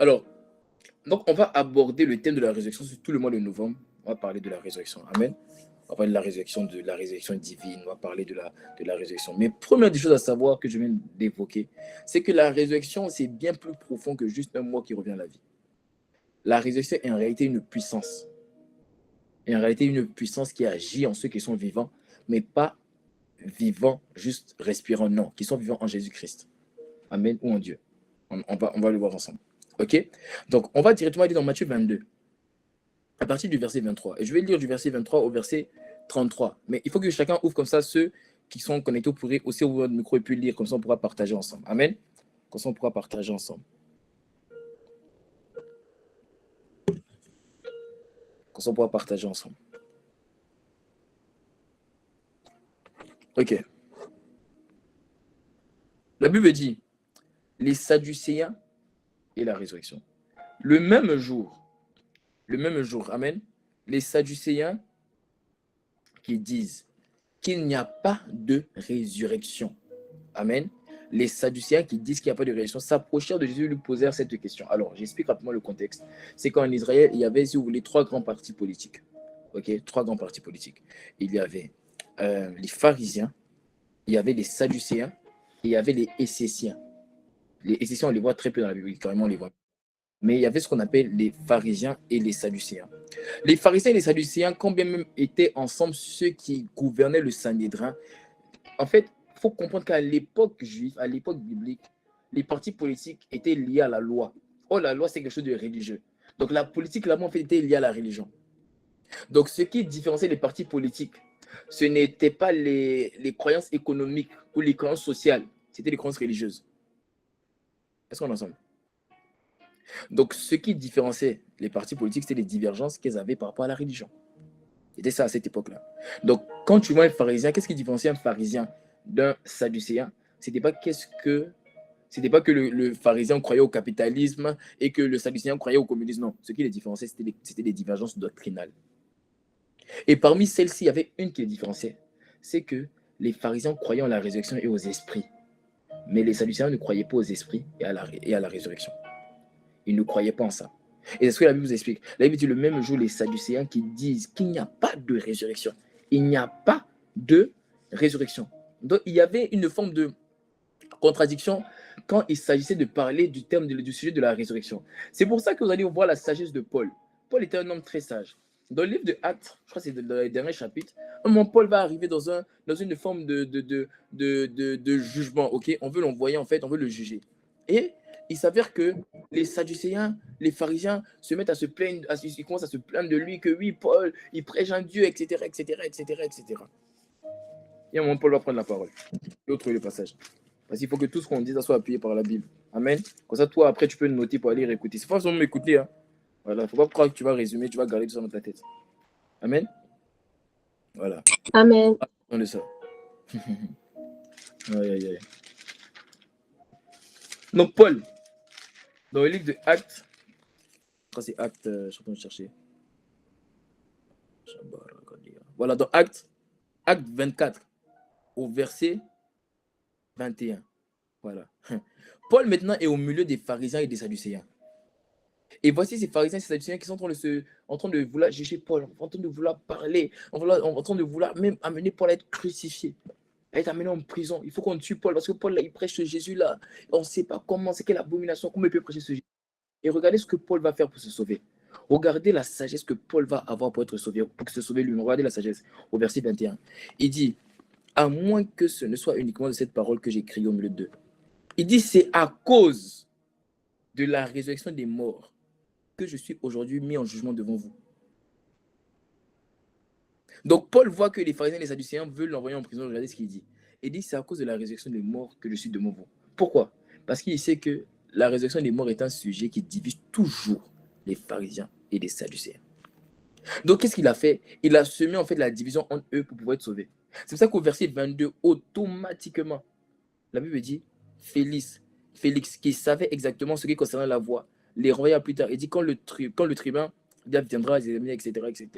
Alors, donc on va aborder le thème de la résurrection sur tout le mois de novembre. On va parler de la résurrection. Amen. On va parler de la résurrection divine. On va parler de la résurrection. Mais première des choses à savoir que je viens d'évoquer, c'est que la résurrection, c'est bien plus profond que juste un mot qui revient à la vie. La résurrection est en réalité une puissance. Et en réalité, une puissance qui agit en ceux qui sont vivants, mais pas vivants, juste respirant, non, qui sont vivants en Jésus-Christ. Amen, ou en Dieu. On va le voir ensemble. Ok? Donc, on va directement aller dans Matthieu 22, à partir du verset 23. Et je vais lire du verset 23 au verset 33. Mais il faut que chacun ouvre comme ça, ceux qui sont connectés pourraient aussi ouvrir le micro et puis lire, comme ça on pourra partager ensemble. Amen? Comme ça on pourra partager ensemble. Comme ça on pourra partager ensemble. Ok. La Bible dit, les Sadducéens et la résurrection. Le même jour, amen, les Sadducéens qui disent qu'il n'y a pas de résurrection. Amen. Les Sadducéens qui disent qu'il n'y a pas de résurrection s'approchèrent de Jésus et lui posèrent cette question. Alors, j'explique rapidement le contexte. C'est qu'en Israël, il y avait, si vous voulez, trois grands partis politiques. Ok, trois grands partis politiques. Il y avait les pharisiens, il y avait les Sadducéens et il y avait les Esséciens. Les Esséciens, on les voit très peu dans la Bible, carrément on les voit. Mais il y avait ce qu'on appelle les pharisiens et les Sadducéens. Les pharisiens et les Sadducéens, quand bien même étaient ensemble ceux qui gouvernaient le Sanhédrin, en fait, il faut comprendre qu'à l'époque juive, à l'époque biblique, les partis politiques étaient liés à la loi. Oh, la loi, c'est quelque chose de religieux. Donc, la politique, là-bas, en fait, était liée à la religion. Donc, ce qui différenciait les partis politiques, ce n'était pas les croyances économiques ou les croyances sociales, c'était les croyances religieuses. Est-ce qu'on est ensemble? Donc, ce qui différenciait les partis politiques, c'était les divergences qu'ils avaient par rapport à la religion. C'était ça à cette époque-là. Donc, quand tu vois un pharisien, qu'est-ce qui différencie un pharisien d'un sadducéen? C'était pas que le pharisien croyait au capitalisme et que le sadducéen croyait au communisme. Non, ce qui les différenciait, c'était des divergences doctrinales. Et parmi celles-ci, il y avait une qui les différenciait. C'est que les pharisiens croyaient en la résurrection et aux esprits. Mais les sadducéens ne croyaient pas aux esprits et à la résurrection. Ils ne croyaient pas en ça. Et c'est ce que la Bible vous explique. La Bible dit le même jour, les Sadducéens qui disent qu'il n'y a pas de résurrection. Il n'y a pas de résurrection. Donc, il y avait une forme de contradiction quand il s'agissait de parler du sujet de la résurrection. C'est pour ça que vous allez voir la sagesse de Paul. Paul était un homme très sage. Dans le livre de Actes, je crois que c'est dans les derniers chapitres, Paul va arriver dans une forme de jugement. Ok, on veut l'envoyer, en fait, on veut le juger. Et il s'avère que les Sadducéens, les pharisiens se mettent à se plaindre, ils commencent à se plaindre de lui, que oui, Paul, il prêche un Dieu, etc., etc., etc., etc. Et à un moment, Paul va prendre la parole. Et autre le passage. Parce qu'il faut que tout ce qu'on dit, ça soit appuyé par la Bible. Amen. Comme ça, toi, après, tu peux noter pour aller réécouter. C'est pas seulement m'écouter. Hein. Voilà. Il ne faut pas croire que tu vas résumer, tu vas garder tout ça dans ta tête. Amen. Voilà. Amen. On est ça. Aïe, aïe, aïe. Donc, Paul, dans le livre de Actes, je crois que c'est Actes, je suis en train de chercher. Voilà, dans Actes 24, au verset 21. Voilà. Paul maintenant est au milieu des pharisiens et des sadducéens. Et voici ces pharisiens et ces sadducéens qui sont en train de vouloir juger Paul, en train de vouloir parler, en train de vouloir même amener Paul à être crucifié, à être amené en prison. Il faut qu'on tue Paul parce que Paul, là, il prêche ce Jésus-là. On ne sait pas comment, c'est quelle abomination, comment il peut prêcher ce Jésus. Et regardez ce que Paul va faire pour se sauver. Regardez la sagesse que Paul va avoir pour être sauvé, pour se sauver lui-même. Regardez la sagesse au verset 21. Il dit, à moins que ce ne soit uniquement de cette parole que j'écris au milieu d'eux. Il dit, c'est à cause de la résurrection des morts que je suis aujourd'hui mis en jugement devant vous. Donc Paul voit que les pharisiens et les sadducéens veulent l'envoyer en prison. Regardez ce qu'il dit. Il dit, c'est à cause de la résurrection des morts que je suis devant vous. Pourquoi? Parce qu'il sait que la résurrection des morts est un sujet qui divise toujours les pharisiens et les sadducéens. Donc qu'est-ce qu'il a fait? Il a semé en fait la division entre eux pour pouvoir être sauvé. C'est pour ça qu'au verset 22, automatiquement, la Bible dit, Félix, qui savait exactement ce qui concernait la voie, les renvoya plus tard. Il dit, quand le tribun viendra, etc., etc.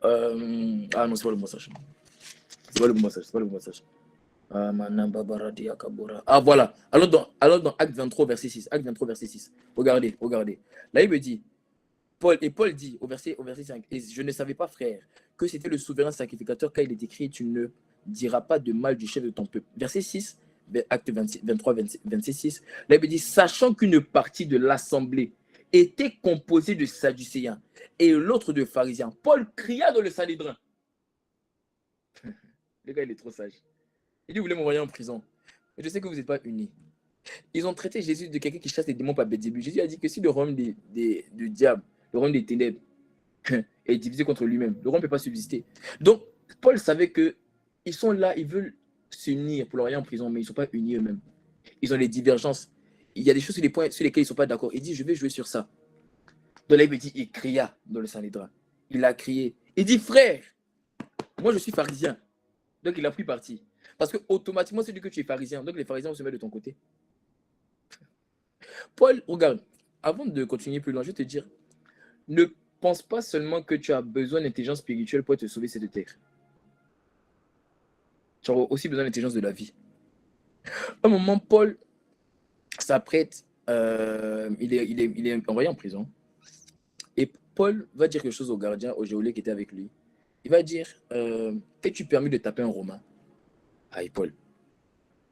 Ah non, c'est pas le bon message. C'est pas le bon message. Ah voilà. Alors dans Acte 23, verset 6. Acte 23, verset 6. Regardez, regardez. Là, il me dit, Paul dit au verset 5, et je ne savais pas, frère, que c'était le souverain sacrificateur, car il est écrit, tu ne diras pas de mal du chef de ton peuple. Verset 6, acte 26, 23, 26. Là, il me dit, sachant qu'une partie de l'assemblée était composée de Sadducéens et l'autre de pharisiens, Paul cria dans le Sanhédrin. Le gars, il est trop sage. Il dit, vous voulez m'envoyer en prison. Mais je sais que vous n'êtes pas unis. Ils ont traité Jésus de quelqu'un qui chasse les démons par Belzébul. Jésus a dit que si le royaume du diable, le royaume des ténèbres, est divisé contre lui-même, le royaume ne peut pas subsister. Donc, Paul savait que ils sont là, ils veulent s'unir pour l'envoyer en prison, mais ils ne sont pas unis eux-mêmes. Ils ont des divergences. Il y a des choses sur les points sur lesquels ils ne sont pas d'accord. Il dit, je vais jouer sur ça. Donc là, il me dit, il cria dans le Sanhédrin. Il a crié. Il dit, frère, moi je suis pharisien. Donc il a pris parti. Parce que automatiquement, c'est dit que tu es pharisien. Donc les pharisiens vont se mettre de ton côté. Paul, regarde, avant de continuer plus loin, je vais te dire, ne pense pas seulement que tu as besoin d'intelligence spirituelle pour te sauver cette terre. Tu as aussi besoin d'intelligence de la vie. À un moment, Paul s'apprête, il est envoyé en prison. Et Paul va dire quelque chose au gardien, au geôlier qui était avec lui. Il va dire, t'es-tu permis de taper un Romain? Aïe, Paul.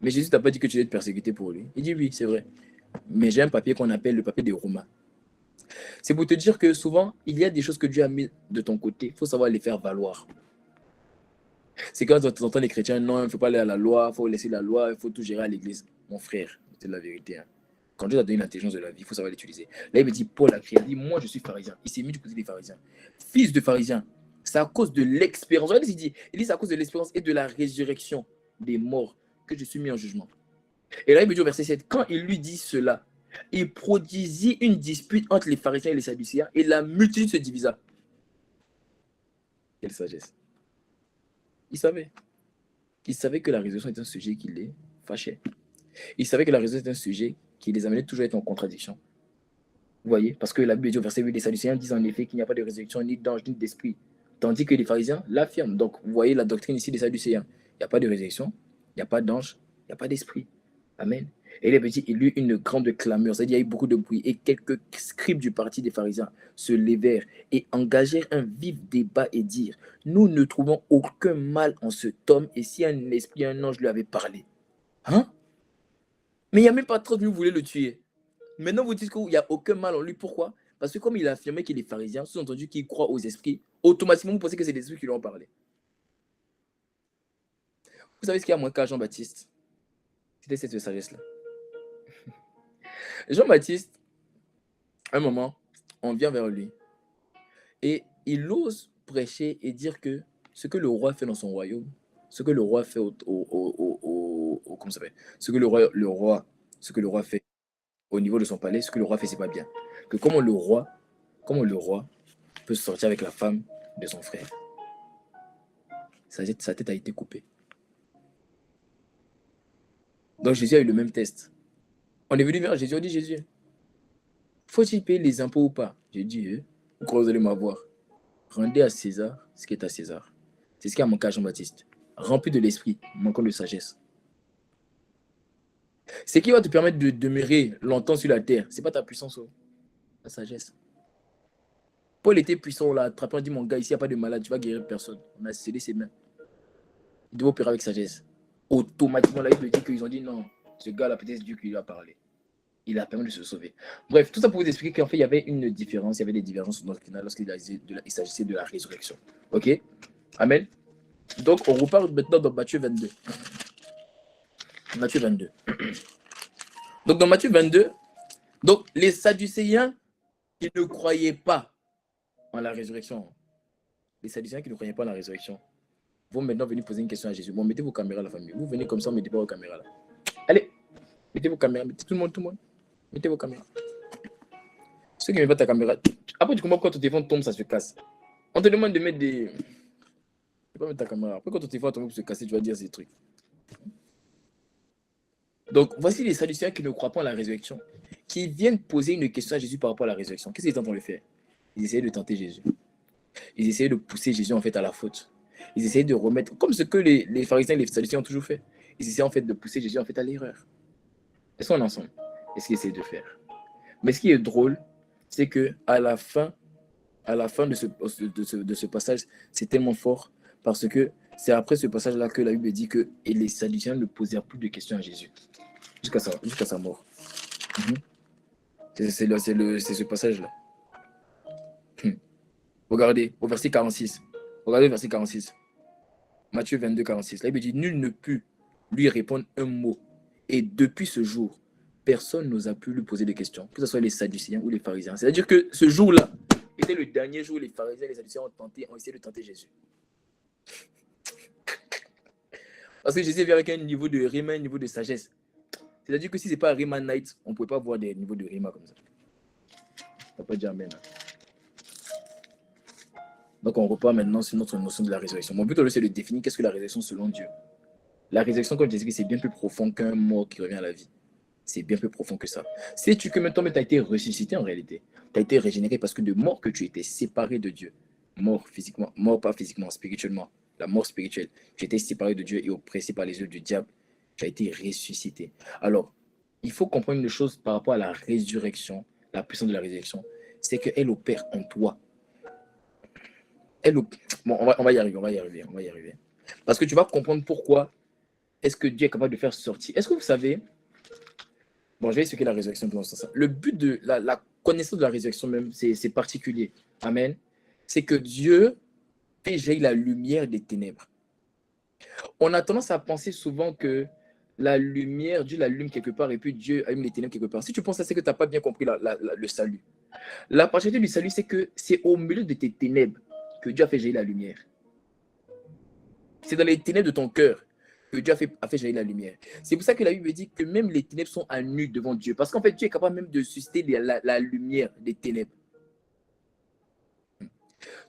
Mais Jésus t'a pas dit que tu devais être persécuté pour lui. Il dit oui, c'est vrai. Mais j'ai un papier qu'on appelle le papier des Romains. C'est pour te dire que souvent, il y a des choses que Dieu a mis de ton côté. Il faut savoir les faire valoir. C'est quand tu entends les chrétiens, non, il ne faut pas aller à la loi, il faut laisser la loi, il faut tout gérer à l'église. Mon frère, c'est la vérité. Hein. Quand Dieu t'a donné l'intelligence de la vie, il faut savoir l'utiliser. Là, il me dit, Paul a crié, il dit, moi, je suis pharisien. Il s'est mis du côté des pharisiens. Fils de pharisien, c'est à cause de l'expérience. Regardez ce qu'il dit. Il dit, c'est à cause de l'expérience et de la résurrection des morts que je suis mis en jugement. Et là, il me dit au verset 7, quand il lui dit cela, il produisit une dispute entre les pharisiens et les sadducéens, et la multitude se divisa. Quelle sagesse. Il savait. Il savait que la résurrection est un sujet qui les fâchait. Il savait que la résurrection est un sujet qui les amenait toujours à être en contradiction. Vous voyez? Parce que la Bible dit au verset 8, les sadducéens disent en effet qu'il n'y a pas de résurrection ni d'ange ni d'esprit. Tandis que les pharisiens l'affirment. Donc, vous voyez la doctrine ici des sadducéens. Il n'y a pas de résurrection, il n'y a pas d'ange, il n'y a pas d'esprit. Amen. Et les petits, il y eut une grande clameur, c'est-à-dire il y a eu beaucoup de bruit. Et quelques scribes du parti des pharisiens se levèrent et engagèrent un vif débat et dirent, nous ne trouvons aucun mal en cet homme, et si un esprit, un ange lui avait parlé. Hein? Mais il n'y a même pas 30 minutes, vous voulez le tuer. Maintenant, vous dites qu'il n'y a aucun mal en lui. Pourquoi? Parce que comme il a affirmé qu'il est pharisien, sous-entendu qu'il croit aux esprits, automatiquement, vous pensez que c'est les esprits qui lui ont parlé. Vous savez ce qu'il y a moins qu'à Jean-Baptiste? C'était cette sagesse-là. Jean-Baptiste, à un moment, on vient vers lui et il ose prêcher et dire que ce que le roi fait dans son royaume, ce que le roi fait comment ça s'appelle? Ce que ce que le roi fait au niveau de son palais, ce que le roi fait, c'est pas bien. Que comment le roi peut sortir avec la femme de son frère. Sa tête a été coupée. Donc Jésus a eu le même test. On est venu vers Jésus, on dit Jésus, faut-il payer les impôts ou pas? J'ai dit, pourquoi vous allez m'avoir? Rendez à César ce qui est à César. C'est ce qui a manqué à Jean-Baptiste. Rempli de l'esprit, manquant de sagesse. Ce qui va te permettre de demeurer longtemps sur la terre, ce n'est pas ta puissance, ta sagesse. Paul était puissant, on l'a attrapé, on dit mon gars, ici il n'y a pas de malade, tu vas guérir personne. On a scellé ses mains. Il doit opérer avec sagesse. Automatiquement, là, il me dit qu'ils ont dit non, ce gars-là, peut-être Dieu qui lui a parlé. Il a permis de se sauver. Bref, tout ça pour vous expliquer qu'en fait, il y avait une différence, il y avait des divergences dans le final lorsqu'il s'agissait de la résurrection. Ok? Amen. Donc, on repart maintenant dans Matthieu 22. Matthieu 22. Donc, dans Matthieu 22, donc, les Sadducéens qui ne croyaient pas en la résurrection, les Sadducéens qui ne croyaient pas en la résurrection, vont maintenant venir poser une question à Jésus. Bon, mettez vos caméras, la famille. Vous venez comme ça, mettez pas vos caméras là. Allez, mettez vos caméras, mettez tout le monde. Mettez vos caméras. Ceux qui ne mettent pas ta caméra, après tu comprends quand ton téléphone tombe, ça se casse. On te demande de mettre des... Tu peux pas mettre ta caméra. Après quand ton téléphone tombe pour se casser, tu vas dire ces trucs. Donc voici les Sadducéens qui ne croient pas en la résurrection, qui viennent poser une question à Jésus par rapport à la résurrection. Qu'est-ce qu'ils étaient en train de faire? Ils essayaient de tenter Jésus. Ils essayaient de pousser Jésus en fait à la faute. Ils essayaient de remettre, comme ce que les pharisiens et les Sadducéens ont toujours fait. Ils essaient en fait de pousser Jésus en fait à l'erreur. Est-ce qu'on est ensemble? Est-ce qu'ils essaient de faire? Mais ce qui est drôle, c'est que à la fin de ce passage, c'est tellement fort parce que c'est après ce passage-là que la Bible dit que et les Sadducéens ne posèrent plus de questions à Jésus jusqu'à sa mort. C'est ce passage-là. Regardez au verset 46. Regardez le verset 46. Matthieu 22, 46. La Bible dit, nul ne put lui répondre un mot. Et depuis ce jour, personne n'osa plus lui poser de questions, que ce soit les Sadducéens ou les pharisiens. C'est-à-dire que ce jour-là était le dernier jour où les pharisiens et les Sadducéens ont essayé de tenter Jésus. Parce que Jésus vient avec un niveau de rima, un niveau de sagesse. C'est-à-dire que si ce n'est pas Rima Night, on ne pouvait pas voir des niveaux de rima comme ça. On ne peut pas dire Amen. Donc on repart maintenant sur notre notion de la résurrection. Mon but c'est de définir qu'est-ce que la résurrection selon Dieu. La résurrection, comme je disais, c'est bien plus profond qu'un mort qui revient à la vie. C'est bien plus profond que ça. Sais-tu que maintenant, tu as été ressuscité en réalité? Tu as été régénéré parce que de mort que tu étais séparé de Dieu. Mort physiquement, mort pas physiquement, spirituellement. La mort spirituelle. Tu étais séparé de Dieu et oppressé par les œuvres du diable. Tu as été ressuscité. Alors, il faut comprendre une chose par rapport à la résurrection, la puissance de la résurrection, c'est qu'elle opère en toi. Bon, on va y arriver. Parce que tu vas comprendre pourquoi est-ce que Dieu est capable de faire sortir. Est-ce que vous savez, bon, je vais expliquer la résurrection dans ce sens. Le but de la connaissance de la résurrection même, c'est particulier. Amen. C'est que Dieu fait jaillir la lumière des ténèbres. On a tendance à penser souvent que la lumière, Dieu l'allume quelque part et puis Dieu allume les ténèbres quelque part. Si tu penses à ça, c'est que tu n'as pas bien compris le salut. La particularité du salut, c'est que c'est au milieu de tes ténèbres que Dieu a fait jaillir la lumière. C'est dans les ténèbres de ton cœur que Dieu a fait jaillir la lumière. C'est pour ça que la Bible dit que même les ténèbres sont à nu devant Dieu. Parce qu'en fait, Dieu est capable même de susciter la lumière des ténèbres.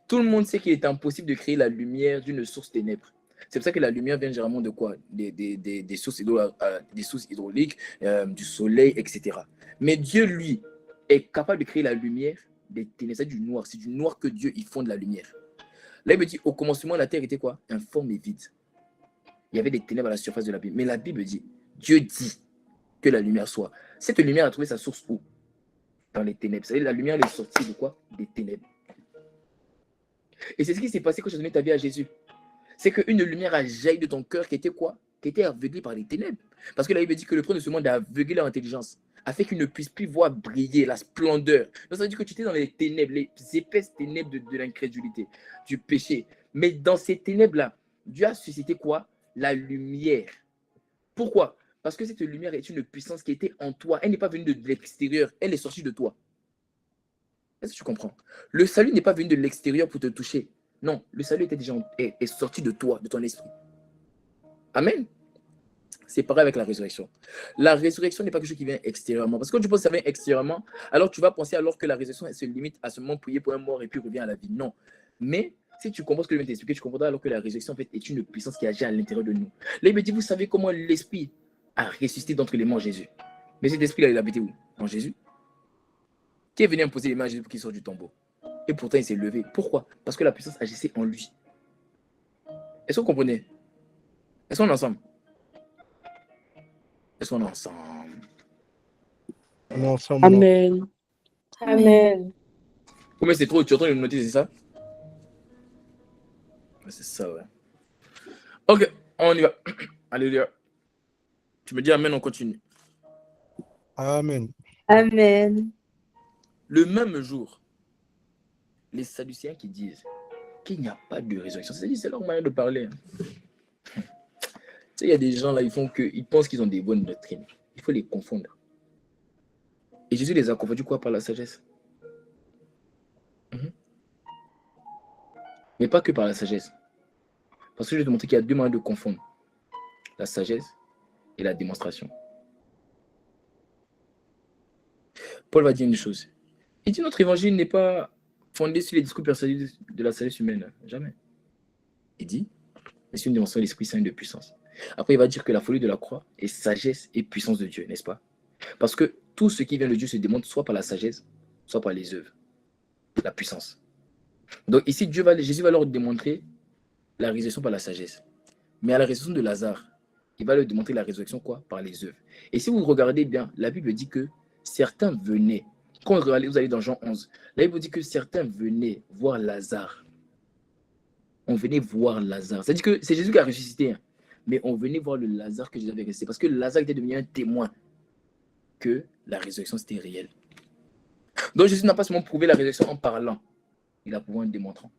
Tout le monde sait qu'il est impossible de créer la lumière d'une source ténèbre. C'est pour ça que la lumière vient généralement de quoi? Des sources hydrauliques, du soleil, etc. Mais Dieu, lui, est capable de créer la lumière des ténèbres. C'est du noir. C'est du noir que Dieu il fonde la lumière. Là, il me dit, au commencement, la terre était quoi? Informe et vide. Il y avait des ténèbres à la surface de la Bible. Mais la Bible dit, Dieu dit que la lumière soit. Cette lumière a trouvé sa source où? Dans les ténèbres. C'est-à-dire la lumière est sortie de quoi? Des ténèbres. Et c'est ce qui s'est passé quand tu as donné ta vie à Jésus. C'est qu'une lumière a jailli de ton cœur qui était quoi? Qui était aveuglée par les ténèbres. Parce que la Bible dit que le trône de ce monde a aveuglé leur intelligence, afin qu'ils ne puissent plus voir briller la splendeur. Donc ça veut dire que tu étais dans les ténèbres, les épaisses ténèbres de l'incrédulité, du péché. Mais dans ces ténèbres-là, Dieu a suscité quoi? La lumière. Pourquoi? Parce que cette lumière est une puissance qui était en toi. Elle n'est pas venue de l'extérieur, elle est sortie de toi. Est-ce que tu comprends? Le salut n'est pas venu de l'extérieur pour te toucher. Non, le salut était déjà est sorti de toi, de ton esprit. Amen. C'est pareil avec la résurrection. La résurrection n'est pas quelque chose qui vient extérieurement. Parce que quand tu penses que ça vient extérieurement, alors tu vas penser alors que la résurrection se limite à seulement prier pour un mort et puis revient à la vie. Non. Mais si tu comprends ce que je viens de t'expliquer, tu comprendras alors que la résurrection en fait, est une puissance qui agit à l'intérieur de nous. Là, il me dit, vous savez comment l'esprit a ressuscité d'entre les morts Jésus. Mais cet esprit-là, il habitait où? En Jésus. Qui est venu imposer les mains à Jésus pour qu'il sorte du tombeau? Et pourtant, il s'est levé. Pourquoi? Parce que la puissance agissait en lui. Est-ce que vous comprenez? Est-ce qu'on est ensemble? Est-ce qu'on est ensemble? On est ensemble. Amen. Amen. Comment c'est trop? Tu es en train de le noter, c'est ça? C'est ça, ouais. Ok, on y va. Alléluia. Tu me dis Amen, on continue. Amen. Amen. Le même jour, les Sadducéens qui disent qu'il n'y a pas de résurrection, c'est leur manière de parler. Tu sais, il y a des gens là, ils pensent qu'ils ont des bonnes doctrines. Il faut les confondre. Et Jésus les a confondus quoi? Par la sagesse. Mais pas que par la sagesse. Parce que je vais te montrer qu'il y a deux moyens de confondre. La sagesse et la démonstration. Paul va dire une chose. Il dit notre évangile n'est pas fondé sur les discours persuadés de la sagesse humaine. Jamais. Il dit, mais sur une dimension de l'Esprit Saint et de puissance. Après, il va dire que la folie de la croix est sagesse et puissance de Dieu, n'est-ce pas? Parce que tout ce qui vient de Dieu se démontre soit par la sagesse, soit par les œuvres. La puissance. Donc ici, Jésus va leur démontrer la résurrection par la sagesse. Mais à la résurrection de Lazare, Il va leur démontrer la résurrection quoi? Par les œuvres. Et si vous regardez bien, la Bible dit que certains venaient. Quand vous allez dans Jean 11, la Bible dit que certains venaient voir Lazare. On venait voir Lazare. C'est-à-dire que c'est Jésus qui a ressuscité. Hein. Mais on venait voir le Lazare que Jésus avait ressuscité. Parce que Lazare était devenu un témoin que la résurrection c'était réel. Donc Jésus n'a pas seulement prouvé la résurrection en parlant, il a prouvé en démontrant.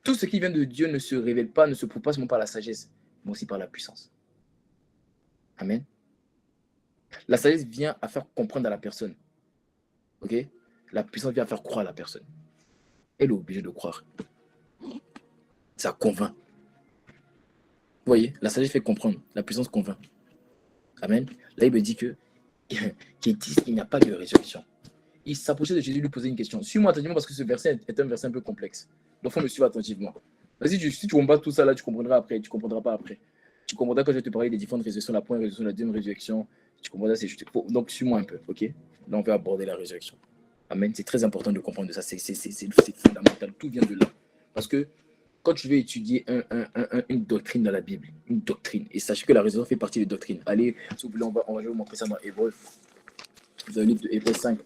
Tout ce qui vient de Dieu ne se révèle pas, ne se prouve pas seulement par la sagesse, mais aussi par la puissance. Amen. La sagesse vient à faire comprendre à la personne. Ok? La puissance vient à faire croire à la personne. Elle est obligée de croire. Ça convainc. Vous voyez? La sagesse fait comprendre. La puissance convainc. Amen. Là, il me dit que qu'il n'y a pas de résurrection. Il s'approchait de Jésus, lui posait une question. Suis-moi attentivement parce que ce verset est un verset un peu complexe. Donc, il faut me suivre attentivement. Si tu comprends tout ça, là, tu comprendras après. Tu ne comprendras pas après. Tu comprendras quand je vais te parler des différentes résurrections, la première résurrection, la deuxième résurrection. Tu comprendras, c'est juste. Donc, suis-moi un peu, ok? Là, on va aborder la résurrection. Amen. C'est très important de comprendre ça. C'est fondamental. Tout vient de là. Parce que quand tu veux étudier une doctrine dans la Bible, une doctrine, et sachez que la résurrection fait partie des doctrines. Allez, s'il vous plaît, je vais vous montrer ça dans Hébreux. Dans le livre de Hébreux 5.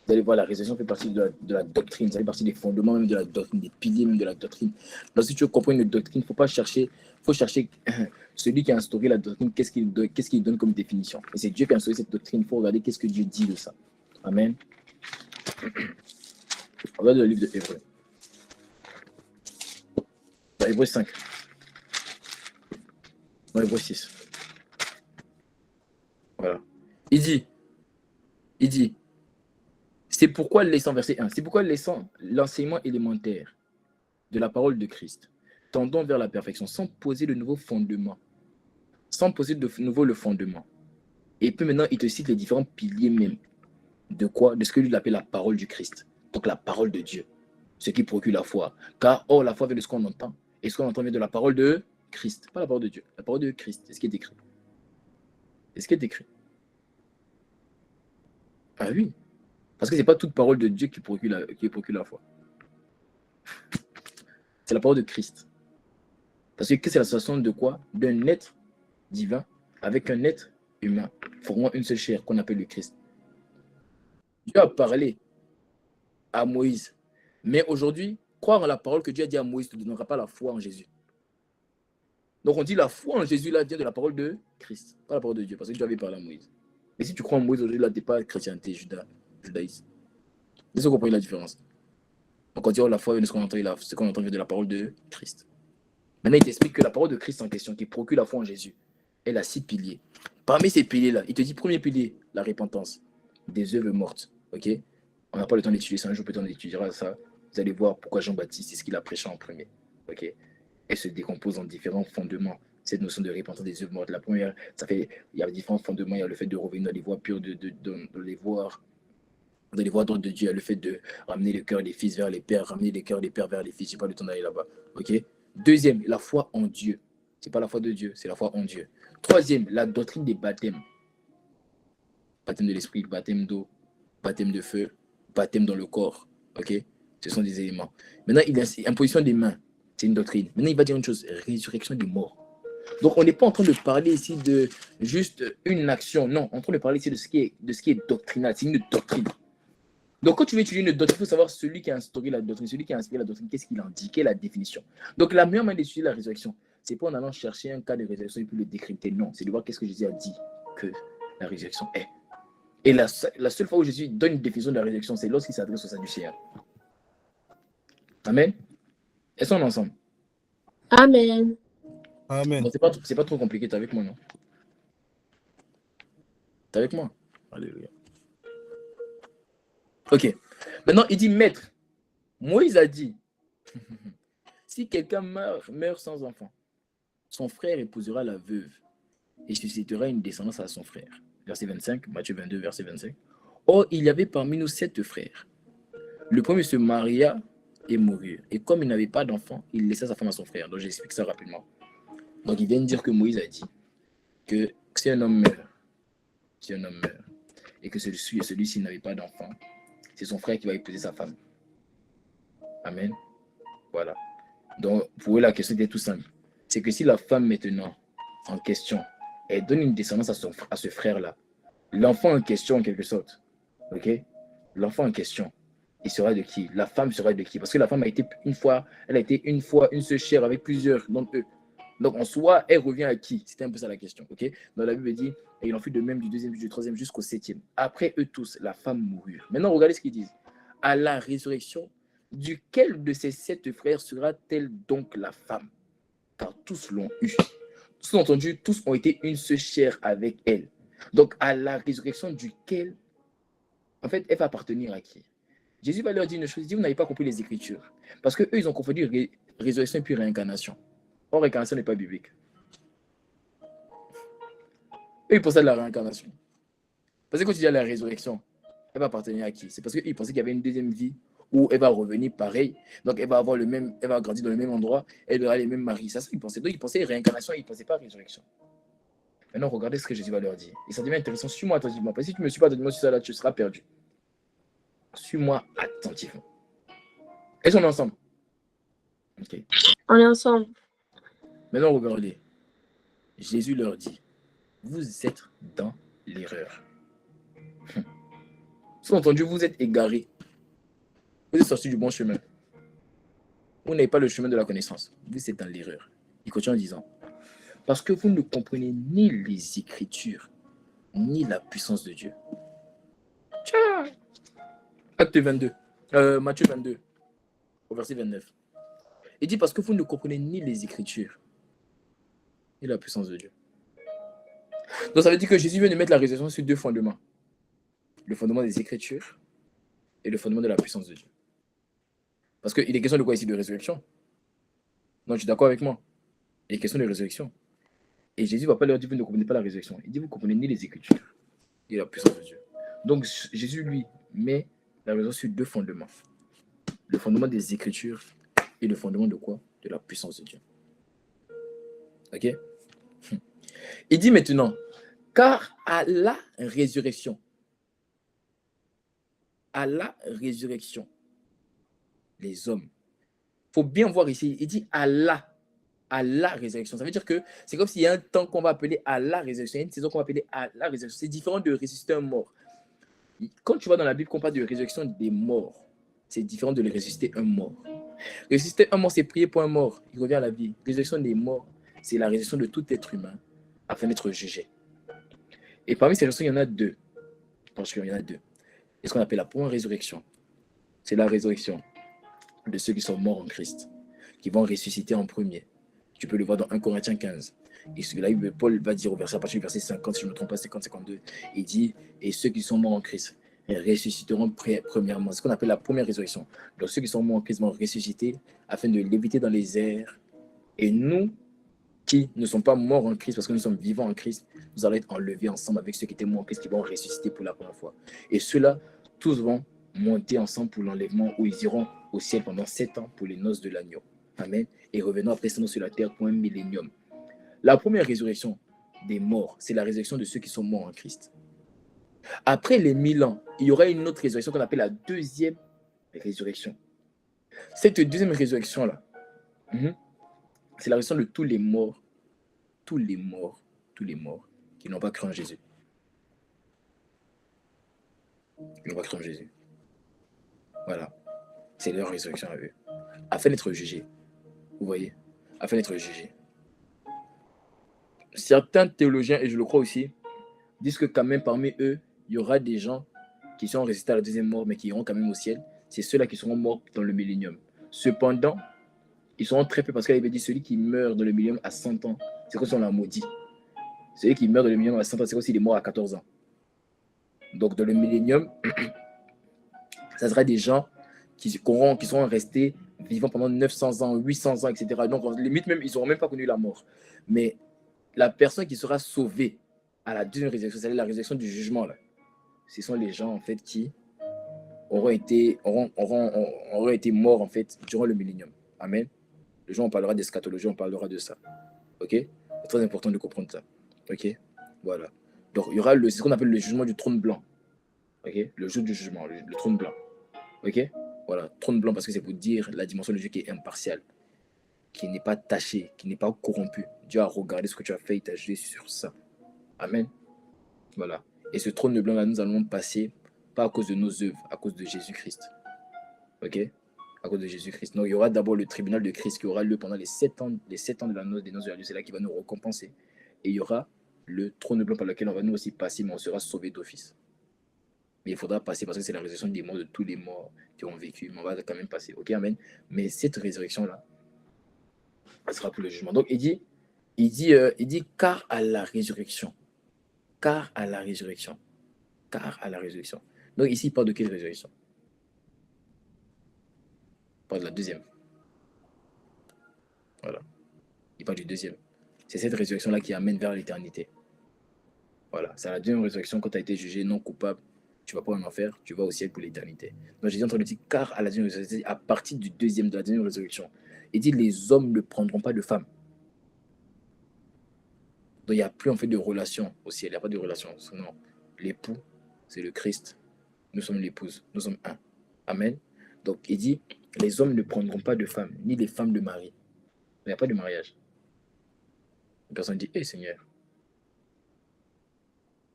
Vous allez voir, la résurrection fait partie de la doctrine, ça fait partie des fondements même de la doctrine, des piliers même de la doctrine. Donc, si tu veux comprendre une doctrine, il faut chercher celui qui a instauré la doctrine, qu'est-ce qu'il donne comme définition. Et c'est Dieu qui a instauré cette doctrine, il faut regarder qu'est-ce que Dieu dit de ça. Amen. Regarde le livre de Hébreux. Dans Hébreux 5. Dans Hébreux 6. Voilà. Il dit, c'est pourquoi laissant, verset 1, c'est pourquoi laissant l'enseignement élémentaire de la parole de Christ, tendons vers la perfection, sans poser de nouveaux fondements. Sans poser de nouveau le fondement. Et puis maintenant, il te cite les différents piliers même. De quoi? De ce que lui appelle la parole du Christ. Donc la parole de Dieu. Ce qui procure la foi. Car, la foi vient de ce qu'on entend. Et ce qu'on entend vient de la parole de Christ. Pas la parole de Dieu. La parole de Christ. C'est ce qui est écrit. C'est ce qui est écrit. Ah oui. Parce que ce n'est pas toute parole de Dieu qui procure la foi. C'est la parole de Christ. Parce que c'est l'association de quoi? D'un être divin avec un être humain, formant une seule chair qu'on appelle le Christ. Dieu a parlé à Moïse. Mais aujourd'hui, croire en la parole que Dieu a dit à Moïse ne donnera pas la foi en Jésus. Donc on dit la foi en Jésus là vient de la parole de Christ, pas la parole de Dieu, parce que Dieu avait parlé à Moïse. Mais si tu crois en Moïse aujourd'hui, là, tu n'es pas chrétienté, judaïsme. Est-ce que vous comprenez la différence? Donc on dit la foi vient de ce qu'on entend vient de la parole de Christ. Maintenant, il t'explique que la parole de Christ en question, qui procure la foi en Jésus, elle a 6 piliers. Parmi ces piliers-là, il te dit premier pilier, la repentance, des œuvres mortes. Ok? On n'a pas le temps d'étudier ça, un jour peut-être on étudiera ça. Vous allez voir pourquoi Jean-Baptiste, c'est ce qu'il a prêché en premier. Ok? Elle se décompose en différents fondements. Cette notion de repentance des œuvres mortes. La première, il y a différents fondements. Il y a le fait de revenir dans les voies pures, de les voir. Dans les voies droites de Dieu, il y a le fait de ramener le cœur des fils vers les pères, ramener les cœurs des pères vers les fils. Je n'ai pas le temps d'aller là-bas. Ok? Deuxième, la foi en Dieu. Ce n'est pas la foi de Dieu, c'est la foi en Dieu. Troisième, la doctrine des baptêmes. Baptême de l'esprit, baptême d'eau, baptême de feu, baptême dans le corps. Ok? Ce sont des éléments. Maintenant, il y a imposition des mains. C'est une doctrine. Maintenant, il va dire une chose, résurrection des morts. Donc, on n'est pas en train de parler ici de juste une action. Non, on est en train de parler ici de ce qui est doctrinal. C'est une doctrine. Donc, quand tu veux étudier une doctrine, il faut savoir celui qui a instauré la doctrine, celui qui a inspiré la doctrine, qu'est-ce qu'il en dit, quelle est la définition. Donc, la meilleure manière d'étudier la résurrection, c'est pas en allant chercher un cas de résurrection et puis le décrypter. Non, c'est de voir qu'est-ce que Jésus a dit que la résurrection est. Et la seule fois où Jésus donne une définition de la résurrection, c'est lorsqu'il s'adresse aux Sadducéens. Amen. Est-ce qu'on est ensemble? Amen. Amen. Bon, c'est pas trop compliqué, t'es avec moi, non? T'es avec moi? Alléluia. Ok. Maintenant, il dit, maître, Moïse a dit, si quelqu'un meurt sans enfant, son frère épousera la veuve et suscitera une descendance à son frère. Verset 25, Matthieu 22, verset 25. Or, il y avait parmi nous 7 frères. Le premier se maria et mourut. Et comme il n'avait pas d'enfant, il laissa sa femme à son frère. Donc, j'explique ça rapidement. Donc, il vient de dire que Moïse a dit que si un homme meurt, et que celui-ci n'avait pas d'enfant, c'est son frère qui va épouser sa femme. Amen. Voilà. Donc, pour eux, la question était tout simple. C'est que si la femme maintenant en question elle donne une descendance à ce frère-là. L'enfant en question, en quelque sorte, ok? L'enfant en question, il sera de qui? La femme sera de qui? Parce que la femme a été une fois, elle a été une fois une seule chair avec plusieurs d'entre eux. Donc en soi, elle revient à qui? C'était un peu ça la question, ok? Dans la Bible, il dit, et il en fut de même du deuxième, du troisième jusqu'au septième. Après eux tous, la femme mourut. Maintenant, regardez ce qu'ils disent. À la résurrection, duquel de ces 7 frères sera-t-elle donc la femme? Car tous l'ont eu. Tous ont entendu, tous ont été une seule chair avec elle. Donc, à la résurrection duquel, en fait, elle va appartenir à qui? Jésus va leur dire une chose, il dit, vous n'avez pas compris les Écritures. Parce qu'eux, ils ont confondu résurrection et puis réincarnation. Or, réincarnation n'est pas biblique. Eux, ils pensaient à la réincarnation. Parce que quand tu dis à la résurrection, elle va appartenir à qui? C'est parce qu'ils pensaient qu'il y avait une deuxième vie où elle va revenir pareil. Donc, elle va avoir le même, elle va grandir dans le même endroit, elle aura les mêmes maris. C'est ça qu'ils pensaient. Donc, ils pensaient réincarnation, ils ne pensaient pas résurrection. Maintenant, regardez ce que Jésus va leur dire. Et ça devient intéressant. Suis-moi attentivement. Parce que si tu ne me suis pas attentivement sur ça, là, tu seras perdu. Suis-moi attentivement. Est-ce qu'on est ensemble? Ok. On est ensemble. Maintenant, regardez. Jésus leur dit, vous êtes dans l'erreur. Sous-entendu, vous êtes égarés. Vous êtes sortis du bon chemin. Vous n'avez pas le chemin de la connaissance. Vous êtes dans l'erreur. Il continue en disant, parce que vous ne comprenez ni les Écritures, ni la puissance de Dieu. Ciao. Acte 22. Matthieu 22, au verset 29. Il dit, parce que vous ne comprenez ni les Écritures, ni la puissance de Dieu. Donc ça veut dire que Jésus vient de mettre la résurrection sur 2 fondements. Le fondement des Écritures et le fondement de la puissance de Dieu. Parce qu'il est question de quoi ici? De résurrection. Non, tu es d'accord avec moi? Il est question de résurrection. Et Jésus ne va pas leur dire, vous ne comprenez pas la résurrection. Il dit, vous ne comprenez ni les Écritures, ni la puissance de Dieu. Donc Jésus, lui, met la résurrection sur 2 fondements. Le fondement des Écritures et le fondement de quoi? De la puissance de Dieu. Ok? Il dit maintenant, car à la résurrection, les hommes, il faut bien voir ici, il dit à la résurrection. Ça veut dire que c'est comme s'il y a un temps qu'on va appeler à la résurrection, il y a une saison qu'on va appeler à la résurrection. C'est différent de ressusciter un mort. Quand tu vois dans la Bible qu'on parle de résurrection des morts, c'est différent de ressusciter un mort. Ressusciter un mort, c'est prier pour un mort, il revient à la vie. Résurrection des morts, c'est la résurrection de tout être humain afin d'être jugé. Et parmi ces résurrections, il y en a 2. Parce qu'il y en a 2. Et ce qu'on appelle la première résurrection, c'est la résurrection de ceux qui sont morts en Christ, qui vont ressusciter en premier. Tu peux le voir dans 1 Corinthiens 15. Et ce que là, Paul va dire au verset, à partir du verset 50, si je ne me trompe pas, 50-52, il dit, et ceux qui sont morts en Christ ressusciteront premièrement. C'est ce qu'on appelle la première résurrection. Donc ceux qui sont morts en Christ vont ressusciter afin de léviter dans les airs. Et nous, qui ne sont pas morts en Christ, parce que nous sommes vivants en Christ, nous allons être enlevés ensemble avec ceux qui étaient morts en Christ, qui vont ressusciter pour la première fois. Et ceux-là, tous vont monter ensemble pour l'enlèvement, où ils iront au ciel pendant 7 ans pour les noces de l'agneau. Amen. Et revenons après ça sur la terre pour un millénium. La première résurrection des morts, c'est la résurrection de ceux qui sont morts en Christ. Après les 1000 ans, il y aura une autre résurrection qu'on appelle la deuxième résurrection. Cette deuxième résurrection-là, c'est la résurrection de tous les morts qui n'ont pas cru en Jésus. Qui n'ont pas cru en Jésus. Voilà. C'est leur résurrection à eux. Afin d'être jugés. Vous voyez? Afin d'être jugés. Certains théologiens, et je le crois aussi, disent que quand même parmi eux, il y aura des gens qui sont ressuscités à la deuxième mort, mais qui iront quand même au ciel. C'est ceux-là qui seront morts dans le millénium. Cependant, ils seront très peu parce qu'il avait dit celui qui meurt dans le millénium à 100 ans, c'est comme si on l'a maudit. Celui qui meurt dans le millénium à 100 ans, c'est comme s'il est mort à 14 ans. Donc dans le millénium, ça sera des gens qui seront restés vivants pendant 900 ans, 800 ans, etc. Donc limite même, ils n'auront même pas connu la mort. Mais la personne qui sera sauvée à la deuxième résurrection, c'est-à-dire la résurrection du jugement, là, ce sont les gens en fait qui auront été morts en fait durant le millénium. Amen. Le jour où on parlera d'eschatologie, on parlera de ça. Ok? C'est très important de comprendre ça. Ok? Voilà. Donc il y aura c'est ce qu'on appelle le jugement du trône blanc. Ok? Le jour du jugement, le trône blanc. Ok? Voilà, trône blanc parce que c'est pour dire la dimension de Dieu qui est impartiale, qui n'est pas tachée, qui n'est pas corrompue. Dieu a regardé ce que tu as fait et t'a jugé sur ça. Amen. Voilà. Et ce trône blanc là, nous allons passer, pas à cause de nos œuvres, à cause de Jésus-Christ. Ok? À cause de Jésus-Christ. Donc, il y aura d'abord le tribunal de Christ qui aura lieu pendant les 7 ans de la noce, des noces de la Dieu. C'est là qui va nous récompenser. Et il y aura le trône blanc par lequel on va nous aussi passer, mais on sera sauvé d'office. Mais il faudra passer parce que c'est la résurrection des morts, de tous les morts qui ont vécu. Mais on va quand même passer. Ok, amen. Mais cette résurrection-là, elle sera pour le jugement. Donc, il dit car à la résurrection. Car à la résurrection. Car à la résurrection. Donc, ici, il parle de quelle résurrection? Il parle de la deuxième. Voilà. Il parle du deuxième. C'est cette résurrection-là qui amène vers l'éternité. Voilà. C'est la deuxième résurrection quand tu as été jugé non coupable. Tu ne vas pas en enfer, tu vas au ciel pour l'éternité. Donc, Jésus est en train de dire car à la deuxième résurrection, à partir de la deuxième résurrection, il dit les hommes ne prendront pas de femmes. Donc, il n'y a plus en fait de relation au ciel. Il n'y a pas de relation. Non. L'époux, c'est le Christ. Nous sommes l'épouse. Nous sommes un. Amen. Donc, il dit les hommes ne prendront pas de femmes, ni les femmes de mari. Il n'y a pas de mariage. La personne dit hé Seigneur,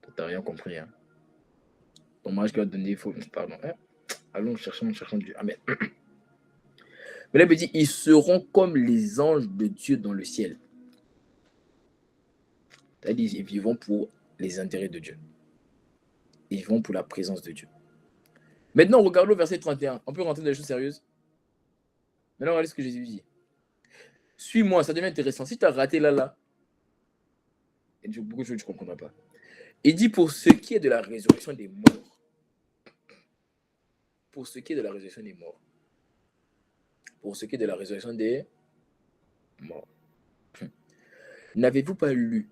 tu n'as rien compris. Hein. Ton mariage qui va te donner, il faut. Pardon. Hein? Allons, cherchons Dieu. Amen. Mais là, il dit ils seront comme les anges de Dieu dans le ciel. C'est-à-dire, ils vivront pour les intérêts de Dieu. Ils vivront pour la présence de Dieu. Maintenant, regardons le verset 31. On peut rentrer dans les choses sérieuses. Maintenant, regardez ce que Jésus dit. Suis-moi, ça devient intéressant. Si tu as raté là, beaucoup de choses tu ne comprendras pas. Il dit pour ce qui est de la résurrection des morts. Pour ce qui est de la résurrection des morts. Pour ce qui est de la résurrection des morts. N'avez-vous pas lu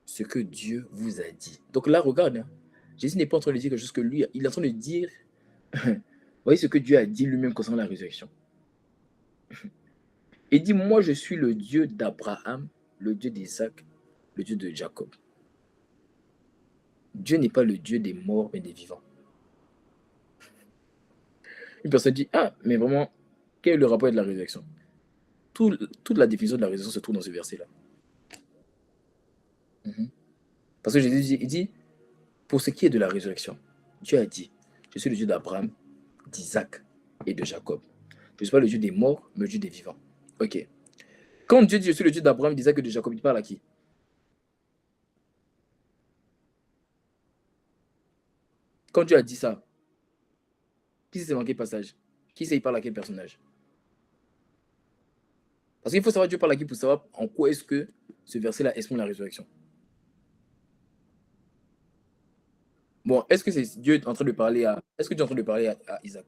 ce que Dieu vous a dit? Donc là, regarde. Hein. Jésus n'est pas en train de dire quelque chose que lui, il est en train de dire, vous voyez ce que Dieu a dit lui-même concernant la résurrection. Il dit, moi je suis le Dieu d'Abraham, le Dieu d'Isaac, le Dieu de Jacob. Dieu n'est pas le Dieu des morts mais des vivants. Une personne dit, ah, mais vraiment, quel est le rapport avec la résurrection? Toute la définition de la résurrection se trouve dans ce verset-là. Parce que Jésus dit, pour ce qui est de la résurrection, Dieu a dit, je suis le Dieu d'Abraham, d'Isaac et de Jacob. Je ne suis pas le Dieu des morts, mais le Dieu des vivants. Ok. Quand Dieu dit, je suis le Dieu d'Abraham, d'Isaac et de Jacob, il parle à qui? Quand Dieu a dit ça, qui s'est manqué le passage? Qui sait il parle à quel personnage? Parce qu'il faut savoir Dieu parle à qui pour savoir en quoi est-ce que ce verset-là exprime la résurrection. Bon, est-ce que c'est Dieu en train de parler à... Est-ce que Dieu est en train de parler à Isaac?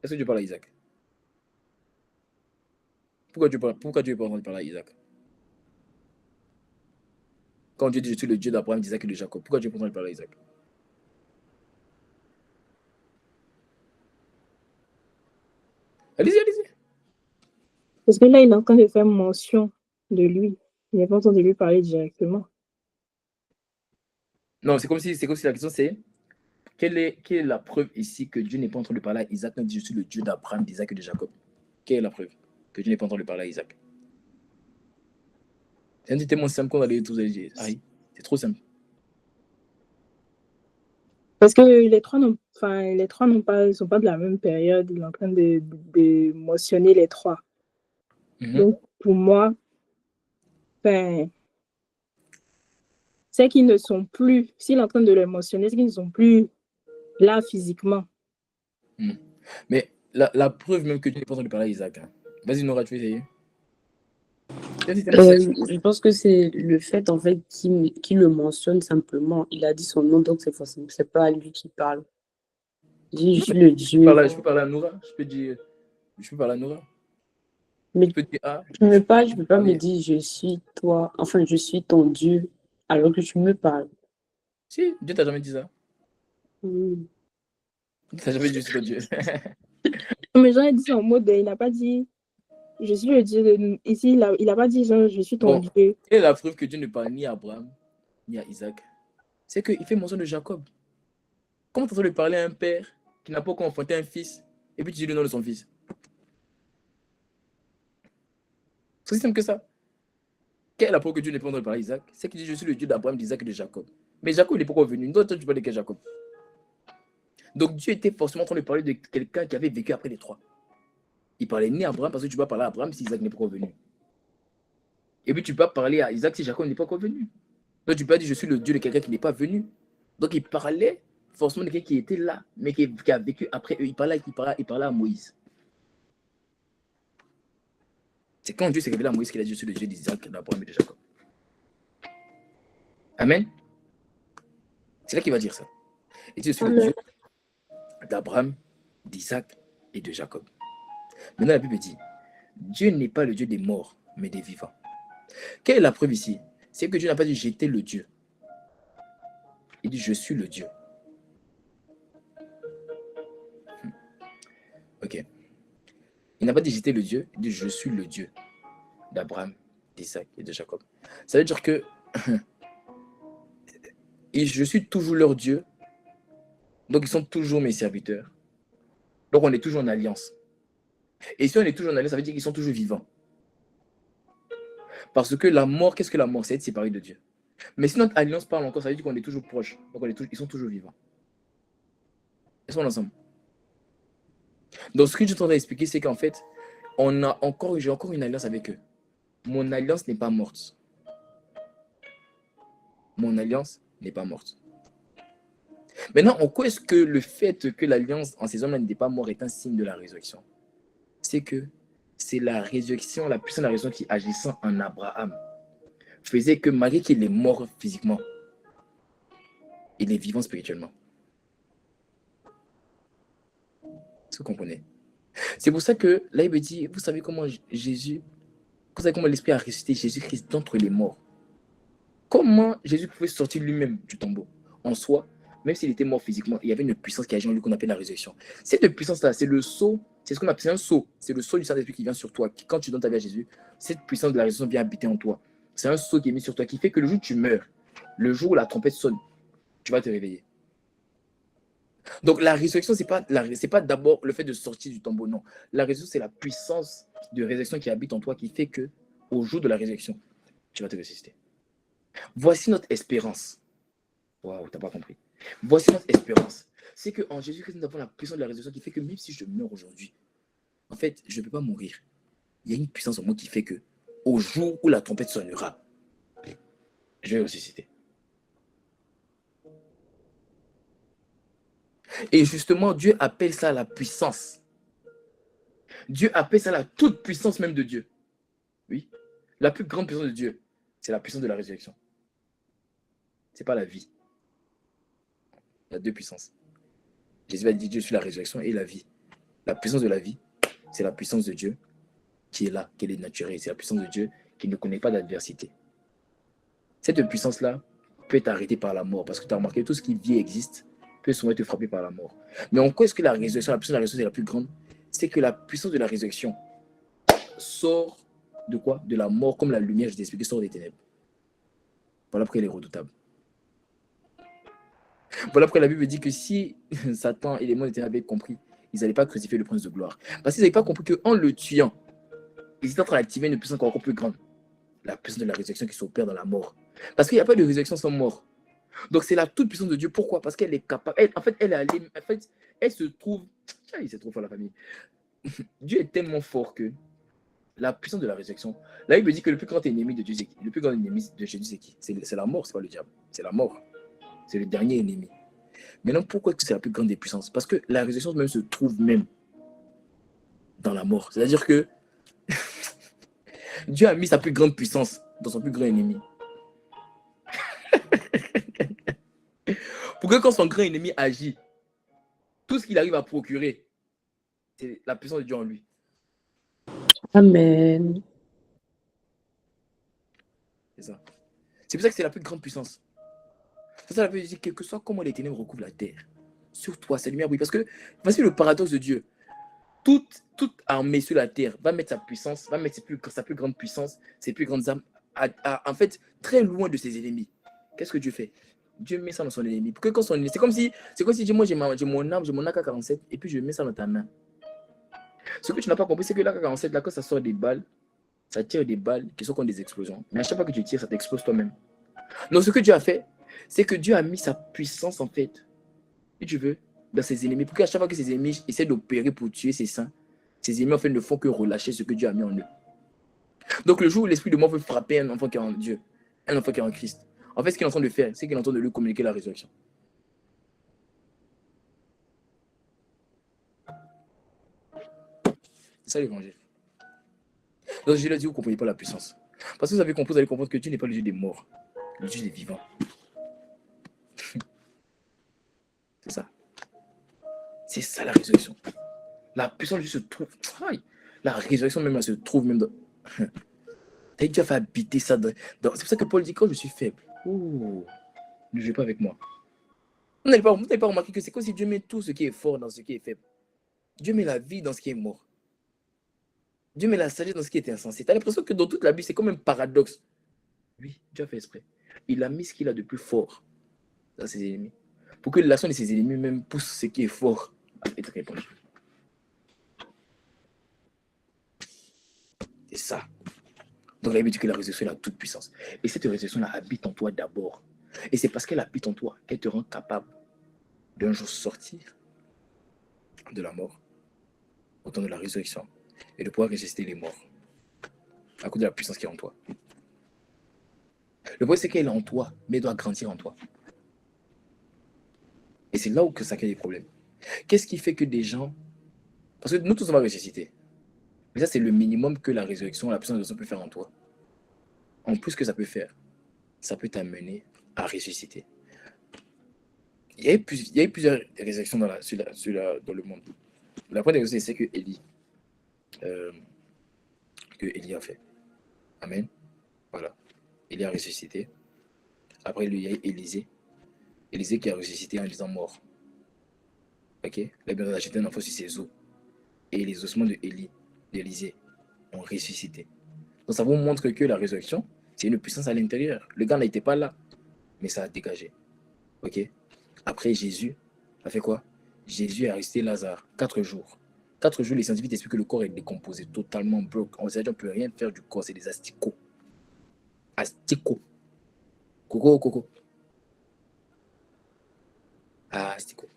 Est-ce que Dieu parle à Isaac? Pourquoi Dieu n'est pas en train de parler à Isaac? Quand Dieu dit je suis le Dieu d'Abraham, d'Isaac et de Jacob, pourquoi Dieu n'est pas en train de parler à Isaac? Allez-y, allez-y. Parce que là, il est en train de faire mention de lui. Il n'est pas en train de lui parler directement. Non, c'est comme si la question c'est quelle est la preuve ici que Dieu n'est pas en train de parler à Isaac quand il dit je suis le Dieu d'Abraham, d'Isaac et de Jacob? Quelle est la preuve que Dieu n'est pas en train de parler à Isaac? C'est un petit tellement simple qu'on va aller tous les dire. Aïe, c'est trop simple. Parce que les trois n'ont pas, ils sont pas de la même période. Il est en train de mentionner les trois. Donc, pour moi, c'est qu'ils ne sont plus, s'il est en train de les mentionner, c'est qu'ils ne sont plus là physiquement. Mais la preuve même que Dieu n'est pas en train de parler à Isaac. Hein. Vas-y, Nora, tu veux essayer? Je pense que c'est le fait en fait qu'il le mentionne simplement. Il a dit son nom, donc c'est pas à lui qui parle. Il dit, je suis le Dieu. Je peux parler à Nora. Je peux parler à Nora. Mais je peux dire, je ne peux pas me dire je suis toi, enfin je suis ton Dieu, alors que tu me parles. Si, Dieu t'a jamais dit ça. Tu n'as jamais dit je suis ton Dieu. Mais Jean a dit ça en mode, il n'a pas dit je suis le Dieu. Ici, il n'a pas dit genre, je suis ton Dieu. Et la preuve que Dieu ne parle ni à Abraham, ni à Isaac, c'est qu'il fait mention de Jacob. Comment tu es en train de parler à un père qui n'a pas encore enfanté un fils, et puis tu dis le nom de son fils? C'est aussi simple que ça. Quelle est la preuve que Dieu n'est pas entendu parler à Isaac? C'est qu'il dit, je suis le Dieu d'Abraham, d'Isaac et de Jacob. Mais Jacob, il n'est pas revenu. Toi, tu parles de quel Jacob? Donc Dieu était forcément en train de parler de quelqu'un qui avait vécu après les trois. Il parlait ni à Abraham parce que tu vas parler à Abraham si Isaac n'est pas revenu. Et puis tu peux parler à Isaac si Jacob n'est pas revenu. Donc tu peux dire, je suis le Dieu de quelqu'un qui n'est pas venu. Donc il parlait forcément de quelqu'un qui était là, mais qui a vécu après eux. Il parlait à Moïse. C'est quand Dieu s'est révélé à Moïse qu'il a dit, je suis le Dieu d'Isaac, d'Abraham et de Jacob. Amen. C'est là qu'il va dire ça. Et je suis le Dieu d'Abraham, d'Isaac et de Jacob. Maintenant, la Bible dit, Dieu n'est pas le Dieu des morts, mais des vivants. Quelle est la preuve ici? C'est que Dieu n'a pas dit, j'étais le Dieu. Il dit, je suis le Dieu. Ok. Il n'a pas dit, j'étais le Dieu. Il dit, je suis le Dieu d'Abraham, d'Isaac et de Jacob. Ça veut dire que je suis toujours leur Dieu. Donc, ils sont toujours mes serviteurs. Donc, on est toujours en alliance. Et si on est toujours en alliance, ça veut dire qu'ils sont toujours vivants. Parce que la mort, qu'est-ce que la mort? C'est être séparé de Dieu. Mais si notre alliance parle encore, ça veut dire qu'on est toujours proche. Donc, ils sont toujours vivants. Ils sont ensemble. Donc, ce que je suis en train d'expliquer, c'est qu'en fait, j'ai encore une alliance avec eux. Mon alliance n'est pas morte. Mon alliance n'est pas morte. Maintenant, en quoi est-ce que le fait que l'alliance en ces hommes-là n'était pas morte est un signe de la résurrection? C'est que c'est la résurrection, la puissance de la résurrection qui agissant en Abraham faisait que malgré qu'il est mort physiquement, il est vivant spirituellement. Est-ce que vous comprenez? C'est pour ça que là, il me dit, vous savez comment l'Esprit a ressuscité Jésus-Christ d'entre les morts. Comment Jésus pouvait sortir lui-même du tombeau? En soi, même s'il était mort physiquement, il y avait une puissance qui agit en lui qu'on appelle la résurrection. Cette puissance-là, c'est le sceau, c'est ce qu'on appelle un sceau. C'est le sceau du Saint-Esprit qui vient sur toi. Quand tu donnes ta vie à Jésus, cette puissance de la résurrection vient habiter en toi. C'est un sceau qui est mis sur toi, qui fait que le jour où tu meurs, le jour où la trompette sonne, tu vas te réveiller. Donc la résurrection, c'est pas d'abord le fait de sortir du tombeau, non. La résurrection, c'est la puissance de résurrection qui habite en toi, qui fait que au jour de la résurrection, tu vas te ressusciter. Voici notre espérance. Waouh, t'as pas compris. Voici notre espérance. C'est qu'en Jésus-Christ, nous avons la puissance de la résurrection qui fait que même si je meurs aujourd'hui, en fait, je ne peux pas mourir. Il y a une puissance en moi qui fait que au jour où la trompette sonnera, je vais ressusciter. Et justement, Dieu appelle ça la puissance. Dieu appelle ça la toute puissance même de Dieu. Oui, la plus grande puissance de Dieu, c'est la puissance de la résurrection. Ce n'est pas la vie. Il y a deux puissances. Jésus a dit, Dieu, je suis la résurrection et la vie. La puissance de la vie, c'est la puissance de Dieu qui est là, qui est naturelle. C'est la puissance de Dieu qui ne connaît pas d'adversité. Cette puissance-là peut être arrêtée par la mort. Parce que tu as remarqué, tout ce qui vit et existe peut souvent être frappé par la mort. Mais en quoi est-ce que la résurrection, la puissance de la résurrection est la plus grande? C'est que la puissance de la résurrection sort de quoi? De la mort, comme la lumière, je t'ai expliqué, sort des ténèbres. Voilà pourquoi elle est redoutable. Voilà pourquoi la Bible dit que si Satan et les mondes avaient compris, ils n'allaient pas crucifier le prince de gloire. Parce qu'ils n'avaient pas compris qu'en le tuant, ils étaient en train d'activer une puissance encore plus grande. La puissance de la résurrection qui s'opère dans la mort. Parce qu'il n'y a pas de résurrection sans mort. Donc c'est la toute puissance de Dieu. Pourquoi? Parce qu'elle est capable. Elle se trouve. C'est trop fort la famille. Dieu est tellement fort que la puissance de la résurrection. La Bible dit que le plus grand ennemi de Dieu, c'est qui? Le plus grand ennemi de Jésus, c'est qui? C'est la mort, c'est pas le diable. C'est la mort. C'est le dernier ennemi. Maintenant, pourquoi c'est la plus grande des puissances? Parce que la résurrection même se trouve même dans la mort. C'est-à-dire que Dieu a mis sa plus grande puissance dans son plus grand ennemi. Pour que quand son grand ennemi agit, tout ce qu'il arrive à procurer, c'est la puissance de Dieu en lui. Amen. C'est ça. C'est pour ça que c'est la plus grande puissance. C'est ça la Bible dit, quel que soit comment les ténèbres recouvrent la terre, sur toi, sa lumière brille. Parce que voici le paradoxe de Dieu. Toute armée sur la terre va mettre sa puissance, va mettre sa plus grande puissance, ses plus grandes armes, en fait, très loin de ses ennemis. Qu'est-ce que Dieu fait? Dieu met ça dans son ennemi. Pour que quand son ennemi, c'est comme si moi j'ai mon arme, j'ai mon AK-47, et puis je mets ça dans ta main. Ce que tu n'as pas compris, c'est que l'AK-47, là, quand ça sort des balles, Ça tire des balles qui sont comme des explosions. Mais à chaque fois que tu tires, ça t'explose toi-même. Donc, ce que Dieu a fait, c'est que Dieu a mis sa puissance, en fait, si tu veux, dans ses ennemis. Pour qu'à chaque fois que ses ennemis essaient d'opérer pour tuer ses saints, ses ennemis, en fait, ne font que relâcher ce que Dieu a mis en eux. Donc, le jour où l'esprit de mort veut frapper un enfant qui est en Dieu, un enfant qui est en Christ, en fait, ce qu'il est en train de faire, c'est qu'il est en train de lui communiquer la résurrection. C'est ça l'évangile. Donc, je l'ai dit, vous ne comprenez pas la puissance. Parce que vous avez compris, vous allez comprendre que Dieu n'est pas le Dieu des morts, le Dieu des vivants. C'est ça. C'est ça la résurrection. La puissance de Dieu se trouve. Aïe. La résurrection même, elle se trouve même dans. Dieu a fait habiter ça. C'est pour ça que Paul dit quand je suis faible, ne jouez pas avec moi. Vous n'avez pas remarqué que c'est comme si Dieu met tout ce qui est fort dans ce qui est faible. Dieu met la vie dans ce qui est mort. Dieu met la sagesse dans ce qui est insensé. Tu as l'impression que dans toute la Bible, c'est comme un paradoxe. Oui, Dieu a fait exprès. Il a mis ce qu'il a de plus fort dans ses ennemis. Pour que l'action de ses ennemis même pousse ce qui est fort à être répandu. C'est ça. Donc la Bible dit que la résurrection a toute puissance. Et cette résurrection-là habite en toi d'abord. Et c'est parce qu'elle habite en toi qu'elle te rend capable d'un jour sortir de la mort, au temps de la résurrection, et de pouvoir ressusciter les morts, à cause de la puissance qui est en toi. Le problème, c'est qu'elle est en toi, mais elle doit grandir en toi. Et c'est là où ça crée des problèmes. Qu'est-ce qui fait que des gens... Parce que nous tous, on va ressusciter. Mais ça, c'est le minimum que la résurrection, la puissance de Dieu peut faire en toi. En plus que ça peut faire, ça peut t'amener à ressusciter. Il y a eu plusieurs résurrections dans le monde. La première résurrection, c'est que Élie a fait. Amen. Voilà. Élie a ressuscité. Après, il y a eu Élisée. Élisée qui a ressuscité en disant mort. Ok? La Bible a jeté un enfant sur ses os. Et les ossements d'Élisée ont ressuscité. Donc ça vous montre que la résurrection, c'est une puissance à l'intérieur. Le gars n'était pas là, mais ça a dégagé. Ok? Après, Jésus a fait quoi? Jésus a resté Lazare 4 jours. 4 jours, les scientifiques expliquent que le corps est décomposé, totalement broke. On ne peut rien faire du corps, c'est des asticots. Asticots. Coco. Asticots.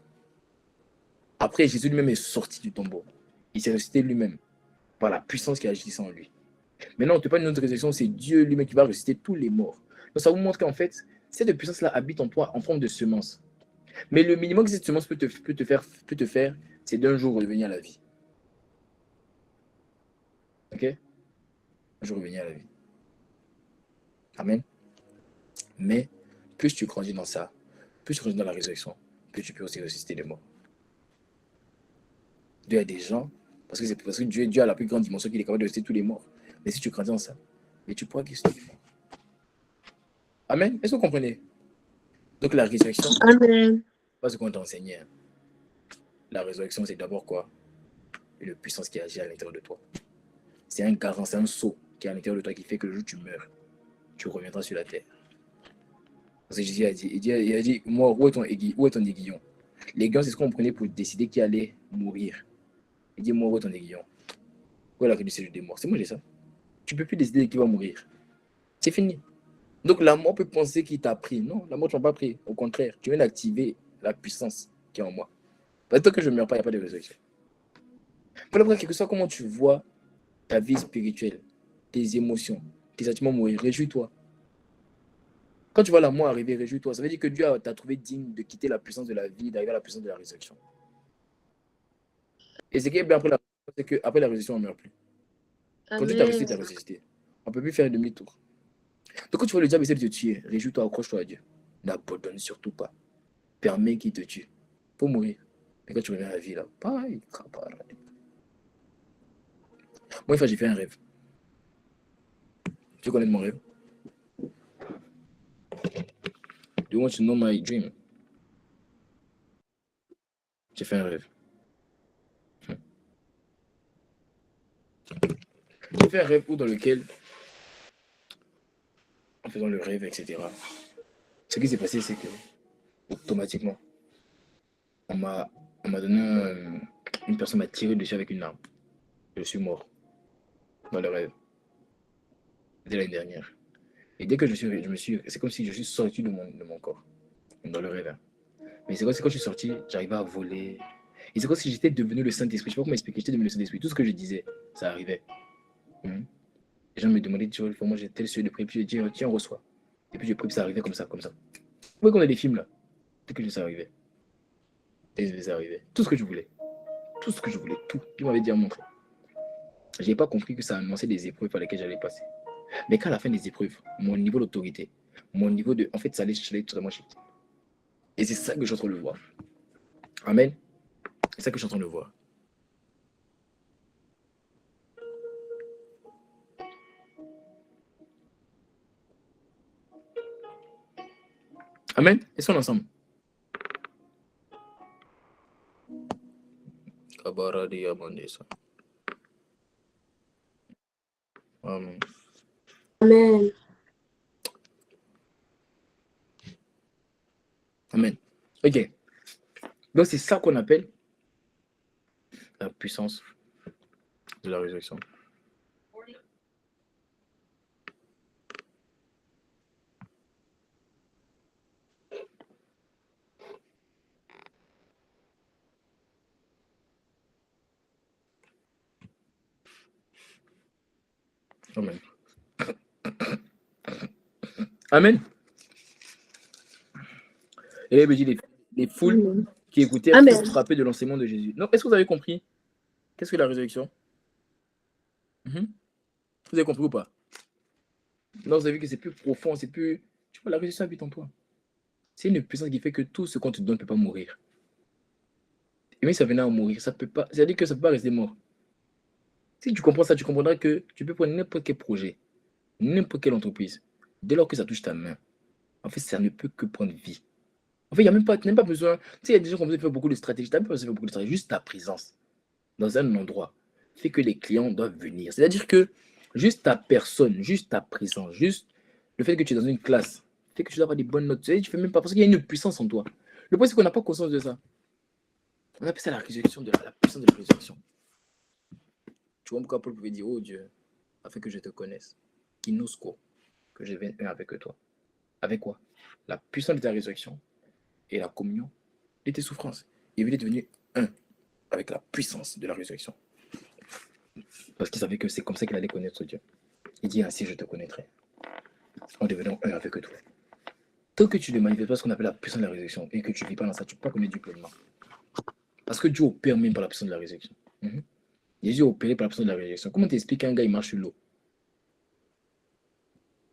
Après, Jésus lui-même est sorti du tombeau. Il s'est ressuscité lui-même par la puissance qui agissait en lui. Maintenant, on ne te parle d'une autre résurrection, c'est Dieu lui-même qui va ressusciter tous les morts. Donc ça vous montre qu'en fait, cette puissance-là habite en toi en forme de semence. Mais le minimum que cette semence peut te faire, c'est d'un jour revenir à la vie. Ok? Un jour revenir à la vie. Amen. Mais plus tu grandis dans ça, plus tu grandis dans la résurrection, plus tu peux aussi ressusciter les morts. Dieu a des gens, parce que Dieu a la plus grande dimension qu'il est capable de ressusciter tous les morts. Mais si tu grandis dans ça, mais tu pourras ressusciter les morts. Amen. Est-ce que vous comprenez? Donc la résurrection, Amen. pas ce qu'on t'a enseigné. La résurrection, c'est d'abord quoi? Une puissance qui agit à l'intérieur de toi. C'est un garant, c'est un sceau qui est à l'intérieur de toi qui fait que le jour où tu meurs, tu reviendras sur la terre. Parce que Jésus a dit, il a dit, moi, où est ton aiguillon? L'aiguillon, c'est ce qu'on prenait pour décider qui allait mourir. Il dit, moi, où est ton aiguillon? Où est la réduction des morts? C'est moi, j'ai ça. Tu ne peux plus décider qui va mourir. C'est fini. Donc la mort peut penser qu'il t'a pris. Non, la mort ne t'a pas pris. Au contraire, tu viens d'activer la puissance qui est en moi. Parce que tant que je ne meurs pas, il n'y a pas de résurrection. Pour le quel que soit comment tu vois ta vie spirituelle, tes émotions, tes sentiments mourir, réjouis-toi. Quand tu vois la mort arriver, réjouis-toi. Ça veut dire que Dieu t'a trouvé digne de quitter la puissance de la vie, d'arriver à la puissance de la résurrection. Et ce qui est bien après la résurrection, c'est qu'après la résurrection, on ne meurt plus. Quand Dieu t'a ressuscité, tu as ressuscité. On ne peut plus faire un demi-tour. Donc quand tu vois le diable essayer de te tuer, réjouis-toi, accroche-toi à Dieu. N'abandonne surtout pas. Permets qu'il te tue. Pour mourir. Et quand tu reviens à la vie, là, pareil. Moi, une fois, j'ai fait un rêve. Tu connais mon rêve? Do you want to know my dream? J'ai fait un rêve. J'ai fait un rêve dans lequel, en faisant le rêve, etc., ce qui s'est passé, c'est que, automatiquement, on m'a donné une personne m'a tiré dessus avec une arme. Je suis mort dans le rêve. C'était l'année dernière. Et dès que je me suis, c'est comme si je suis sorti de mon corps, dans le rêve. Hein. Mais c'est comme si quand je suis sorti, j'arrivais à voler. Et c'est comme si j'étais devenu le Saint-Esprit. Je ne sais pas comment expliquer, j'étais devenu le Saint-Esprit. Tout ce que je disais, ça arrivait. Les gens me demandaient, tu vois, moi j'ai tel sujet de prier, puis je dis, tiens, reçois. Et puis je prie, puis ça arrivait comme ça, comme ça. Vous voyez qu'on a des films là, dès que ça arrivait. Et ça arrivait. Tout ce que je voulais. Tout ce que je voulais, tout. Il m'avait déjà montré. Je n'ai pas compris que ça annonçait des épreuves par lesquelles j'allais passer. Mais qu'à la fin des épreuves, mon niveau d'autorité, mon niveau de. En fait, ça allait totalement shifter. Et c'est ça que je suis en train de voir. Amen. C'est ça que je suis en train de voir. Amen. Est-ce qu'on est ensemble? Amen. Amen. Amen. Ok. Donc c'est ça qu'on appelle la puissance de la résurrection. Amen. Amen. Et là, il me dit les foules qui écoutaient furent frappées de l'enseignement de Jésus. Non, est-ce que vous avez compris? Qu'est-ce que la résurrection? Vous avez compris ou pas? Non, vous avez vu que c'est plus profond, c'est plus. Tu vois, la résurrection habite en toi. C'est une puissance qui fait que tout ce qu'on te donne ne peut pas mourir. Et même si ça venait à mourir, ça peut pas. C'est-à-dire que ça ne peut pas rester mort. Si tu comprends ça, tu comprendras que tu peux prendre n'importe quel projet, n'importe quelle entreprise. Dès lors que ça touche ta main, en fait, ça ne peut que prendre vie. En fait, il n'y a même pas besoin. Tu sais, il y a des gens qui ont besoin de faire beaucoup de stratégies. Tu n'as même pas besoin de faire beaucoup de stratégies. Juste ta présence dans un endroit fait que les clients doivent venir. C'est-à-dire que juste ta personne, juste ta présence, juste le fait que tu es dans une classe, fait que tu dois avoir des bonnes notes. Tu sais, tu fais même pas parce qu'il y a une puissance en toi. Le point, c'est qu'on n'a pas conscience de ça. On appelle ça la résurrection, la puissance de la résurrection. Tu vois pourquoi Paul pouvait dire, oh Dieu, afin que je te connaisse, Kinosco, que je devienne un avec toi. Avec quoi? La puissance de ta résurrection et la communion de tes souffrances. Il voulait devenir un avec la puissance de la résurrection. Parce qu'il savait que c'est comme ça qu'il allait connaître Dieu. Il dit ainsi je te connaîtrai. En devenant un avec toi. Tant que tu ne manifestes pas ce qu'on appelle la puissance de la résurrection et que tu ne vis pas dans ça, tu ne peux pas connaître Dieu pleinement. Parce que Dieu opère même par la puissance de la résurrection. Jésus a opéré par la puissance de la résurrection. Comment t'expliques qu'un gars il marche sur l'eau?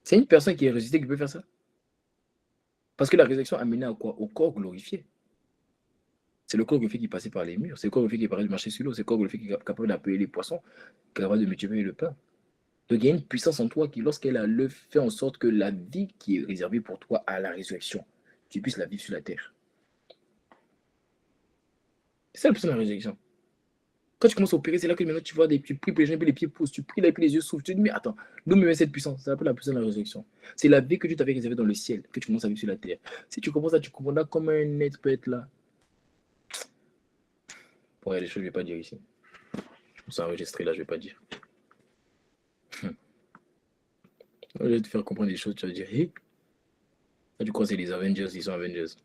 C'est une personne qui est ressuscitée qui peut faire ça. Parce que la résurrection a mené à quoi? Au corps glorifié. C'est le corps glorifié qui passait par les murs. C'est le corps glorifié qui est capable de marcher sur l'eau. C'est le corps glorifié qui est capable d'appeler les poissons, qui est capable de multiplier le pain. Donc il y a une puissance en toi qui, lorsqu'elle a le fait en sorte que la vie qui est réservée pour toi à la résurrection, tu puisses la vivre sur la terre. C'est ça la puissance de la résurrection. Quand tu commences à opérer, c'est là que maintenant tu vois tu pries pour les gens, puis les pieds poussent, tu pries là, et puis les yeux s'ouvrent. Tu te dis, mais attends, d'où me met cette puissance? Ça s'appelle la puissance de la résurrection. C'est la vie que Dieu t'avait réservée dans le ciel, que tu commences à vivre sur la terre. Si tu commences à, tu comprendras comment un être peut être là. Bon, il y a des choses que je ne vais pas dire ici. C'est enregistré là, je ne vais pas dire. Je vais te faire comprendre des choses, tu vas dire, hé, tu crois que c'est les Avengers, ils sont Avengers.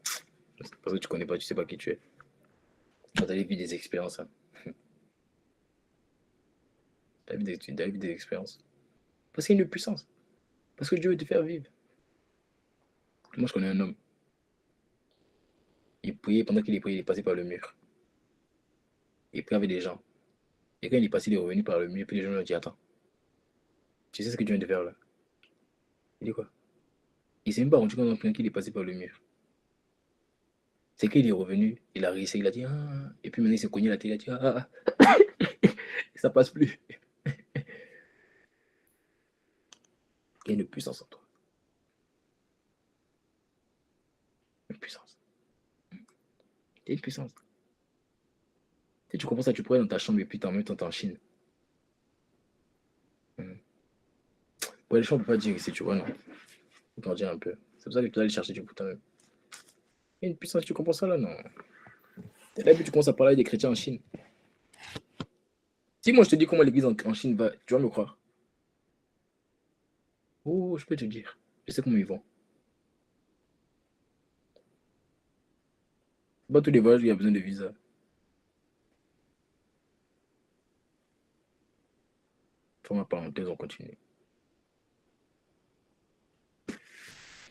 Parce que tu ne connais pas, tu ne sais pas qui tu es. Tu as vécu des expériences. Hein. Tu as vécu des expériences. Parce qu'il y a une puissance. Parce que Dieu veut te faire vivre. Moi, je connais un homme. Il priait, pendant qu'il priait, il est passé par le mur. Il priait avec des gens. Et quand il est passé, il est revenu par le mur, puis les gens lui ont dit, attends, tu sais ce que tu viens de faire là? Il dit quoi? Il ne s'est même pas rendu compte qu'il est passé par le mur. C'est qu'il est revenu, il a réussi, il a dit, ah, et puis maintenant il s'est cogné la tête, il a dit, ah, et ça passe plus. Il y a une puissance en toi. Une puissance. Il y a une puissance. Tu comprends ça, tu pourrais dans ta chambre et puis en même temps t'es en Chine. Ouais, les gens ne peuvent pas dire ici, tu vois, non. Faut t'en dire un peu. C'est pour ça que tu dois aller chercher du coup toi-même. Il y a une puissance, tu comprends ça là, non. Et là, puis tu commences à parler des chrétiens en Chine. Si moi je te dis comment l'église en Chine va, tu vas me croire. Oh, je peux te dire. Je sais comment ils vont. Pas tous les voyages où il y a besoin de visa. Pour ma parenthèse, on continue.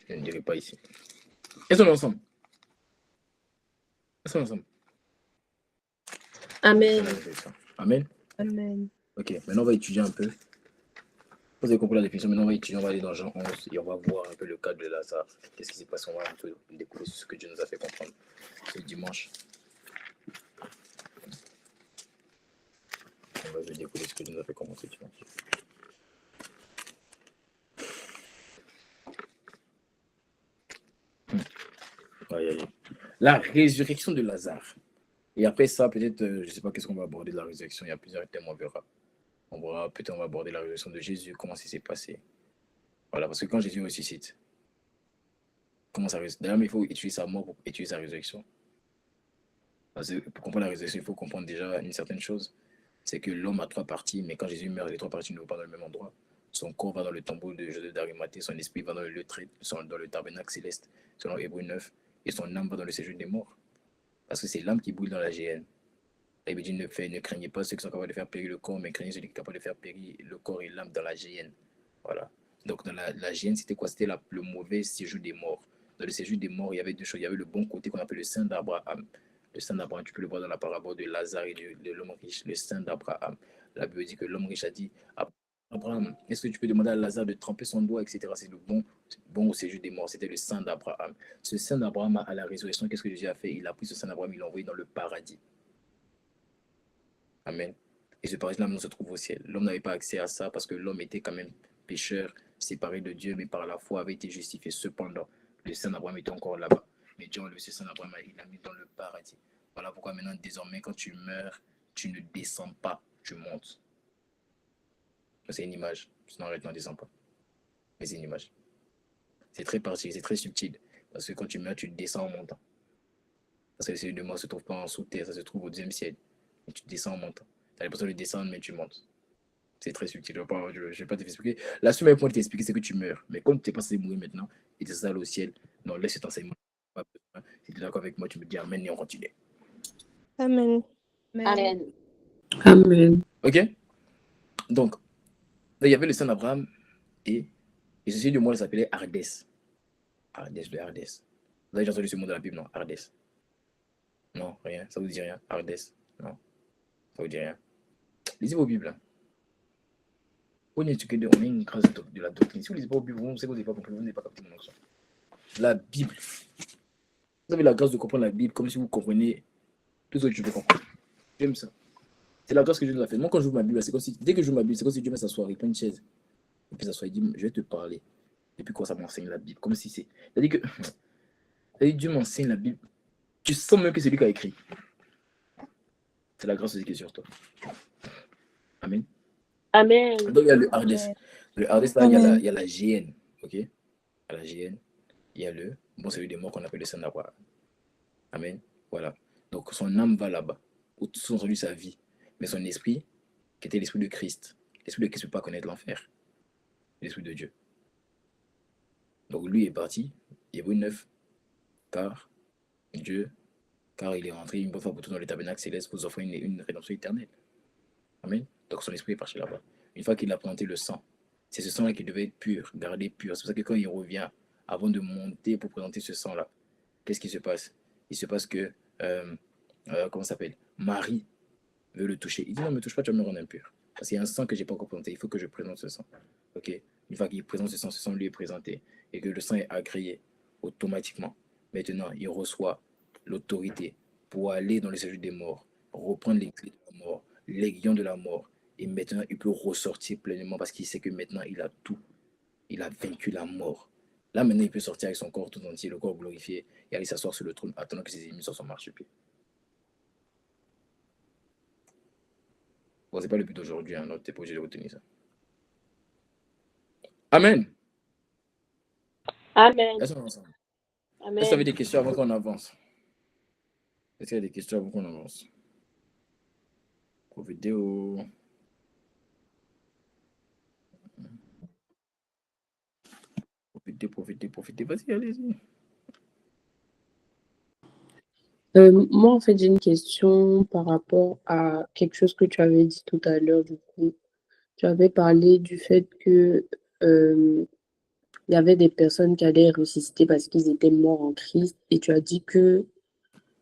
Je ne dirai pas ici. Ils sont ensemble. Ils sont ensemble. Amen. Amen. Amen. Ok, maintenant on va étudier un peu. Vous avez compris la définition, maintenant on va étudier, on va aller dans Jean 11 et on va voir un peu le cas de Lazare. Qu'est-ce qui s'est passé? On va un peu découvrir ce que Dieu nous a fait comprendre ce dimanche. On va découvrir ce que Dieu nous a fait comprendre ce dimanche. Aïe, aïe. La résurrection de Lazare. Et après ça, peut-être, je ne sais pas qu'est-ce qu'on va aborder de la résurrection. Il y a plusieurs thèmes, on verra. Peut-être on va aborder la résurrection de Jésus, comment ça s'est passé. Voilà, parce que quand Jésus ressuscite, comment ça ressuscite? D'ailleurs, il faut étudier sa mort pour étudier sa résurrection. Parce que pour comprendre la résurrection, il faut comprendre déjà une certaine chose. C'est que l'homme a trois parties, mais quand Jésus meurt, les trois parties ne vont pas dans le même endroit. Son corps va dans le tombeau de Joseph d'Arimathée, son esprit va dans le tabernacle céleste, selon Hébreux 9, et son âme va dans le séjour des morts. Parce que c'est l'âme qui brûle dans la géhenne. Et il dit ne craignez pas ceux qui sont capables de faire périr le corps, mais craignez celui qui est capable de faire périr le corps et l'âme dans la géhenne. Voilà. Donc dans la géhenne, c'était quoi? C'était le mauvais séjour des morts. Dans le séjour des morts, il y avait deux choses. Il y avait le bon côté qu'on appelle le sein d'Abraham. Le sein d'Abraham, tu peux le voir dans la parabole de Lazare et de l'homme riche, le sein d'Abraham. La Bible dit que l'homme riche a dit Abraham, est-ce que tu peux demander à Lazare de tremper son doigt, etc. C'est le bon séjour des morts. C'était le sein d'Abraham. Ce sein d'Abraham, à la résurrection, qu'est-ce que Jésus a fait? Il a pris ce sein d'Abraham, il l'a envoyé dans le paradis. Amen. Et ce paradis-là se trouve au ciel. L'homme n'avait pas accès à ça parce que l'homme était quand même pécheur, séparé de Dieu, mais par la foi avait été justifié. Cependant, le Saint d'Abraham était encore là-bas. Mais Dieu a enlevé ce Saint d'Abraham, il l'a mis dans le paradis. Voilà pourquoi maintenant, désormais, quand tu meurs, tu ne descends pas, tu montes. C'est une image. Sinon, arrête, ne descends pas. Mais c'est une image. C'est très particulier, c'est très subtil. Parce que quand tu meurs, tu descends en montant. Parce que le ciel de mort ne se trouve pas en sous-terre, ça se trouve au deuxième ciel. Et tu descends en montant. Tu as l'impression de descendre, mais tu montes. C'est très subtil, je ne vais pas t'expliquer. La seule point de t'expliquer, c'est que tu meurs. Mais comme tu n'es pas censé mourir maintenant, et tu es allé au ciel, non, laisse cet enseignement. Si tu es d'accord avec moi, tu me dis Amen et on continue. Amen. Amen. Amen. Ok? Donc, là, il y avait le Saint d'Abraham et ceci de moi, il s'appelait Ardès. Ardès de Ardès. Vous avez déjà entendu ce mot dans la Bible, non? Ardès. Non, rien. Ça vous dit rien? Ardès. Non. Ça vous dit rien. Lisez vos Bibles. On est une grâce de la doctrine. Si vous lisez pas vos Bibles, vous savez que vous n'avez pas compris, vous n'avez pas capté mon action. La Bible. Vous avez la grâce de comprendre la Bible comme si vous compreniez tout ce que tu veux comprendre. J'aime ça. C'est la grâce que Dieu nous a fait. Moi, quand je joue ma Bible, c'est comme si, dès que je joue ma Bible, c'est comme si Dieu va s'asseoir, il prend une chaise, et puis s'asseoir, il dit, je vais te parler. Et puis, quoi, ça m'enseigne la Bible. Comme si c'est. C'est-à-dire que Dieu m'enseigne la Bible. Tu sens même que c'est lui qui a écrit. C'est la grâce de Dieu qui est sur toi. Amen. Amen. Donc, il y a le Hardès. Le Hardès, là, il y a la GN. OK? À la GN, il y a le bon celui des morts qu'on appelle le Saint d'Abraham. Amen. Voilà. Donc, son âme va là-bas, où sont rendu sa vie. Mais son esprit, qui était l'esprit de Christ, l'esprit de Christ ne peut pas connaître l'enfer. L'esprit de Dieu. Donc, lui est parti, Hébreux 9, car il est rentré une bonne fois pour tout dans le tabernacle céleste pour vous offrir une rédemption éternelle. Amen. Donc, son esprit est parti là-bas. Une fois qu'il a planté le sang, c'est ce sang-là qui devait être pur, gardé pur. C'est pour ça que quand il revient, avant de monter pour présenter ce sang-là, qu'est-ce qui se passe? Il se passe que, comment ça s'appelle? Marie veut le toucher. Il dit non, ne me touche pas, tu vas me rendre impur. Parce qu'il y a un sang que je n'ai pas encore présenté. Il faut que je présente ce sang. Ok? Une fois qu'il présente ce sang lui est présenté et que le sang est agréé automatiquement. Maintenant, il reçoit l'autorité pour aller dans le séjour des morts, reprendre les clés de la mort, les guillons de la mort. Et maintenant, il peut ressortir pleinement parce qu'il sait que maintenant, il a tout. Il a vaincu la mort. Là, maintenant, il peut sortir avec son corps tout entier, le corps glorifié, et aller s'asseoir sur le trône, attendant que ses ennemis soient son marchepied. Bon, c'est pas le but d'aujourd'hui, hein, donc t'es pas obligé de retenir ça. Amen. Amen. Est-ce que Amen. vous avez des questions avant qu'on avance? Est-ce qu'il y a des questions avant qu'on avance? Pour vidéo. Profitez. Vas-y, allez-y. Moi, en fait, j'ai une question par rapport à quelque chose que tu avais dit tout à l'heure. Du coup, tu avais parlé du fait que il y avait des personnes qui allaient ressusciter parce qu'ils étaient morts en Christ, et tu as dit que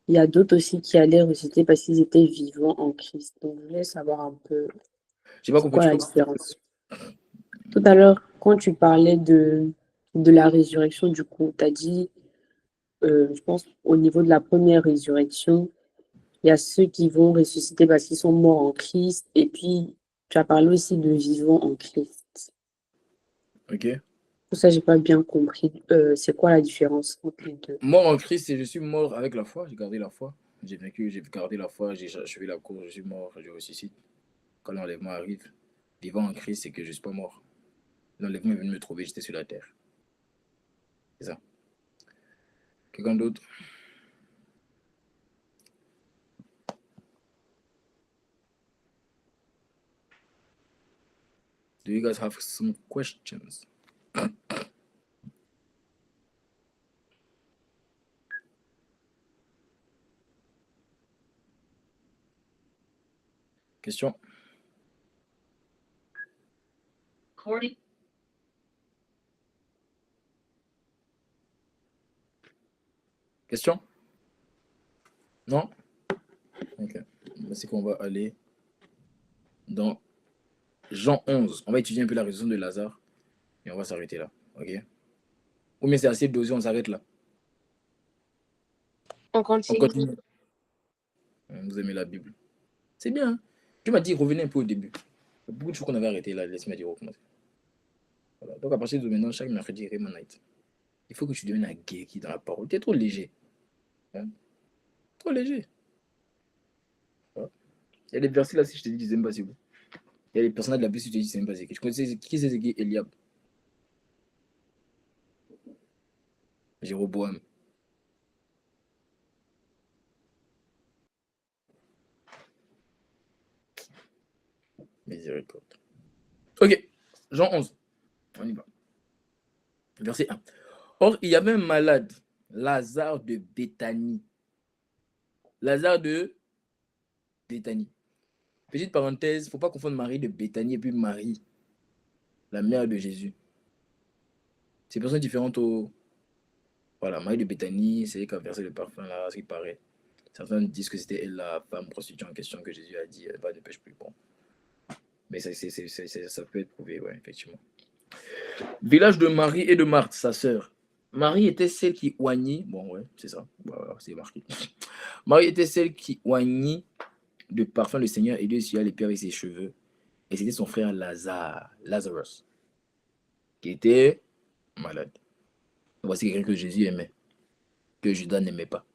il y a d'autres aussi qui allaient ressusciter parce qu'ils étaient vivants en Christ. Donc, je voulais savoir un peu J'ai pas c'est compris. quoi la différence. Tout à l'heure, quand tu parlais de la résurrection, du coup, tu as dit, je pense, au niveau de la première résurrection, il y a ceux qui vont ressusciter parce qu'ils sont morts en Christ. Et puis, tu as parlé aussi de vivants en Christ. Ok. Pour ça, j'ai pas bien compris. C'est quoi la différence entre les deux? Mort en Christ, c'est je suis mort avec la foi. J'ai gardé la foi. J'ai vaincu, j'ai gardé la foi. J'ai achevé la course. Je suis mort. Je ressuscite. Quand l'enlèvement arrive, vivant en Christ, c'est que je ne suis pas mort. L'enlèvement est venu me trouver. J'étais sur la terre. C'est ça. Quelqu'un d'autre? Do you guys have some questions? Question? Question? Non? Ok. C'est qu'on va aller dans Jean 11. On va étudier un peu la raison de Lazare et on va s'arrêter là. Ok? Ou bien c'est assez dosé, on s'arrête là. On On continue. continue. Vous aimez la Bible. C'est bien. Hein? Tu m'as dit revenez un peu au début. Beaucoup de choses qu'on avait arrêté là. Laisse-moi dire recommencer. Voilà. Donc à partir de maintenant, chaque mercredi, Raymond Night. Il faut que tu deviennes un gay qui dans la parole. Tu es trop léger. Hein? Trop léger. Voilà. Il y a des versets là, si je te dis, je ne sais même pas c'est où. Il y a des personnages de la Bible, si je te dis, je ne sais même pas c'est qui. Je connaissais qui c'est qui Eliab. Jéroboam. Miséricorde. Ok. Jean 11. On y va. Verset 1. Or, il y avait un malade, Lazare de Béthanie. Lazare de Béthanie. Petite parenthèse, il ne faut pas confondre Marie de Béthanie et puis Marie, la mère de Jésus. C'est personnes différentes au. Voilà, Marie de Béthanie, c'est elle qui a versé le parfum là, ce qui paraît. Certains disent que c'était elle la femme prostituée en question que Jésus a dit, va ne pêche plus. Bon. Mais ça peut être prouvé, ouais, effectivement. Village de Marie et de Marthe, sa sœur. Marie était celle qui oignit. Bon, ouais, c'est ça. Voilà, c'est marqué. Marie était celle qui oignit de parfum le Seigneur et Dieu essuya les pieds avec ses cheveux. Et c'était son frère Lazarus, qui était malade. Voici quelqu'un que Jésus aimait, que Judas n'aimait pas.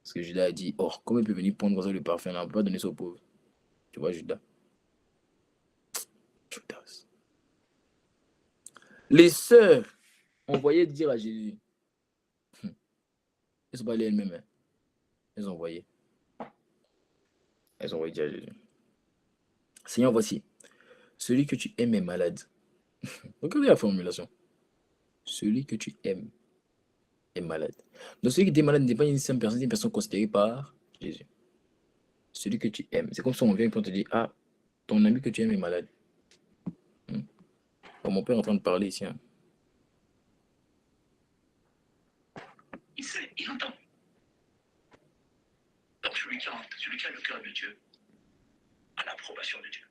Parce que Judas a dit, oh, comment il peut venir prendre le parfum là, on ne peut pas donner ça aux pauvres. Tu vois, Judas. Judas. Les sœurs envoyaient dire à Jésus. Elles ne sont pas allées elles-mêmes. Hein. Elles envoyaient. Elles envoyaient dire à Jésus. Seigneur, voici. Celui que tu aimes est malade. Regardez la formulation. Celui que tu aimes est malade. Donc celui qui est malade n'est pas une simple personne, c'est une personne considérée par Jésus. Celui que tu aimes. C'est comme si on vient et on te dit, ah, ton ami que tu aimes est malade. Bon, mon père est en train de parler ici. Hein. Il sait, il entend. Donc celui qui a le cœur de Dieu a l'approbation de Dieu.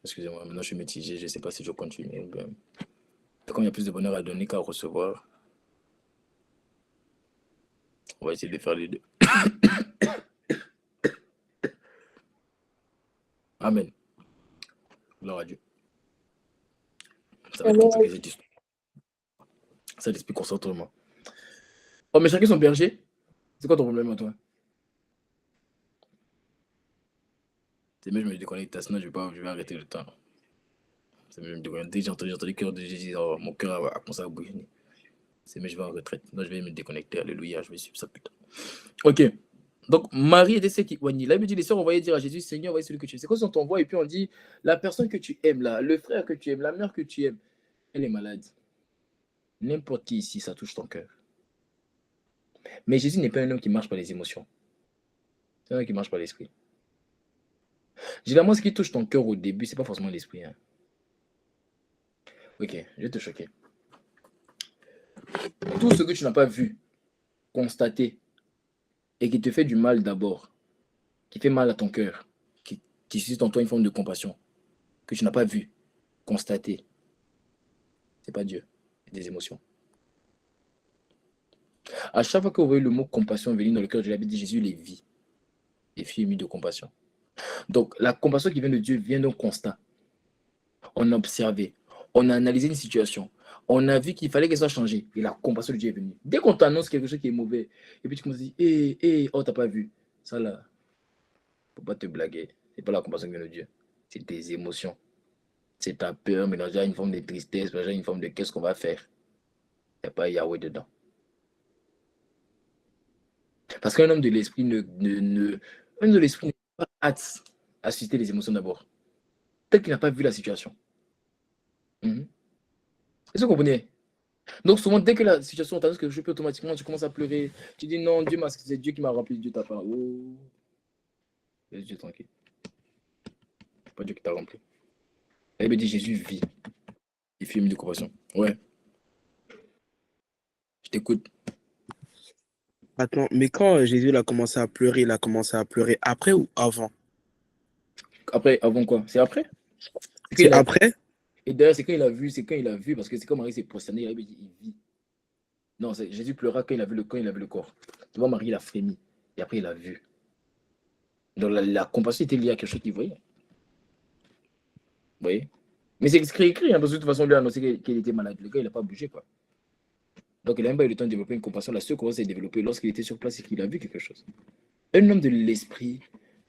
Excusez-moi, maintenant je suis mitigé, je ne sais pas si je continue. Comme il y a plus de bonheur à donner qu'à recevoir, on va essayer de faire les deux. Amen. Gloire à Dieu. Ça va être compliqué cette histoire. Ça t'explique concentrement. Oh, mais chacun son berger. C'est quoi ton problème à toi? C'est mieux, je me déconnecte, sinon je vais arrêter le temps. C'est mieux, je me déconnecte. J'ai entendu le cœur de Jésus, oh, mon cœur a commencé à bouillonner. C'est mieux, je vais en retraite. Non, je vais me déconnecter. Alléluia, je vais suivre ça plus tard. Ok. Donc, Marie était celle qui oignit. Là, il me dit, les sœurs, on va dire à Jésus, Seigneur, voyez celui que tu aimes. C'est quoi si on t'envoie et puis on dit, la personne que tu aimes là, le frère que tu aimes, la mère que tu aimes, elle est malade. N'importe qui ici, ça touche ton cœur. Mais Jésus n'est pas un homme qui marche par les émotions. C'est un homme qui marche par l'esprit. Généralement, ce qui touche ton cœur au début, c'est pas forcément l'esprit. Hein. Ok, je vais te choquer. Tout ce que tu n'as pas vu, constaté, et qui te fait du mal d'abord, qui fait mal à ton cœur, qui suscite en toi une forme de compassion, que tu n'as pas vu, constaté, c'est pas Dieu, c'est des émotions. À chaque fois que vous voyez le mot compassion venir dans le cœur de la Bible, Jésus les vit. Les filles émues de compassion. Donc, la compassion qui vient de Dieu vient d'un constat. On a observé, on a analysé une situation, on a vu qu'il fallait qu'elle soit changée, et la compassion de Dieu est venue. Dès qu'on t'annonce quelque chose qui est mauvais, et puis tu commences à dire, oh, t'as pas vu. Ça là, faut pas te blaguer. C'est pas la compassion qui vient de Dieu. C'est tes émotions. C'est ta peur mélangée à une forme de tristesse, mélangée à une forme de qu'est-ce qu'on va faire. Il n'y a pas Yahweh dedans. Parce qu'un homme de l'esprit un homme de l'esprit n'a pas hâte à susciter les émotions d'abord. Peut-être qu'il n'a pas vu la situation. Est-ce que vous comprenez? Donc souvent, dès que la situation t'annonce que je peux automatiquement, tu commences à pleurer. Tu dis non, Dieu c'est Dieu qui m'a rempli, Dieu t'a pas. Oh, laisse Dieu tranquille. C'est pas Dieu qui t'a rempli. Elle me dit Jésus vit. Il filme de compassion. Ouais, je t'écoute. Attends, mais quand Jésus il a commencé à pleurer, il a commencé à pleurer après ou avant? Après, avant quoi? C'est après? C'est après? Et d'ailleurs, c'est quand il a vu, parce que c'est comme Marie s'est prosternée, il vit. Non, Jésus pleura quand il a vu le corps. Tu vois, Marie, il a frémi. Et après, il a vu. Donc la compassion était liée à quelque chose qu'il voyait. Vous voyez? Mais c'est écrit, hein, parce que de toute façon, lui a annoncé qu'il était malade. Le gars, il n'a pas bougé, quoi. Donc, il n'a même pas eu le temps de développer une compassion. La seule compassion s'est développée lorsqu'il était sur place et qu'il a vu quelque chose. Un homme de l'esprit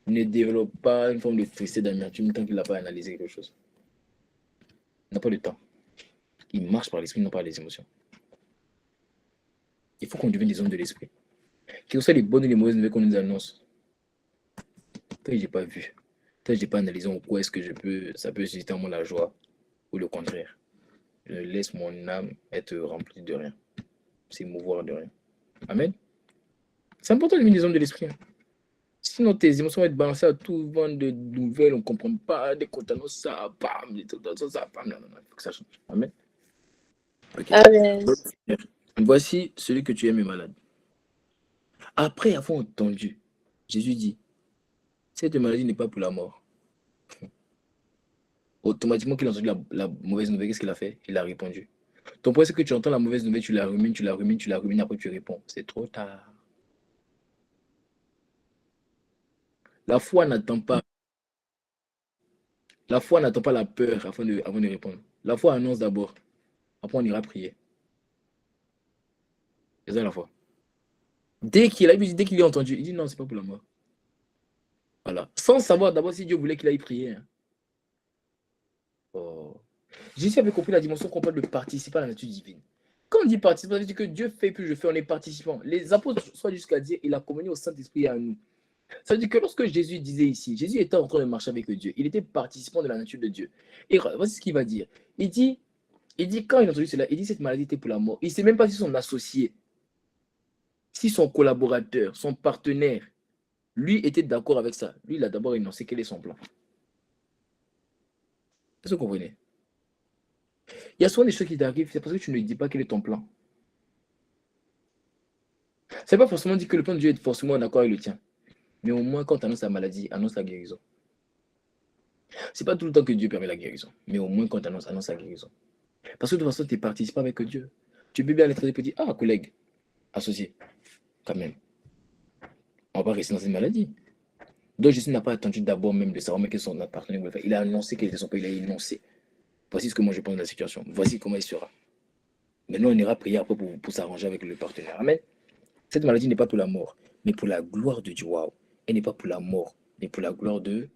ne développe pas une forme de tristesse, d'amertume tant qu'il n'a pas analysé quelque chose. Il n'a pas le temps. Il marche par l'esprit, non par les émotions. Il faut qu'on devienne des hommes de l'esprit. Quelles que soient les bonnes et les mauvaises nouvelles qu'on nous annonce. Tant que je n'ai pas vu, tant que je n'ai pas analysé en quoi est-ce que ça peut susciter en moi la joie ou le contraire. Je laisse mon âme être remplie de rien. S'émouvoir de rien. Amen. C'est important de devenir des hommes de l'esprit. Hein. Sinon, tes émotions vont être balancées à tout vent de nouvelles, on ne comprend pas, dès qu'on t'annonce ça, bam, ça, bam, non, il faut que ça change. Amen. Okay. Amen. Voici celui que tu aimes est malade. Après avoir entendu, Jésus dit, cette maladie n'est pas pour la mort. Automatiquement qu'il a entendu la mauvaise nouvelle, qu'est-ce qu'il a fait? Il a répondu. Ton point, c'est que tu entends la mauvaise nouvelle, tu la rumines, après tu réponds. C'est trop tard. La foi n'attend pas. La foi n'attend pas la peur avant de répondre. La foi annonce d'abord. Après, on ira prier. C'est ça la foi. Dès qu'il a entendu, il dit non, c'est pas pour la mort. Voilà. Sans savoir d'abord si Dieu voulait qu'il aille prier. Hein. Oh. Jésus avait compris la dimension complète de participer à la nature divine. Quand on dit participer, ça veut dire que Dieu fait plus je fais, on est participant. Les apôtres sont jusqu'à dire il a communié au Saint-Esprit et à nous. Ça veut dire que lorsque Jésus disait ici, Jésus était en train de marcher avec Dieu. Il était participant de la nature de Dieu. Et voici ce qu'il va dire. Il dit, quand il a entendu cela, il dit cette maladie était pour la mort. Il ne sait même pas si son associé, si son collaborateur, son partenaire, lui était d'accord avec ça. Lui, il a d'abord énoncé quel est son plan. Est-ce que vous comprenez? Il y a souvent des choses qui t'arrivent, c'est parce que tu ne dis pas quel est ton plan. C'est pas forcément dit que le plan de Dieu est forcément en accord avec le tien. Mais au moins, quand tu annonces la maladie, annonce la guérison. C'est pas tout le temps que Dieu permet la guérison. Mais au moins, quand tu annonce la guérison. Parce que de toute façon, tu participes avec Dieu. Tu peux bien aller très petit. Ah, collègue, associé, quand même. On va pas rester dans cette maladie. Donc, Jésus n'a pas attendu d'abord même de savoir quel son partenaire voulait faire. Il a annoncé quel était son plan. Il a énoncé. Voici ce que moi je pense de la situation. Voici comment il sera. Maintenant, on ira prier après pour s'arranger avec le partenaire. Amen. Cette maladie n'est pas pour la mort, mais pour la gloire de Dieu. Waouh. Elle n'est pas pour la mort, mais pour la gloire de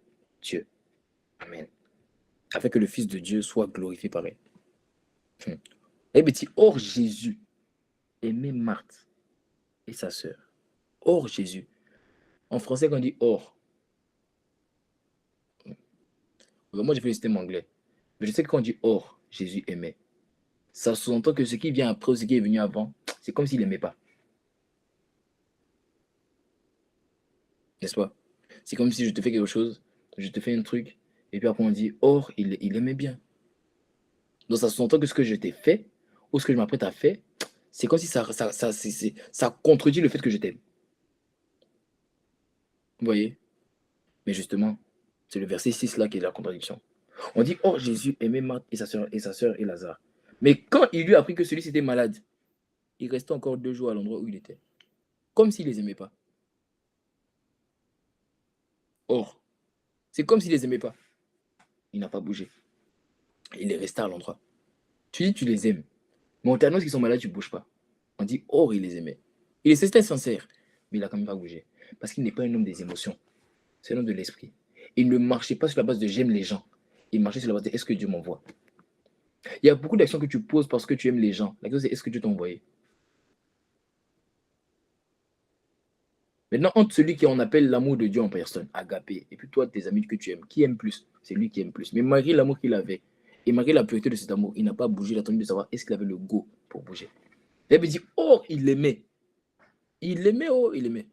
Dieu. Amen. Afin que le Fils de Dieu soit glorifié par elle. Eh bien, or Jésus aimait Marthe et sa sœur. Or Jésus. En français, quand on dit or, moi j'ai fait le système anglais. Mais je sais que quand on dit or, Jésus aimait. Ça sous-entend que ce qui vient après ou ce qui est venu avant, c'est comme s'il n'aimait pas. N'est-ce pas? C'est comme si je te fais quelque chose, je te fais un truc, et puis après on dit, oh, il aimait bien. Donc ça sous-entend que ce que je t'ai fait, ou ce que je m'apprête à faire, c'est comme si ça contredit le fait que je t'aime. Vous voyez? Mais justement, c'est le verset 6 là qui est la contradiction. On dit, oh, Jésus aimait Marthe et sa sœur et Lazare. Mais quand il lui a appris que celui-ci était malade, il restait encore 2 jours à l'endroit où il était. Comme s'il les aimait pas. Or, c'est comme s'il les aimait pas. Il n'a pas bougé. Il est resté à l'endroit. Tu dis, tu les aimes. Mais on t'annonce qu'ils sont malades, tu ne bouges pas. On dit, oh, il les aimait. C'était sincère, mais il n'a quand même pas bougé. Parce qu'il n'est pas un homme des émotions. C'est un homme de l'esprit. Il ne marchait pas sur la base de j'aime les gens. Il marchait sur la base de est-ce que Dieu m'envoie. Il y a beaucoup d'actions que tu poses parce que tu aimes les gens. La question c'est est-ce que Dieu t'a envoyé. Maintenant, entre celui qu'on appelle l'amour de Dieu en personne, agapé, et puis toi, tes amis que tu aimes, qui aime plus? C'est lui qui aime plus. Mais malgré l'amour qu'il avait, et malgré la pureté de cet amour, il n'a pas bougé. Il a attendu de savoir est-ce qu'il avait le go pour bouger. Et puis il dit, oh, il l'aimait. Il l'aimait, oh, il l'aimait.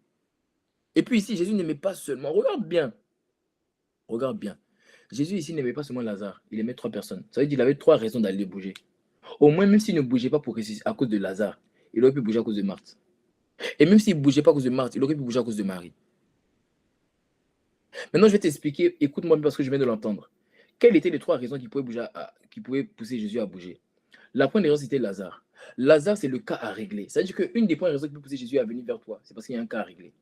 Et puis ici, Jésus n'aimait pas seulement. Regarde bien. Regarde bien. Jésus ici n'aimait pas seulement Lazare. Il aimait 3 personnes. Ça veut dire qu'il avait 3 raisons d'aller bouger. Au moins, même s'il ne bougeait pas à cause de Lazare, il aurait pu bouger à cause de Marthe. Et même s'il ne bougeait pas à cause de Marthe, il aurait pu bouger à cause de Marie. Maintenant, je vais t'expliquer. Écoute-moi bien parce que je viens de l'entendre. Quelles étaient les 3 raisons qui pouvaient pousser Jésus à bouger? La première raison, c'était Lazare. Lazare, c'est le cas à régler. Ça veut dire qu'une des premières raisons qui peut pousser Jésus à venir vers toi, c'est parce qu'il y a un cas à régler.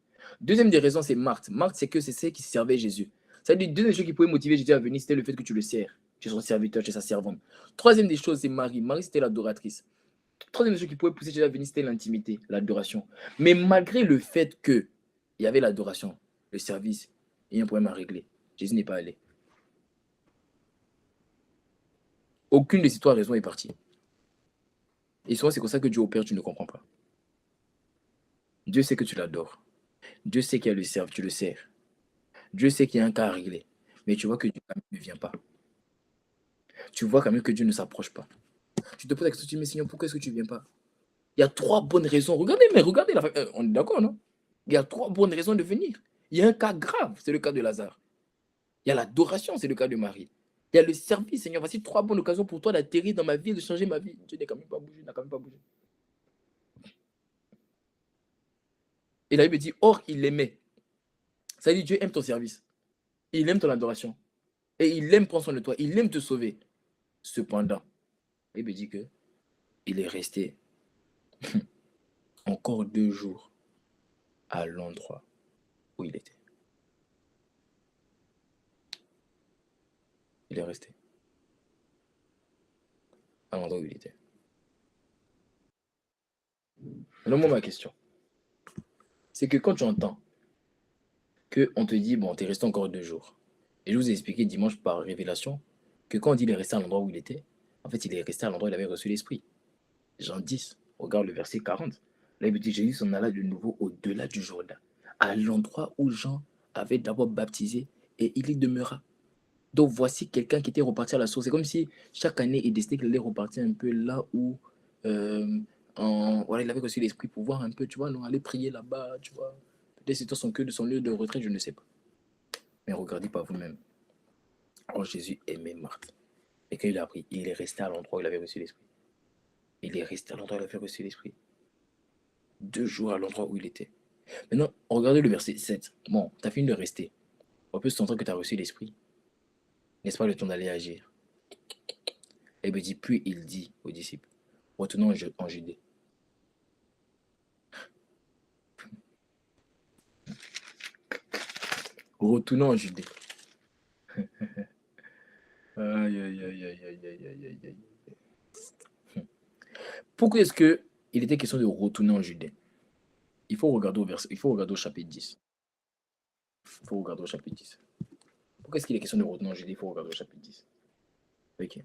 Deuxième des raisons, c'est Marthe. Marthe, c'est que c'est celle qui servait Jésus. Ça veut dire deuxième chose qui pouvait motiver Jésus à venir, c'était le fait que tu le sers. Tu es son serviteur, tu es sa servante. Troisième des choses, c'est Marie. Marie, c'était l'adoratrice. Troisième chose qui pouvait pousser Jésus à venir, c'était l'intimité, l'adoration. Mais malgré le fait qu'il y avait l'adoration, le service, il y a un problème à régler. Jésus n'est pas allé. Aucune de ces 3 raisons est partie. Et souvent, c'est comme ça que Dieu opère, tu ne comprends pas. Dieu sait que tu l'adores. Dieu sait qu'il y a le serve, tu le sers. Dieu sait qu'il y a un cas à régler. Mais tu vois que Dieu ne vient pas. Tu vois quand même que Dieu ne s'approche pas. Tu te poses la question, tu dis, mais Seigneur, pourquoi est-ce que tu ne viens pas? Il y a 3 bonnes raisons. Regardez, on est d'accord, non? Il y a 3 bonnes raisons de venir. Il y a un cas grave, c'est le cas de Lazare. Il y a l'adoration, c'est le cas de Marie. Il y a le service, Seigneur. Voici 3 bonnes occasions pour toi d'atterrir dans ma vie, de changer ma vie. Dieu n'a quand même pas bougé, n'a quand même pas bougé. Et la Bible dit, or, il l'aimait. Ça veut dire, Dieu aime ton service. Il aime ton adoration. Et il aime prendre soin de toi. Il aime te sauver. Cependant, la Bible dit que il est resté encore 2 jours à l'endroit où il était. Il est resté à l'endroit où il était. Alors moi, ma question, c'est que quand tu entends qu'on te dit, bon, tu es resté encore 2 jours, et je vous ai expliqué dimanche par révélation que quand on dit qu'il est resté à l'endroit où il était, en fait, il est resté à l'endroit où il avait reçu l'Esprit. Jean 10, regarde le verset 40. Là, il dit Jésus s'en alla de nouveau au-delà du Jourdain, à l'endroit où Jean avait d'abord baptisé, et il y demeura. Donc voici quelqu'un qui était reparti à la source. C'est comme si chaque année, il décidait qu'il allait repartir un peu là où voilà, il avait reçu l'Esprit pour voir un peu, tu vois, non, aller prier là-bas, tu vois. Peut-être c'était son lieu de retrait, je ne sais pas. Mais regardez par vous-même. Oh, Jésus aimait Marthe. Et quand il a appris, il est resté à l'endroit où il avait reçu l'Esprit. Il est resté à l'endroit où il avait reçu l'Esprit. 2 jours à l'endroit où il était. Maintenant, regardez le verset 7. Bon, tu as fini de rester. On peut s'entendre que tu as reçu l'Esprit. N'est-ce pas le temps d'aller agir? Et il dit, puis il dit aux disciples, retournons en Judée. Retournons en Judée. Aïe, aïe, aïe, aïe, aïe, aïe, aïe, aïe. Pourquoi est-ce qu'il était question de retourner en Judée? Il faut regarder au chapitre 10. Il faut regarder au chapitre 10. Pourquoi est-ce qu'il est question de retourner en Judée? Il faut regarder au chapitre 10. Ok.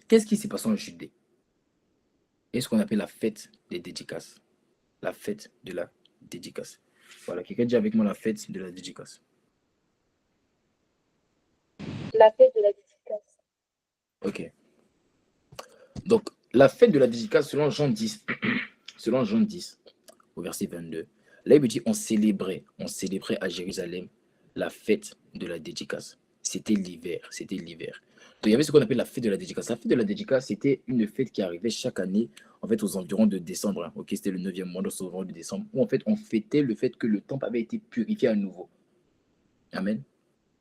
Qu'est-ce qui s'est passé en Judée? Et ce qu'on appelle la fête des dédicaces. La fête de la dédicace. Voilà, quelqu'un dit avec moi la fête de la dédicace. La fête de la dédicace. Ok. Donc, La fête de la dédicace, selon Jean 10, selon Jean 10, au verset 22, là, il me dit, on célébrait à Jérusalem la fête de la dédicace. C'était l'hiver. Donc, il y avait ce qu'on appelle la fête de la dédicace. La fête de la dédicace, c'était une fête qui arrivait chaque année, en fait, aux environs de décembre. Ok, c'était le 9e mois, aux environs de décembre, où en fait, on fêtait le fait que le temple avait été purifié à nouveau. Amen.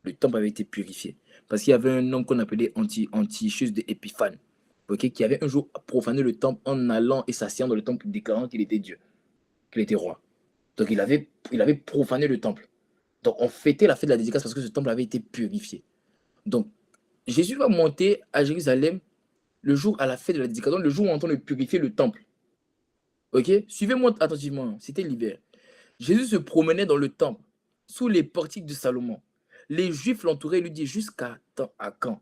Le temple avait été purifié. Parce qu'il y avait un homme qu'on appelait Antiochus de Épiphane, okay, qui avait un jour profané le temple en allant et s'asseyant dans le temple, déclarant qu'il était Dieu, qu'il était roi. Donc il avait profané le temple. Donc on fêtait la fête de la dédicace parce que ce temple avait été purifié. Donc Jésus va monter à Jérusalem le jour à la fête de la dédicace, donc le jour où on entend de purifier le temple. Ok, suivez-moi attentivement, c'était l'hiver. Jésus se promenait dans le temple, sous les portiques de Salomon. Les Juifs l'entouraient et lui disaient, jusqu'à quand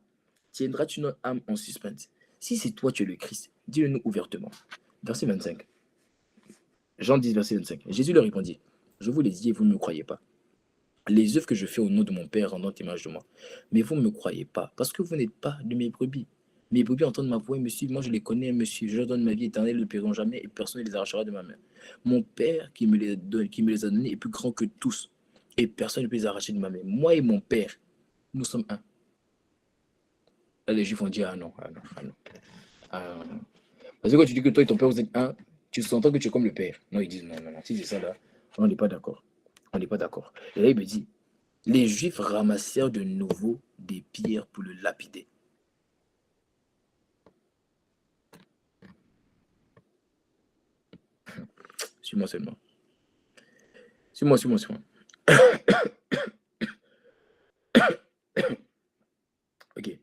tiendras-tu notre âme en suspense? Si c'est toi, tu es le Christ, dis-le-nous ouvertement. Verset 25. Jean 10, verset 25. Jésus leur répondit, je vous l'ai dit et vous ne me croyez pas. Les œuvres que je fais au nom de mon Père rendant témoignage de moi. Mais vous ne me croyez pas, parce que vous n'êtes pas de mes brebis. Mes brebis entendent ma voix et me suivent. Moi, je les connais, me suivent. Je leur donne ma vie éternelle, ils ne péreront jamais et personne ne les arrachera de ma main. Mon Père qui me les a donnés est plus grand que tous et personne ne peut les arracher de ma main. Moi et mon Père, nous sommes un. Là, les Juifs ont dit, ah non. Parce que quand tu dis que toi et ton Père, vous êtes un, tu sens que tu es comme le Père. Non, ils disent, non. Si c'est ça, là, on n'est pas d'accord. Et là, il me dit, les Juifs ramassèrent de nouveau des pierres pour le lapider. Suis-moi seulement. Suis-moi. Ok.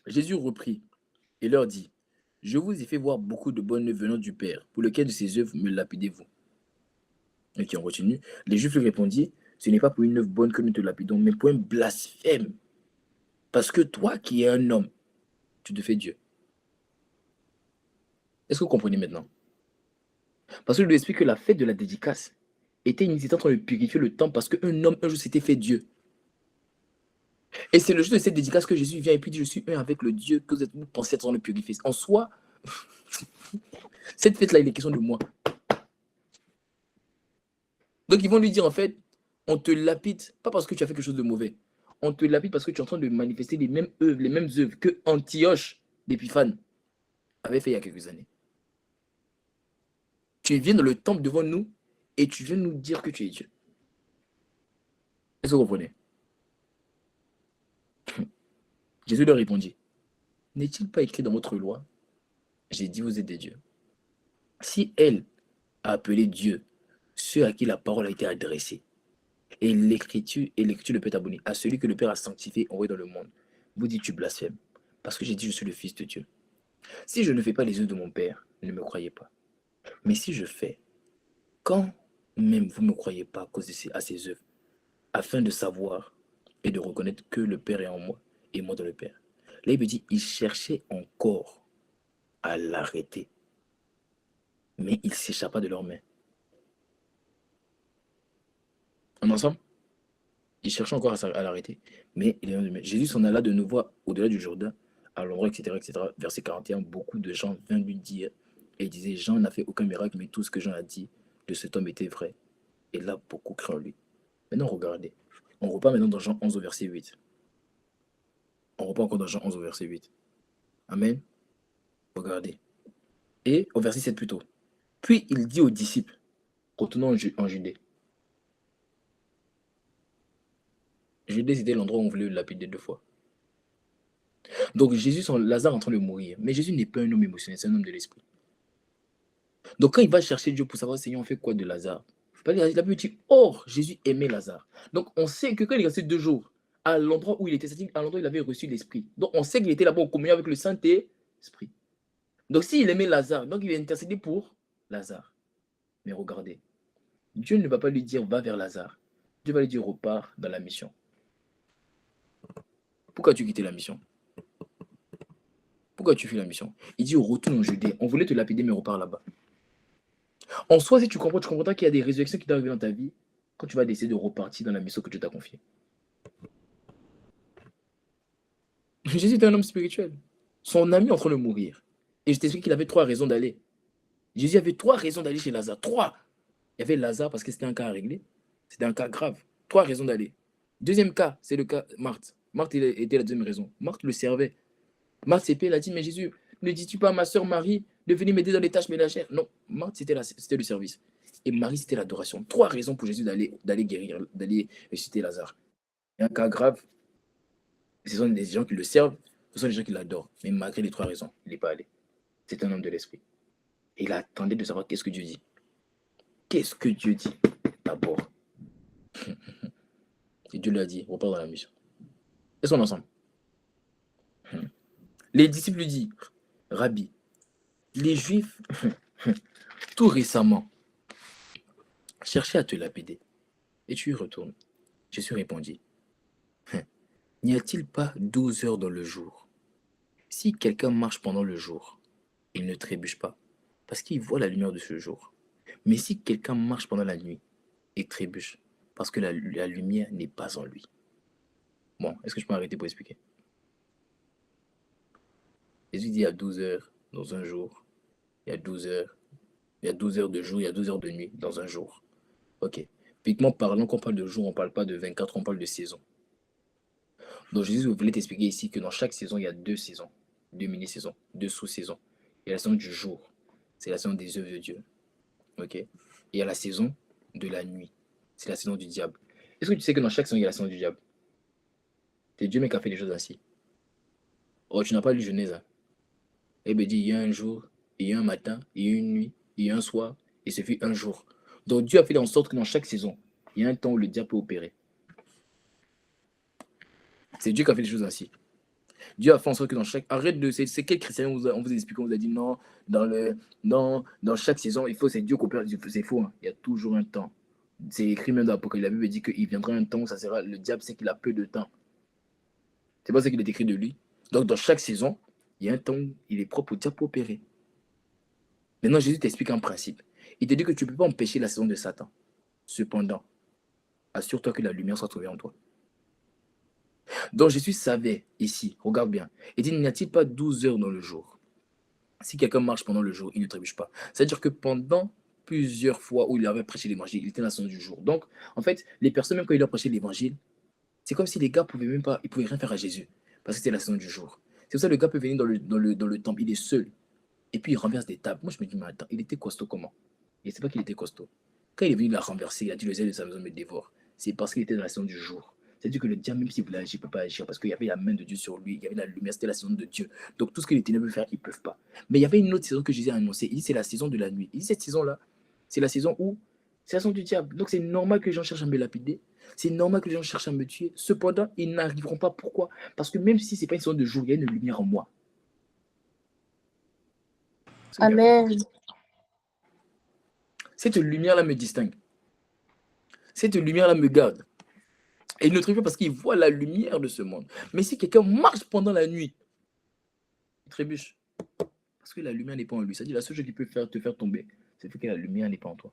Jésus reprit et leur dit, je vous ai fait voir beaucoup de bonnes œuvres venant du Père. Pour lequel de ces œuvres me lapidez-vous? Ok, on continue. Les Juifs lui répondirent, ce n'est pas pour une œuvre bonne que nous te lapidons, mais pour un blasphème. Parce que toi qui es un homme, tu te fais Dieu. Est-ce que vous comprenez maintenant? Parce que je lui explique que la fête de la dédicace était une en train de purifier le temple parce qu'un homme un jour s'était fait Dieu. Et c'est le jour de cette dédicace que Jésus vient et puis dit, je suis un avec le Dieu que vous pensez être en train de purifier. En soi, cette fête-là, il est question de moi. Donc ils vont lui dire en fait, on te lapide, pas parce que tu as fait quelque chose de mauvais. On te lapide parce que tu es en train de manifester les mêmes œuvres que Antioche d'Épiphane avait fait il y a quelques années. Tu viens dans le temple devant nous et tu viens nous dire que tu es Dieu. Est-ce que vous comprenez? Jésus leur répondit, n'est-il pas écrit dans votre loi? J'ai dit, vous êtes des dieux. Si elle a appelé Dieu ceux à qui la parole a été adressée, et l'écriture ne peut abonner à celui que le Père a sanctifié et envoyé dans le monde, vous dites, tu blasphèmes, parce que j'ai dit, je suis le Fils de Dieu. Si je ne fais pas les œuvres de mon Père, ne me croyez pas. Mais si je fais, quand même vous ne me croyez pas à ces œuvres, afin de savoir et de reconnaître que le Père est en moi et moi dans le Père. Là, il me dit, il cherchait encore à l'arrêter, mais il s'échappa de leurs mains. On est ensemble? Il cherchait encore à l'arrêter, mais il est dans les mains. Jésus s'en alla de nouveau au-delà du Jourdain, à l'endroit, etc., etc. Verset 41, beaucoup de gens vinrent lui dire, et disaient, Jean n'a fait aucun miracle, mais tout ce que Jean a dit de cet homme était vrai. Et là, beaucoup crurent en lui. Maintenant, regardez. On repart maintenant dans Jean 11 au verset 8. On repart encore dans Jean 11 au verset 8. Amen. Regardez. Et au verset 7 plutôt. Puis il dit aux disciples, retournons en Judée. Judée, c'était l'endroit où on voulait le lapider 2 fois. Donc Jésus, Lazare est en train de mourir. Mais Jésus n'est pas un homme émotionnel, c'est un homme de l'esprit. Donc quand il va chercher Dieu pour savoir, Seigneur, on fait quoi de Lazare? Il a pu dire, or, Jésus aimait Lazare. Donc on sait que quand il est resté 2 jours, à l'endroit où il était, c'est-à-dire à l'endroit où il avait reçu l'esprit. Donc on sait qu'il était là-bas en communion avec le Saint-Esprit. Donc s'il aimait Lazare, donc il va intercéder pour Lazare. Mais regardez, Dieu ne va pas lui dire, va vers Lazare. Dieu va lui dire, repars dans la mission. Pourquoi tu quitté la mission? Pourquoi tu fuis la mission? Il dit, retourne en Judée. On voulait te lapider, mais repars là-bas. En soi, si tu comprendras qu'il y a des résurrections qui t'arrivent dans ta vie quand tu vas décider de repartir dans la mission que Dieu t'a confiée. Jésus était un homme spirituel. Son ami est en train de mourir. Et je t'explique qu'il avait 3 raisons d'aller. Jésus avait 3 raisons d'aller chez Lazare. 3. Il y avait Lazare parce que c'était un cas à régler. C'était un cas grave. 3 raisons d'aller. Deuxième cas, c'est le cas Marthe. Marthe était la deuxième raison. Marthe le servait. Marthe s'est elle a dit, mais Jésus, ne dis-tu pas à ma soeur Marie de venir m'aider dans les tâches ménagères? Non, Marthe, c'était le service. Et Marie, c'était l'adoration. 3 raisons pour Jésus d'aller guérir, d'aller ressusciter Lazare. Il y a un cas grave. Ce sont des gens qui le servent, ce sont des gens qui l'adorent. Mais malgré les 3 raisons, il n'est pas allé. C'est un homme de l'esprit. Et il attendait de savoir qu'est-ce que Dieu dit. Qu'est-ce que Dieu dit d'abord? Et Dieu lui a dit, repars dans la mission. Ils sont ensemble. Les disciples lui disent, Rabbi, les Juifs, tout récemment, cherchaient à te lapider. Et tu y retournes. Jésus répondit, n'y a-t-il pas 12 heures dans le jour? Si quelqu'un marche pendant le jour, il ne trébuche pas, parce qu'il voit la lumière de ce jour. Mais si quelqu'un marche pendant la nuit, il trébuche, parce que la lumière n'est pas en lui. Bon, est-ce que je peux arrêter pour expliquer? Jésus dit il y a 12 heures dans un jour, il y a 12 heures, il y a 12 heures de jour, il y a 12 heures de nuit dans un jour. Ok. Typiquement parlant, quand on parle de jour, on ne parle pas de 24, on parle de saison. Donc Jésus voulait t'expliquer ici que dans chaque saison, il y a 2 saisons, 2 mini-saisons, 2 sous-saisons. Il y a la saison du jour, c'est la saison des œuvres de Dieu. Ok. Et il y a la saison de la nuit, c'est la saison du diable. Est-ce que tu sais que dans chaque saison, il y a la saison du diable? C'est Dieu même qui a fait des choses ainsi. Oh, tu n'as pas lu Genèse, hein? Eh bien, dit, il y a un jour, il y a un matin, il y a une nuit, il y a un soir, et ce fut un jour. Donc Dieu a fait en sorte que dans chaque saison, il y a un temps où le diable peut opérer. C'est Dieu qui a fait les choses ainsi. Dieu a fait en sorte que dans chaque... Arrête de... C'est quel chrétien on vous explique, on vous a dit non, dans chaque saison, c'est Dieu qui opère. C'est faux, hein. Il y a toujours un temps. C'est écrit même dans l'Apocalypse. La Bible dit qu'il viendra un temps où ça sera... Le diable sait qu'il a peu de temps. C'est pas ça qu'il est écrit de lui. Donc dans chaque saison, il y a un temps où il est propre au diable pour opérer. Maintenant, Jésus t'explique un principe. Il te dit que tu ne peux pas empêcher la saison de Satan. Cependant, assure-toi que la lumière soit trouvée en toi. Donc Jésus savait ici, regarde bien, il dit, n'y a-t-il pas 12 heures dans le jour? Si quelqu'un marche pendant le jour, il ne trébuche pas. C'est-à-dire que pendant plusieurs fois où il avait prêché l'évangile, il était dans la saison du jour. Donc, en fait, les personnes, même quand il leur prêchait l'évangile, c'est comme si les gars pouvaient même pas, ils pouvaient rien faire à Jésus, parce que c'était la saison du jour. C'est pour ça que le gars peut venir dans le temple, il est seul, et puis il renverse des tables. Moi, je me dis, mais attends, il était costaud comment? Il ne sait pas qu'il était costaud. Quand il est venu la renverser, il a dit, le zèle de sa maison me dévore. C'est parce qu'il était dans la saison du jour. C'est-à-dire que le diable, même s'il voulait agir, il ne peut pas agir parce qu'il y avait la main de Dieu sur lui, il y avait la lumière, c'était la saison de Dieu. Donc tout ce que les ténèbres peuvent faire, ils ne peuvent pas. Mais il y avait une autre saison que Jésus a annoncée. Il dit c'est la saison de la nuit. Il dit cette saison-là, c'est la saison où c'est la saison du diable. Donc c'est normal que les gens cherchent à me lapider. C'est normal que les gens cherchent à me tuer. Cependant, ils n'arriveront pas. Pourquoi? Parce que même si ce n'est pas une saison de jour, il y a une lumière en moi. Amen. Cette lumière-là me distingue. Cette lumière-là me garde. Et il ne trébuche pas parce qu'il voit la lumière de ce monde. Mais si quelqu'un marche pendant la nuit, il trébuche. Parce que la lumière n'est pas en lui. C'est-à-dire la seule chose qui peut te faire tomber, c'est que la lumière n'est pas en toi.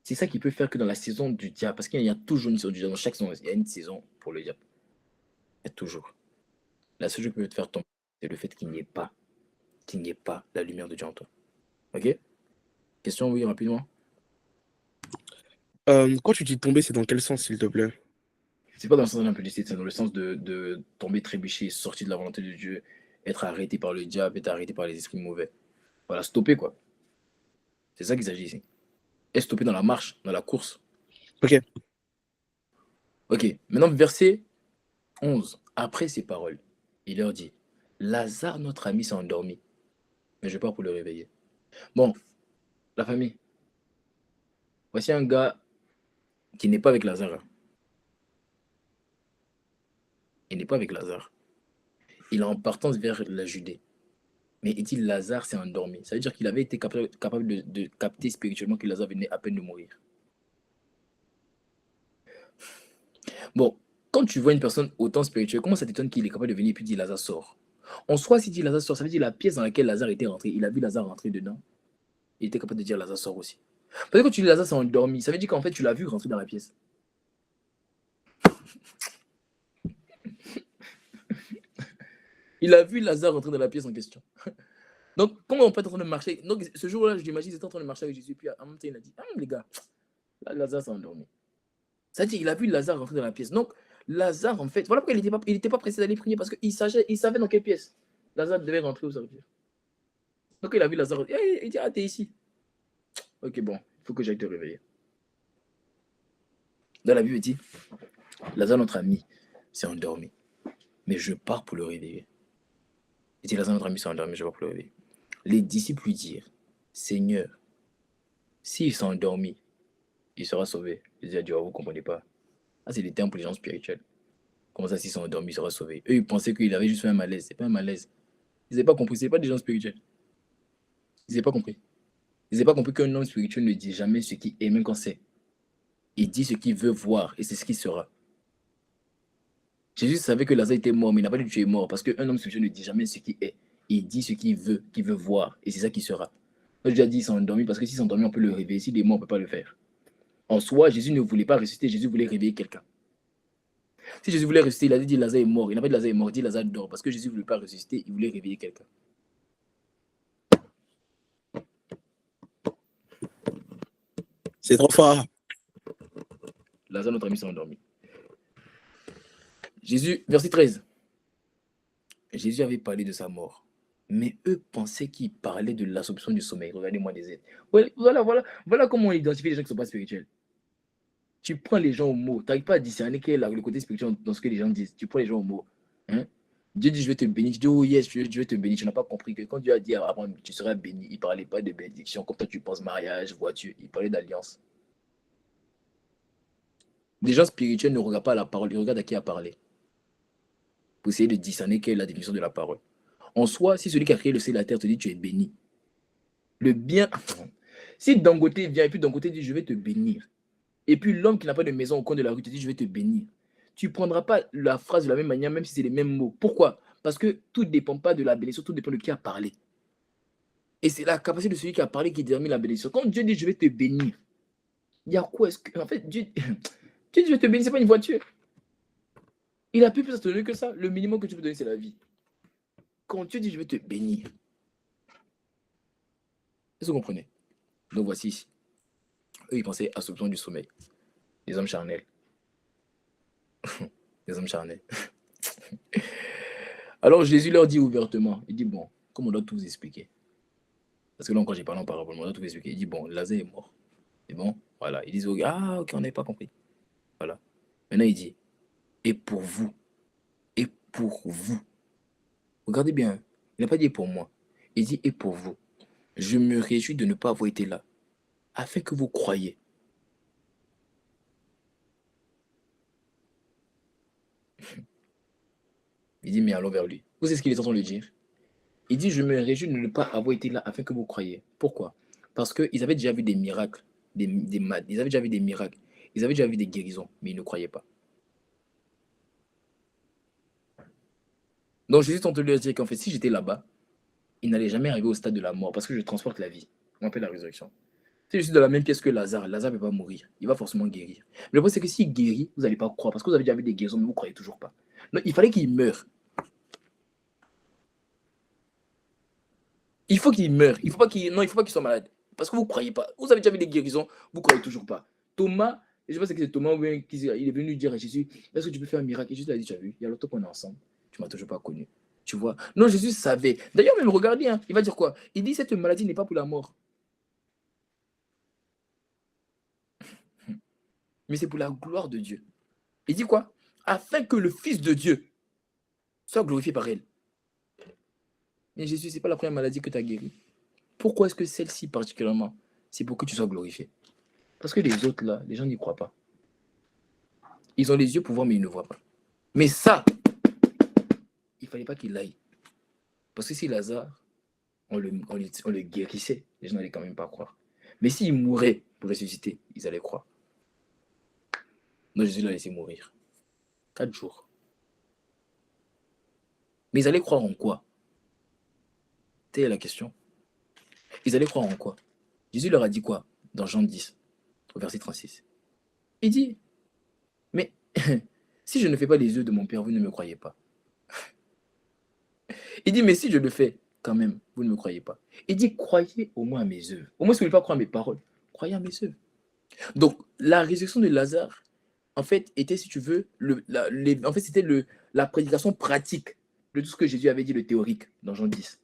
C'est ça qui peut faire que dans la saison du diable, parce qu'il y a toujours une saison du diable, dans chaque saison, il y a une saison pour le diable. Il y a toujours. La seule chose qui peut te faire tomber, c'est le fait qu'il n'y ait pas la lumière de Dieu en toi. Ok? Question, oui, rapidement. Quand tu dis tomber, c'est dans quel sens, s'il te plaît? C'est pas dans le sens de l'impudicité, c'est dans le sens de tomber trébucher, sortir de la volonté de Dieu, être arrêté par le diable, être arrêté par les esprits mauvais. Voilà, stopper quoi. C'est ça qu'il s'agit ici. Être stoppé dans la marche, dans la course. Ok. Ok, maintenant verset 11. Après ces paroles, il leur dit, Lazare, notre ami, s'est endormi, mais je pars pour le réveiller. Bon, la famille. Voici un gars qui n'est pas avec Lazare. Il n'est pas avec Lazare. Il est en partance vers la Judée. Mais il dit Lazare s'est endormi. Ça veut dire qu'il avait été capable de capter spirituellement que Lazare venait à peine de mourir. Bon, quand tu vois une personne autant spirituelle, comment ça t'étonne qu'il est capable de venir et puis dire Lazare sort? En soi, s'il dit Lazare sort, ça veut dire la pièce dans laquelle Lazare était rentré, il a vu Lazare rentrer dedans. Il était capable de dire Lazare sort aussi. Parce que quand tu dis Lazare s'est endormi, ça veut dire qu'en fait tu l'as vu rentrer dans la pièce. Il a vu Lazare rentrer dans la pièce en question. Donc, comment on peut être en train de marcher? Donc, ce jour-là, je l'imagine, ils étaient en train de marcher avec Jésus. Puis, en même temps, il a dit, ah, les gars, là, Lazare s'est endormi. C'est-à-dire, il a vu Lazare rentrer dans la pièce. Donc, Lazare, en fait, voilà pourquoi il était pas pressé d'aller prier, parce qu'il savait dans quelle pièce Lazare devait rentrer ou sortir. Donc, il a vu Lazare. Il dit, ah, t'es ici. Ok, bon, il faut que j'aille te réveiller. Dans la Bible, il dit, Lazare, notre ami, s'est endormi. Mais je pars pour le réveiller. Il dit, Lazare, notre ami, s'est endormi, je pars pour le réveiller. Les disciples lui dirent, Seigneur, s'il s'est endormi, il sera sauvé. Il dit à Dieu, vous ne comprenez pas. Ah, c'est des termes pour les gens spirituels. Comment ça, s'ils sont endormis, il sera sauvé? Eux, ils pensaient qu'il avait juste fait un malaise. C'est pas un malaise. Ils n'avaient pas compris. Ce n'est pas des gens spirituels. Ils n'avaient pas compris. Ils n'avaient pas compris qu'un homme spirituel ne dit jamais ce qu'il est, même quand c'est. Il dit ce qu'il veut voir et c'est ce qui sera. Jésus savait que Lazare était mort, mais il n'a pas dit que tu es mort parce qu'un homme spirituel ne dit jamais ce qu'il est. Il dit ce qu'il veut voir et c'est ça qui sera. Moi, je lui ai dit, il s'est endormi parce que s'il s'est endormi, on peut le réveiller. S'il est mort, on ne peut pas le faire. En soi, Jésus ne voulait pas ressusciter, Jésus voulait réveiller quelqu'un. Si Jésus voulait ressusciter, il a dit Lazare est mort. Il n'a pas dit Lazare est mort, il dit Lazare dort. Parce que Jésus ne voulait pas ressusciter, il voulait réveiller quelqu'un. C'est trop fort. Lazare, notre ami, s'est endormi. Jésus, verset 13. Jésus avait parlé de sa mort. Mais eux pensaient qu'il parlait de l'absorption du sommeil. Regardez-moi des aides. Voilà comment on identifie les gens qui ne sont pas spirituels. Tu prends les gens au mot. Tu n'arrives pas à discerner quel est le côté spirituel dans ce que les gens disent. Tu prends les gens au mot. Hein? Dieu dit, je vais te bénir. Tu dis, oh yes, je vais te bénir. Tu n'as pas compris que quand Dieu a dit avant, tu seras béni, il ne parlait pas de bénédiction. Comme toi, tu penses mariage, voiture. Il parlait d'alliance. Les gens spirituels ne regardent pas la parole, ils regardent à qui a parlé. Pour essayer de discerner quelle est la définition de la parole. En soi, si celui qui a créé le ciel et la terre te dit, tu es béni. Le bien. Si Dangote vient et puis Dangote dit, je vais te bénir. Et puis l'homme qui n'a pas de maison au coin de la rue te dit, je vais te bénir. Tu ne prendras pas la phrase de la même manière, même si c'est les mêmes mots. Pourquoi? Parce que tout ne dépend pas de la bénédiction, tout dépend de qui a parlé. Et c'est la capacité de celui qui a parlé qui détermine la bénédiction. Quand Dieu dit, je vais te bénir, il y a quoi? En fait, Dieu dit, je vais te bénir, ce n'est pas une voiture. Il a plus à te donner que ça. Le minimum que tu peux donner, c'est la vie. Quand Dieu dit, je vais te bénir. Est-ce que vous comprenez? Donc voici ici. Eux, ils pensaient à l'absorption du sommeil. Les hommes charnels. Les hommes charnels. Alors Jésus leur dit ouvertement, il dit, bon, comme on doit tout vous expliquer. Parce que là encore, j'ai parlé en parabole, on doit tout vous expliquer. Il dit, bon, Lazare est mort. C'est bon? Voilà. Ils disent, ah, ok, on n'avait pas compris. Voilà. Maintenant, il dit, et pour vous. Et pour vous. Regardez bien, il n'a pas dit pour moi. Il dit, et pour vous. Je me réjouis de ne pas avoir été là, afin que vous croyiez. Il dit, mais allons vers lui. Vous savez ce qu'il est en train de lui dire? Il dit, je me réjouis de ne pas avoir été là, afin que vous croyiez. Pourquoi? Parce qu'ils avaient déjà vu des miracles, ils avaient déjà vu des miracles, ils avaient déjà vu des guérisons, mais ils ne croyaient pas. Donc Jésus est en train de leur dire qu'en fait, si j'étais là-bas, il n'allait jamais arriver au stade de la mort, parce que je transporte la vie. On appelle la résurrection. Si je suis dans la même pièce que Lazare, Lazare ne va pas mourir. Il va forcément guérir. Mais le problème, c'est que s'il guérit, vous n'allez pas croire, parce que vous avez déjà vu des guérisons, mais vous ne croyez toujours pas. Donc, il fallait qu'il meure. Il faut qu'il meure. Il ne faut pas qu'il soit malade. Parce que vous ne croyez pas. Vous avez déjà vu des guérisons, vous ne croyez toujours pas. Thomas, je ne sais pas si c'est Thomas qui il est venu dire à Jésus, est-ce que tu peux faire un miracle? Et Jésus a dit, tu as vu, il y a longtemps qu'on est ensemble. Tu ne m'as toujours pas connu. Tu vois? Non, Jésus savait. D'ailleurs, même regardez, hein, il va dire quoi? Il dit, cette maladie n'est pas pour la mort. Mais c'est pour la gloire de Dieu. Il dit quoi? Afin que le Fils de Dieu soit glorifié par elle. Mais Jésus, ce n'est pas la première maladie que tu as guérie. Pourquoi est-ce que celle-ci particulièrement, c'est pour que tu sois glorifié? Parce que les autres, là, les gens n'y croient pas. Ils ont les yeux pour voir, mais ils ne voient pas. Mais ça, il ne fallait pas qu'il aille. Parce que si Lazare, on le guérissait, les gens n'allaient quand même pas croire. Mais s'il mourait pour ressusciter, ils allaient croire. Donc Jésus l'a laissé mourir. 4 jours. Mais ils allaient croire en quoi? Telle est la question. Ils allaient croire en quoi? Jésus leur a dit quoi dans Jean 10, au verset 36? Il dit, mais si je ne fais pas les yeux de mon Père, vous ne me croyez pas. Il dit, mais si je le fais, quand même, vous ne me croyez pas. Il dit, croyez au moins à mes œuvres. Au moins, si vous ne voulez pas croire à mes paroles, croyez à mes œuvres. Donc, la résurrection de Lazare, en fait, était, si tu veux, en fait, c'était la prédication pratique de tout ce que Jésus avait dit, le théorique, dans Jean 10.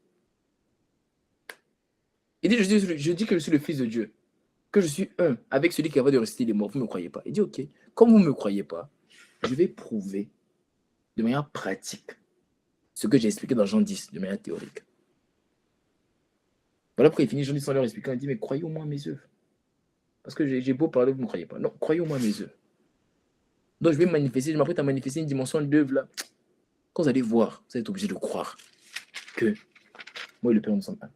Il dit, je dis que je suis le Fils de Dieu, que je suis un avec celui qui est capable de ressusciter les morts. Vous ne me croyez pas. Il dit, ok, comme vous ne me croyez pas, je vais prouver de manière pratique ce que j'ai expliqué dans Jean 10, de manière théorique. Voilà pourquoi il finit Jean 10 sans leur expliquer. Il dit, mais croyez au moins à mes œuvres. Parce que j'ai beau parler, vous ne me croyez pas. Non, croyez au moins à mes œuvres. Donc je vais manifester, je m'apprête à manifester une dimension d'œuvre là. Quand vous allez voir, vous êtes obligé de croire que moi et le Père nous sommes un.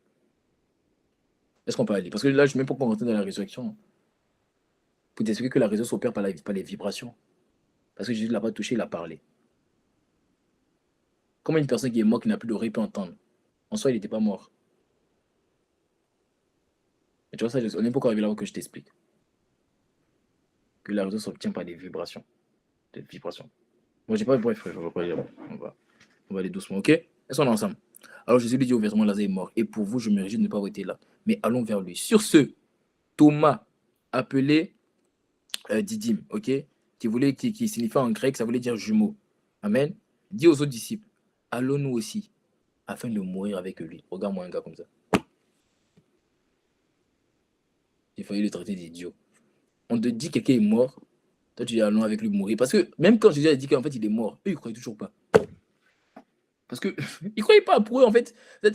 Est-ce qu'on peut aller? Parce que là, je ne suis même pas rentrer dans la résurrection. Pour t'expliquer que la résurrection s'opère par les vibrations. Parce que Jésus ne l'a pas touché, il a parlé. Comment une personne qui est morte, qui n'a plus d'oreille, peut entendre? En soi, il n'était pas mort. Et tu vois, ça, on n'est pas encore arrivé là-haut que je t'explique. Que la résurrection s'obtient par des vibrations. Des vibrations. Moi, j'ai pas. Bref, on va aller doucement, ok? Est-ce qu'on est ensemble? Alors Jésus lui dit ouvertement, Lazare est mort. Et pour vous, je me réjouis de ne pas avoir été là. Mais allons vers lui. Sur ce, Thomas, appelé Didyme, ok? Qui signifie en grec, ça voulait dire jumeau. Amen. Dit aux autres disciples, allons-nous aussi, afin de mourir avec lui. Regarde-moi un gars comme ça. Il fallait le traiter d'idiot. On te dit que quelqu'un est mort, toi tu dis allons avec lui mourir. Parce que même quand Jésus a dit qu'en fait il est mort, eux ils ne croyaient toujours pas. Parce que ils ne croyaient pas pour eux en fait. T'as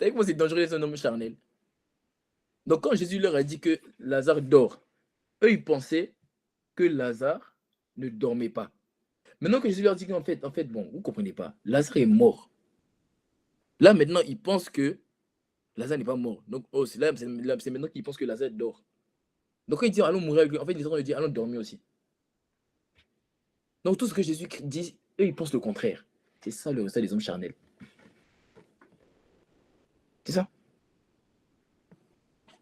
vu comment c'est dangereux d'être un homme charnel. Donc quand Jésus leur a dit que Lazare dort, eux ils pensaient que Lazare ne dormait pas. Maintenant que Jésus leur dit qu'en fait, bon, vous ne comprenez pas, Lazare est mort. Là maintenant ils pensent que Lazare n'est pas mort. Donc c'est maintenant qu'ils pensent que Lazare dort. Donc quand ils disent allons mourir avec lui, en fait ils ont dit allons dormir aussi. Donc tout ce que Jésus dit, eux ils pensent le contraire. C'est ça le résultat des hommes charnels. C'est ça.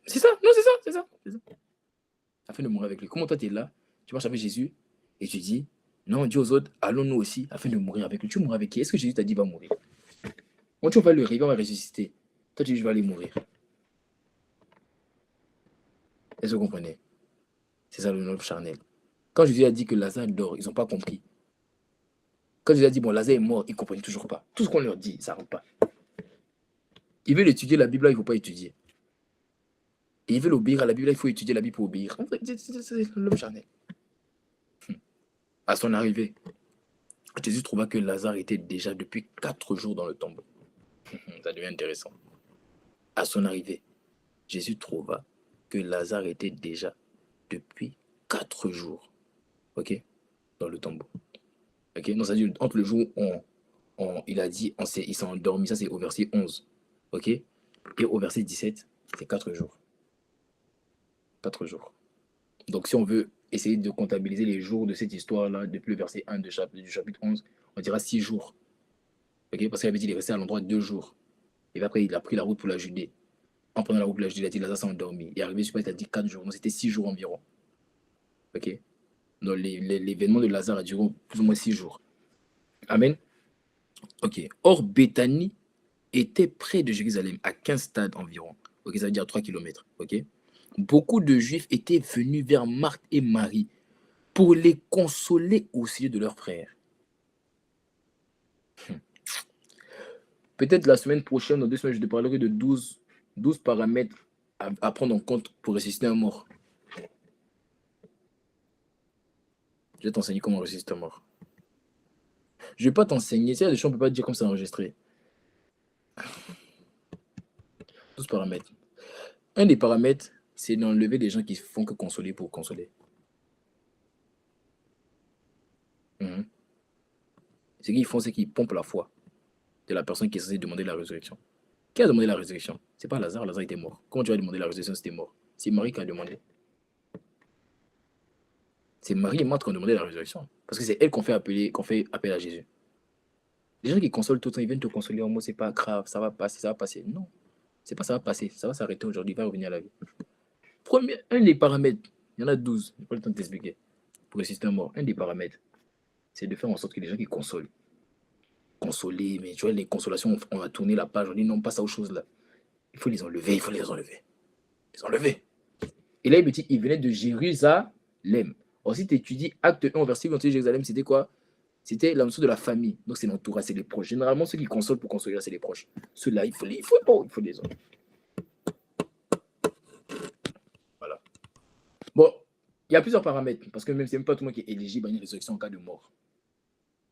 C'est ça. Non, c'est ça. Afin de mourir avec lui. Comment toi tu es là, tu marches avec Jésus et tu dis non, dis aux autres, allons-nous aussi afin de mourir avec lui. Tu mourras avec qui? Est-ce que Jésus t'a dit va mourir? Quand tu vas le réveiller, on va ressusciter. Toi tu dis je vais aller mourir. Est-ce que vous comprenez? C'est ça le nom charnel. Quand Jésus a dit que Lazare dort, ils n'ont pas compris. Quand Jésus a dit bon, Lazare est mort, ils ne comprennent toujours pas. Tout ce qu'on leur dit, ça ne rentre pas. Ils veulent étudier la Bible, là, il ne faut pas étudier. Et ils veulent obéir à la Bible, là, il faut étudier la Bible pour obéir. C'est l'homme charnel. À son arrivée, Jésus trouva que Lazare était déjà depuis 4 jours dans le tombeau. Ça devient intéressant. À son arrivée, Jésus trouva que Lazare était déjà depuis 4 jours, ok, dans le tombeau. Ok, donc ça veut dire entre le jour où il a dit, il s'est endormi, ça c'est au verset 11, ok, et au verset 17, c'est 4 jours. 4 jours. Donc si on veut essayer de comptabiliser les jours de cette histoire-là, depuis le verset 1 du chapitre 11, on dira 6 jours. Ok, parce qu'il avait dit qu'il est resté à l'endroit 2 jours. Et après, il a pris la route pour la Judée. En prenant la route pour la Judée, il a dit Lazare s'est endormi. Et arrivé sur place, il a dit 4 jours. Donc c'était 6 jours environ. Ok. Donc l'événement de Lazare a duré plus ou moins 6 jours. Amen. Ok. Or, Béthanie était près de Jérusalem, à 15 stades environ. Ok, ça veut dire 3 km. Ok. Beaucoup de Juifs étaient venus vers Marthe et Marie pour les consoler au sujet de leurs frères. Peut-être la semaine prochaine, dans 2 semaines, je te parlerai de 12 paramètres à prendre en compte pour ressusciter un mort. Je vais t'enseigner comment ressusciter un mort. Je ne vais pas t'enseigner. Tu sais, les gens ne peuvent pas dire comme ça enregistré. 12 paramètres. Un des paramètres, c'est d'enlever des gens qui font que consoler pour consoler. Ce qu'ils font, c'est qu'ils pompent la foi de la personne qui est censée demander la résurrection. Qui a demandé la résurrection? C'est pas Lazare, Lazare était mort. Comment tu vas demander la résurrection si c'était mort? C'est Marie qui a demandé. C'est Marie et Marthe qui ont demandé la résurrection. Parce que c'est elle qu'on fait appel à Jésus. Les gens qui consolent tout le temps, ils viennent te consoler en mot, c'est pas grave, ça va passer, ça va passer. Non, c'est pas ça va passer, ça va s'arrêter aujourd'hui, il va revenir à la vie. Un des paramètres, il y en a 12, je n'ai pas le temps de t'expliquer. Pour ressusciter un mort, un des paramètres, c'est de faire en sorte que les gens qui consolent, consoler, mais tu vois, les consolations, on va tourner la page, on dit non, passe à autre chose là. Il faut les enlever, il faut les enlever. Les enlever. Et là, il me dit, il venait de Jérusalem. Ensuite, tu étudies Acte 1, verset 28 de Jérusalem, c'était quoi? C'était la notion de la famille. Donc, c'est l'entourage, c'est les proches. Généralement, ceux qui consolent pour consoler, c'est les proches. Ceux-là, il faut les enlever. Voilà. Bon, il y a plusieurs paramètres, parce que même c'est même pas tout le monde qui est éligible à une résurrection en cas de mort.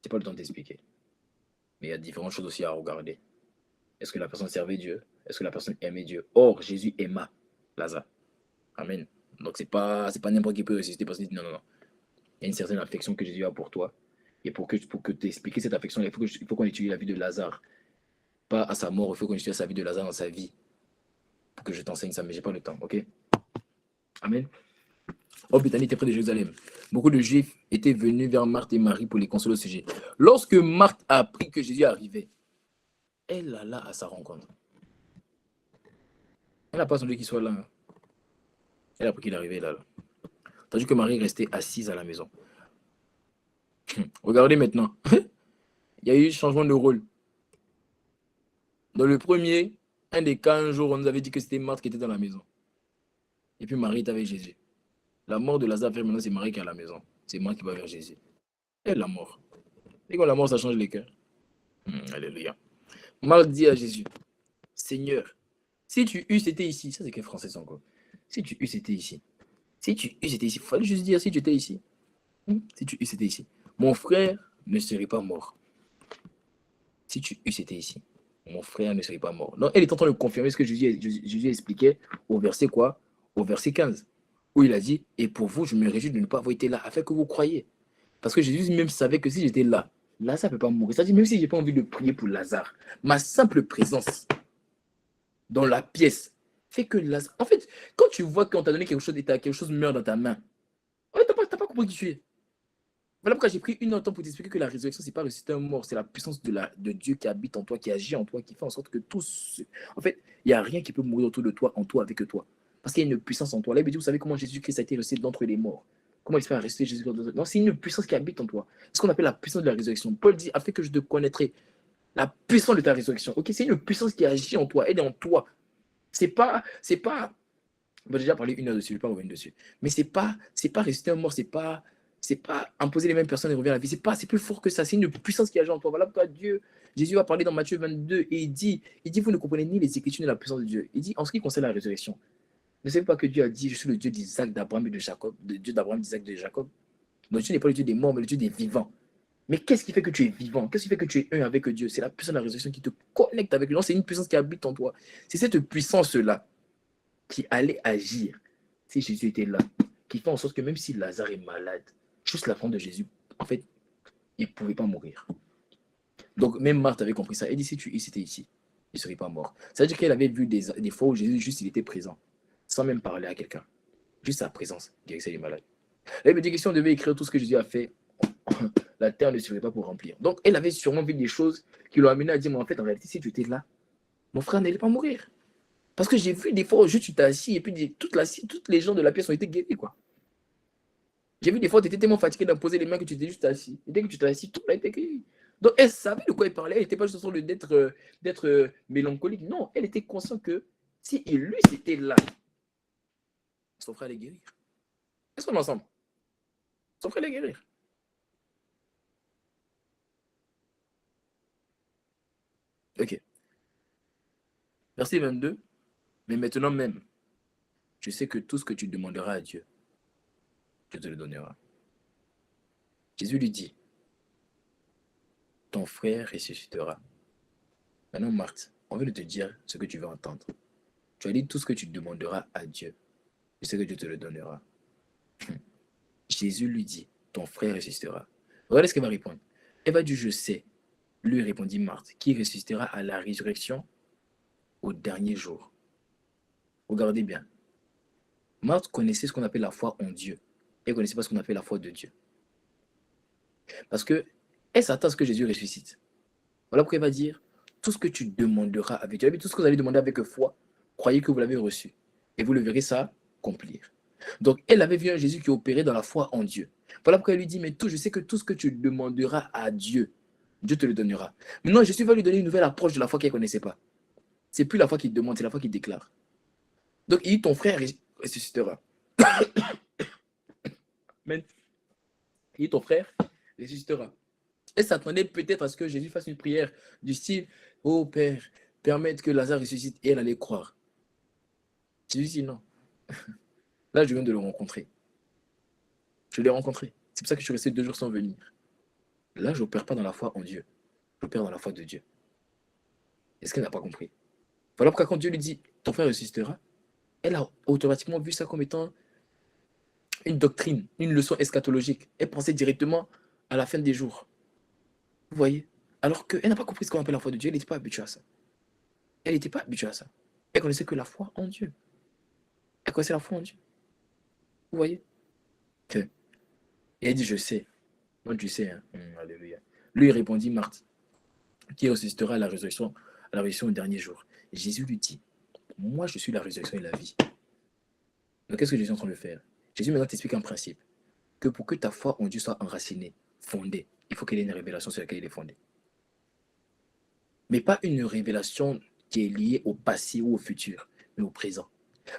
Je n'ai pas le temps d'expliquer. Mais il y a différentes choses aussi à regarder. Est-ce que la personne servait Dieu? Est-ce que la personne aimait Dieu? Or, Jésus aima Lazare. Amen. Donc, c'est pas n'importe qui peut ressusciter parce qu'il dit non. Il y a une certaine affection que Jésus a pour toi. Et pour que tu expliques cette affection, il faut qu'on étudie la vie de Lazare. Pas à sa mort, il faut qu'on étudie sa vie de Lazare dans sa vie. Pour que je t'enseigne ça, mais je n'ai pas le temps, ok? Amen. Oh, Béthanie était près de Jérusalem. Beaucoup de Juifs étaient venus vers Marthe et Marie pour les consoler au sujet. Lorsque Marthe a appris que Jésus arrivait, elle alla à sa rencontre. Elle n'a pas attendu qu'il soit là. Hein. Elle a appris qu'il arrivait là. Tandis que Marie restait assise à la maison. Regardez maintenant. Il y a eu changement de rôle. Dans le premier, un des cas, un jour, on nous avait dit que c'était Marthe qui était dans la maison. Et puis Marie était avec Jésus. La mort de Lazare, maintenant, c'est Marie qui est à la maison. C'est moi qui va vers Jésus. Et la mort. Et quand la mort, ça change les cœurs. Alléluia. Marthe dit à Jésus, Seigneur, si tu eusses été ici, ça c'est quel français ça encore? Si tu eusses été ici. Si tu eusses été ici, il fallait juste dire si tu étais ici. Si tu eusses été ici. Mon frère ne serait pas mort. Si tu eusses été ici, mon frère ne serait pas mort. Donc, elle est en train de confirmer ce que Jésus expliquait au verset quoi? Au verset 15, où il a dit, et pour vous, je me réjouis de ne pas avoir été là, afin que vous croyiez. Parce que Jésus même savait que si j'étais là, Lazare ne peut pas mourir. C'est-à-dire, même si je n'ai pas envie de prier pour Lazare, ma simple présence dans la pièce fait que Lazare... En fait, quand tu vois qu'on t'a donné quelque chose et quelque chose meurt dans ta main, tu n'as pas compris qui tu es. Voilà pourquoi j'ai pris une heure de temps pour t'expliquer que la résurrection, ce n'est pas le système mort, c'est la puissance de Dieu qui habite en toi, qui agit en toi, qui fait en sorte que tous... En fait, il n'y a rien qui peut mourir autour de toi, en toi, avec toi. Parce qu'il y a une puissance en toi. Là, il me dit, vous savez comment Jésus-Christ a été ressuscité d'entre les morts? Comment il se fait ressusciter Jésus? Non, c'est une puissance qui habite en toi. C'est ce qu'on appelle la puissance de la résurrection. Paul dit, afin que je te connaîtrai la puissance de ta résurrection. Ok, c'est une puissance qui agit en toi, elle est en toi. C'est pas... On va déjà parler une heure dessus, je ne vais pas revenir dessus. Mais c'est pas ressusciter un mort, c'est pas imposer les mêmes personnes et revenir à la vie. C'est plus fort que ça. C'est une puissance qui agit en toi. Voilà pourquoi Jésus va parler dans Matthieu 22 et il dit, vous ne comprenez ni les Écritures ni la puissance de Dieu. Il dit, en ce qui concerne la résurrection, ne savez pas que Dieu a dit, je suis le Dieu d'Isaac, d'Abraham et de Jacob, le Dieu d'Abraham, d'Isaac et de Jacob. Donc Dieu n'est pas le Dieu des morts, mais le Dieu des vivants. Mais qu'est-ce qui fait que tu es vivant? Qu'est-ce qui fait que tu es un avec Dieu? C'est la puissance de la résurrection qui te connecte avec lui. C'est une puissance qui habite en toi. C'est cette puissance-là qui allait agir si Jésus était là, qui fait en sorte que même si Lazare est malade, juste la fin de Jésus, en fait, il ne pouvait pas mourir. Donc, même Marthe avait compris ça. Elle dit, si tu étais ici, il ne serait pas mort. Ça veut dire qu'elle avait vu des fois où Jésus, juste, il était présent, sans même parler à quelqu'un. Juste sa présence guérissait les malades. Là, il me dit que si on devait écrire tout ce que Jésus a fait, la terre ne suffirait pas pour remplir. Donc, elle avait sûrement vu des choses qui l'ont amené à dire, mais en fait, en réalité, si tu étais là, mon frère n'allait pas mourir. Parce que j'ai vu des fois où juste tu t'es assis et puis toutes les gens de la pièce ont été guéris, quoi. J'ai vu des fois où tu étais tellement fatigué d'imposer les mains que tu étais juste assis. Et dès que tu t'es assis, tout a été guéri. Donc elle savait de quoi elle parlait. Elle n'était pas juste en train d'être mélancolique. Non, elle était consciente que si lui c'était là, son frère allait guérir. Est-ce qu'on est ensemble? Son frère allait guérir. Ok. Verset 22. Mais maintenant même, je sais que tout ce que tu demanderas à Dieu, Dieu te le donnera. Jésus lui dit, ton frère ressuscitera. Maintenant, Marthe, on veut te dire ce que tu veux entendre. Tu as dit tout ce que tu demanderas à Dieu. Je sais que Dieu te le donnera. Jésus lui dit, ton frère ressuscitera. Regardez ce qu'elle va répondre. Elle va dire, je sais. Lui répondit Marthe, qui ressuscitera à la résurrection au dernier jour. Regardez bien. Marthe connaissait ce qu'on appelle la foi en Dieu. Elle ne connaissait pas ce qu'on appelle la foi de Dieu. Parce qu'elle s'attend à ce que Jésus ressuscite. Voilà pourquoi elle va dire, tout ce que tu demanderas avec Dieu, tout ce que vous allez demander avec foi, croyez que vous l'avez reçu. Et vous le verrez ça accomplir. Donc, elle avait vu un Jésus qui opérait dans la foi en Dieu. Voilà pourquoi elle lui dit, mais je sais que tout ce que tu demanderas à Dieu, Dieu te le donnera. Maintenant, Jésus va lui donner une nouvelle approche de la foi qu'il ne connaissait pas. C'est plus la foi qu'il demande, c'est la foi qu'il déclare. Donc, il dit, ton frère ressuscitera. Amen. Il dit, ton frère ressuscitera. Et s'attendait peut-être à ce que Jésus fasse une prière du style, oh Père, permette que Lazare ressuscite, et elle allait croire. Jésus dit non. Là, je viens de le rencontrer. Je l'ai rencontré. C'est pour ça que je suis resté 2 jours sans venir. Là, je n'opère pas dans la foi en Dieu. J'opère dans la foi de Dieu. Est-ce qu'elle n'a pas compris? Voilà pourquoi quand Dieu lui dit, ton frère ressuscitera, elle a automatiquement vu ça comme étant une doctrine, une leçon eschatologique. Elle pensait directement à la fin des jours. Vous voyez? Alors qu'elle n'a pas compris ce qu'on appelle la foi de Dieu. Elle n'était pas habituée à ça. Elle n'était pas habituée à ça. Elle connaissait que la foi en Dieu. Elle connaissait la foi en Dieu. Vous voyez? Que. Et elle dit, je sais. Moi, tu sais. Hein. Alléluia. Lui, il répondit, Marthe, qui ressuscitera à la résurrection au dernier jour. Et Jésus lui dit, moi, je suis la résurrection et la vie. Donc, qu'est-ce que Jésus est en train de faire? Jésus maintenant t'explique un principe. Que pour que ta foi en Dieu soit enracinée, fondée, il faut qu'il y ait une révélation sur laquelle il est fondé. Mais pas une révélation qui est liée au passé ou au futur, mais au présent.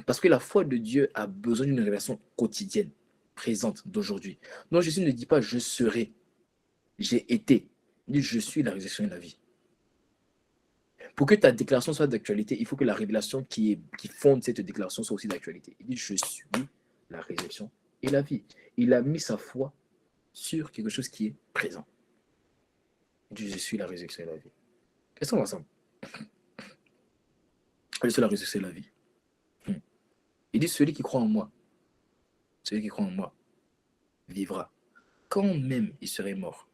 Parce que la foi de Dieu a besoin d'une révélation quotidienne, présente, d'aujourd'hui. Donc Jésus ne dit pas « je serai »,« j'ai été ». Il dit « je suis la résurrection et la vie ». Pour que ta déclaration soit d'actualité, il faut que la révélation qui fonde cette déclaration soit aussi d'actualité. Il dit « je suis la résurrection et la vie ». Il a mis sa foi sur quelque chose qui est présent. Il dit « je suis la résurrection et la vie ». Est-ce qu'on va ensemble? Je suis la résurrection et la vie. Il dit, celui qui croit en moi vivra, quand même il serait mort.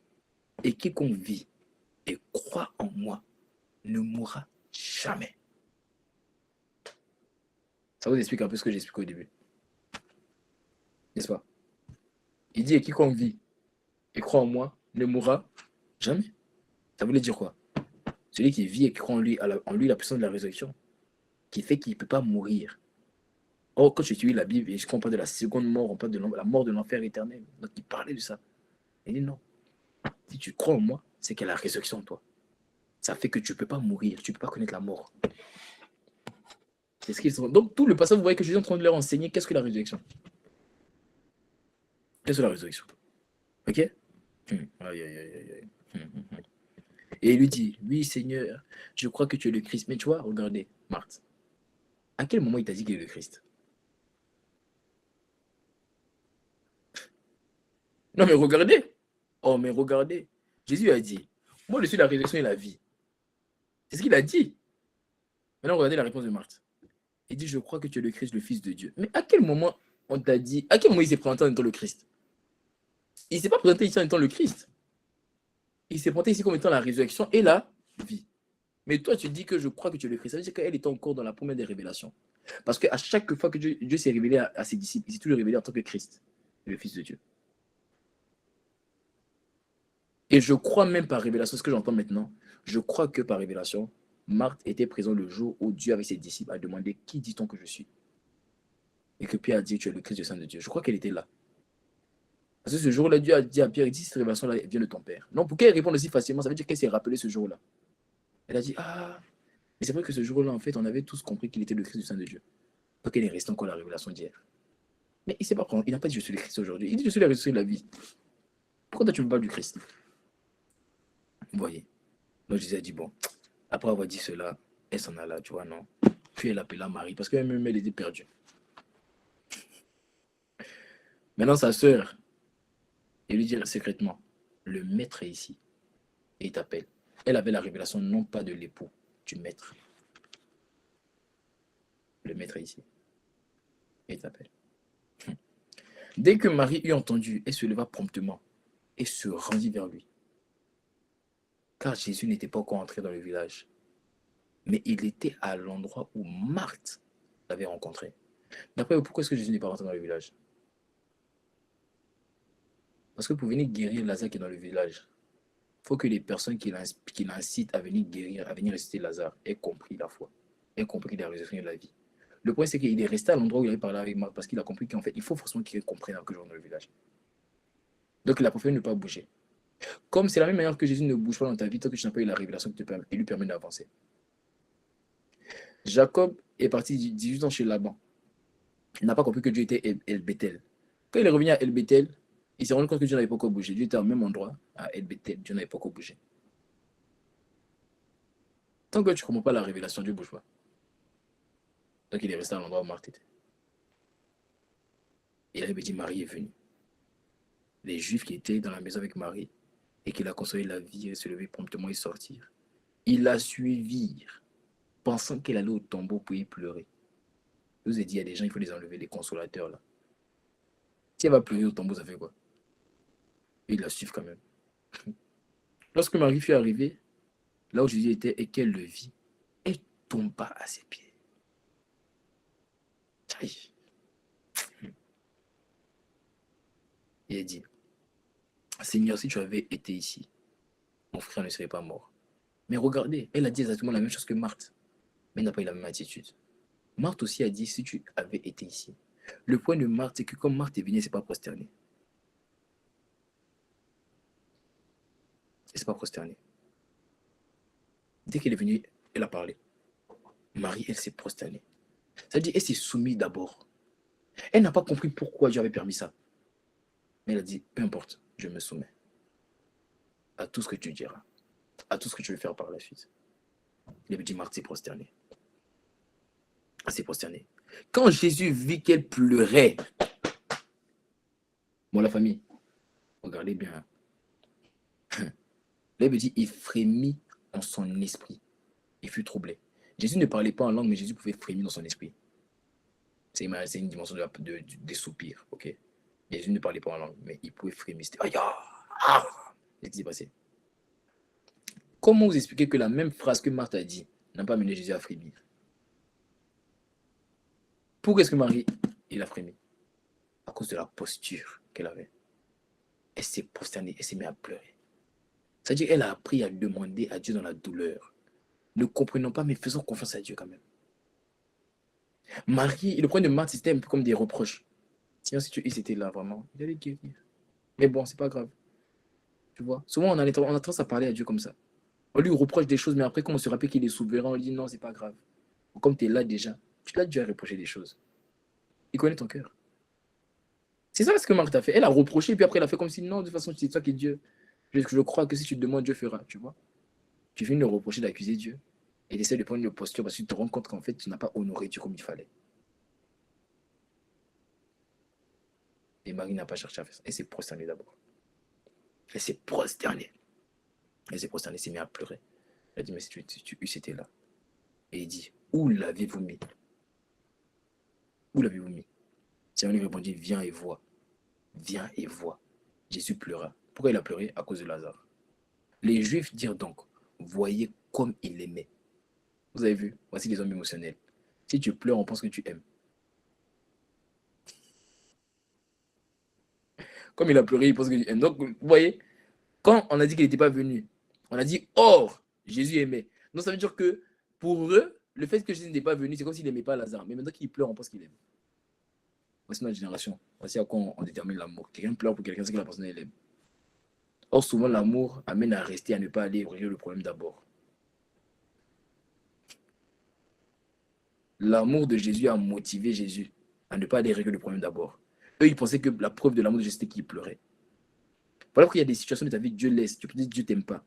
Et quiconque vit et croit en moi ne mourra jamais. Ça vous explique un peu ce que j'expliquais au début. N'est-ce pas? Il dit, et quiconque vit et croit en moi ne mourra jamais. Ça voulait dire quoi? Celui qui vit et qui croit en lui, la puissance de la résurrection, qui fait qu'il ne peut pas mourir. Or, quand tu étudies la Bible, et je parle de la seconde mort, on parle de la mort de l'enfer éternel. Donc, il parlait de ça. Il dit non. Si tu crois en moi, c'est qu'il y a la résurrection en toi. Ça fait que tu ne peux pas mourir, tu ne peux pas connaître la mort. C'est ce qu'ils sont. Donc, tout le passage, vous voyez que Jésus est en train de leur enseigner qu'est-ce que la résurrection. Qu'est-ce que la résurrection? Ok? Aïe, aïe, aïe, aïe. Et il lui dit, oui, Seigneur, je crois que tu es le Christ. Mais tu vois, regardez, Marthe. À quel moment il t'a dit qu'il est le Christ? Non, mais regardez. Oh, mais regardez. Jésus a dit, moi, je suis la résurrection et la vie. C'est ce qu'il a dit. Maintenant, regardez la réponse de Marthe. Il dit, je crois que tu es le Christ, le Fils de Dieu. Mais à quel moment on t'a dit, à quel moment il s'est présenté en étant le Christ? Il ne s'est pas présenté ici en étant le Christ. Il s'est présenté ici comme étant la résurrection et la vie. Mais toi, tu dis que je crois que tu es le Christ. Ça veut dire qu'elle était encore dans la première des révélations. Parce qu'à chaque fois que Dieu s'est révélé à ses disciples, il s'est toujours révélé en tant que Christ, le Fils de Dieu. Et je crois même par révélation, ce que j'entends maintenant, je crois que par révélation, Marthe était présent le jour où Dieu avec ses disciples a demandé qui dit-on que je suis? Et que Pierre a dit tu es le Christ du Saint de Dieu. Je crois qu'elle était là. Parce que ce jour-là, Dieu a dit à Pierre, il dit cette révélation-là vient de ton Père. Non, pour qu'elle réponde aussi facilement, ça veut dire qu'elle s'est rappelée ce jour-là. Elle a dit, ah, mais c'est vrai que ce jour-là, en fait, on avait tous compris qu'il était le Christ du Saint de Dieu. Donc elle est restée encore la révélation d'hier. Mais il n'a pas dit je suis le Christ aujourd'hui. Il dit je suis la résurrection de la vie. Pourquoi toi tu me parles du Christ? Vous voyez? Donc Jésus a dit, bon, après avoir dit cela, elle s'en alla, tu vois, non? Puis elle appela Marie, parce qu'elle-même, elle était perdue. Maintenant, sa sœur, elle lui dit secrètement, le maître est ici. Et il t'appelle. Elle avait la révélation non pas de l'époux, du maître. Le maître est ici. Et il t'appelle. Dès que Marie eut entendu, elle se leva promptement et se rendit vers lui. Car Jésus n'était pas encore entré dans le village. Mais il était à l'endroit où Marthe l'avait rencontré. D'après vous, pourquoi est-ce que Jésus n'est pas rentré dans le village? Parce que pour venir guérir Lazare qui est dans le village, il faut que les personnes qui l'incitent à venir guérir, à venir ressusciter Lazare, aient compris la foi, aient compris la résurrection de la vie. Le point, c'est qu'il est resté à l'endroit où il avait parlé avec Marthe parce qu'il a compris qu'en fait, il faut forcément qu'il comprenne que je dans le village. Donc, il a préféré ne pas bouger. Comme c'est la même manière que Jésus ne bouge pas dans ta vie tant que tu n'as pas eu la révélation qui lui permet d'avancer. Jacob est parti 18 ans chez Laban. Il n'a pas compris que Dieu était El-Bethel. Quand il est revenu à El-Bethel, il s'est rendu compte que Dieu n'avait pas encore bougé. Dieu était au même endroit à El-Bethel. Dieu n'avait pas encore bougé. Tant que tu ne comprends pas la révélation, Dieu ne bouge pas. Donc il est resté à l'endroit où Marthe était. Et il avait dit, Marie est venue. Les Juifs qui étaient dans la maison avec Marie et qui l'a consolé la vie et se lever promptement et sortir. Il la suivirent, pensant qu'elle allait au tombeau pour y pleurer. Je vous ai dit, il y a des gens, il faut les enlever, les consolateurs là. Si elle va pleurer au tombeau, ça fait quoi? Et ils la suivent quand même. Lorsque Marie fut arrivée, là où Jésus était et qu'elle le vit, elle tomba à ses pieds. Aïe. Et elle dit, Seigneur, si tu avais été ici, mon frère ne serait pas mort. Mais regardez, elle a dit exactement la même chose que Marthe, mais elle n'a pas eu la même attitude. Marthe aussi a dit, si tu avais été ici. Le point de Marthe, c'est que comme Marthe est venue, elle ne s'est pas prosternée. Elle ne s'est pas prosternée. Dès qu'elle est venue, elle a parlé. Marie, elle s'est prosternée. C'est-à-dire, elle s'est soumise d'abord. Elle n'a pas compris pourquoi Dieu avait permis ça. Mais elle a dit, peu importe, je me soumets à tout ce que tu diras, à tout ce que tu veux faire par la suite. Il avait dit, Marthe s'est prosternée. Elle s'est prosternée. Quand Jésus vit qu'elle pleurait, bon, la famille, regardez bien. Là, il veut dire, il frémit en son esprit. Il fut troublé. Jésus ne parlait pas en langue, mais Jésus pouvait frémir dans son esprit. C'est une dimension des soupirs, ok? Jésus ne parlait pas en langue, mais il pouvait frémir. C'était aïe, ah! Qu'est-ce qui s'est passé? Comment vous expliquer que la même phrase que Marthe a dit n'a pas amené Jésus à frémir? Pourquoi est-ce que Marie, il a frémi? À cause de la posture qu'elle avait. Elle s'est prosternée, elle s'est mise à pleurer. C'est-à-dire qu'elle a appris à demander à Dieu dans la douleur. Ne comprenons pas, mais faisons confiance à Dieu quand même. Marie, le problème de Marthe, c'était un peu comme des reproches. Sinon, si tu étais là, vraiment, il allait guérir. Mais bon, c'est pas grave. Tu vois, souvent, on a tendance à parler à Dieu comme ça. On lui reproche des choses, mais après, quand on se rappelle qu'il est souverain, on lui dit non, c'est pas grave. Comme tu es là déjà, tu l'as déjà reproché des choses. Il connaît ton cœur. C'est ça ce que Marthe a fait. Elle a reproché, puis après, elle a fait comme si non, de toute façon, c'est toi qui es Dieu. Je crois que si tu te demandes, Dieu fera. Tu vois, tu viens de reprocher d'accuser Dieu. Et tu essaies de prendre une posture parce que tu te rends compte qu'en fait, tu n'as pas honoré Dieu comme il fallait. Et Marie n'a pas cherché à faire ça. Elle s'est prosternée d'abord. Elle s'est prosternée. Elle s'est prosternée, elle s'est mise à pleurer. Elle a dit, mais si tu eusses été là. Et il dit, où l'avez-vous mis? Où l'avez-vous mis? Seigneur lui répondit, viens et vois. Viens et vois. Jésus pleura. Pourquoi il a pleuré? À cause de Lazare. Les Juifs dirent donc, voyez comme il aimait. Vous avez vu? Voici les hommes émotionnels. Si tu pleures, on pense que tu aimes. Comme il a pleuré, il pense que tu aimes. Donc, vous voyez, quand on a dit qu'il n'était pas venu, on a dit, or, Jésus aimait. Donc, ça veut dire que pour eux, le fait que Jésus n'était pas venu, c'est comme s'il n'aimait pas Lazare. Mais maintenant qu'il pleure, on pense qu'il aime. Voici notre génération. Voici à quoi on détermine l'amour. Quelqu'un pleure pour quelqu'un, c'est que la personne l'aime. Or, souvent, l'amour amène à rester, à ne pas aller régler le problème d'abord. L'amour de Jésus a motivé Jésus à ne pas aller régler le problème d'abord. Eux, ils pensaient que la preuve de l'amour de Jésus, c'était qu'il pleurait. Voilà pourquoi il y a des situations de ta vie, Dieu laisse. Tu peux dire Dieu t'aime pas.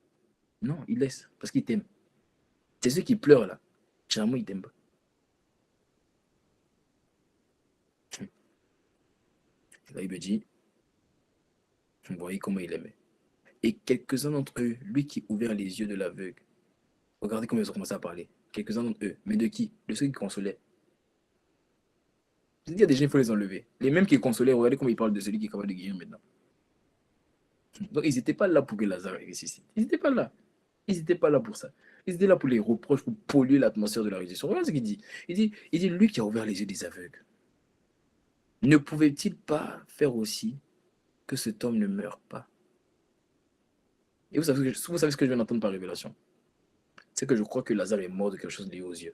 Non, il laisse, parce qu'il t'aime. C'est ceux qui pleurent là. Généralement, ils t'aiment pas. Là, il me dit, vous voyez comment il aimait. Et quelques-uns d'entre eux, lui qui ouvert les yeux de l'aveugle, regardez comment ils ont commencé à parler. Quelques-uns d'entre eux. Mais de qui? De ceux qui consolaient. Je dis, il y a des gens, il faut les enlever. Les mêmes qui consolaient, regardez comment ils parlent de celui qui est capable de guérir maintenant. Donc, ils n'étaient pas là pour que Lazare ressuscite. Ils n'étaient pas là. Ils n'étaient pas là pour ça. Ils étaient là pour les reproches, pour polluer l'atmosphère de la résurrection. Regarde ce qu'il dit. Il dit, lui qui a ouvert les yeux des aveugles, ne pouvait-il pas faire aussi que cet homme ne meure pas? Et vous savez ce que je viens d'entendre par révélation? C'est que je crois que Lazare est mort de quelque chose lié aux yeux.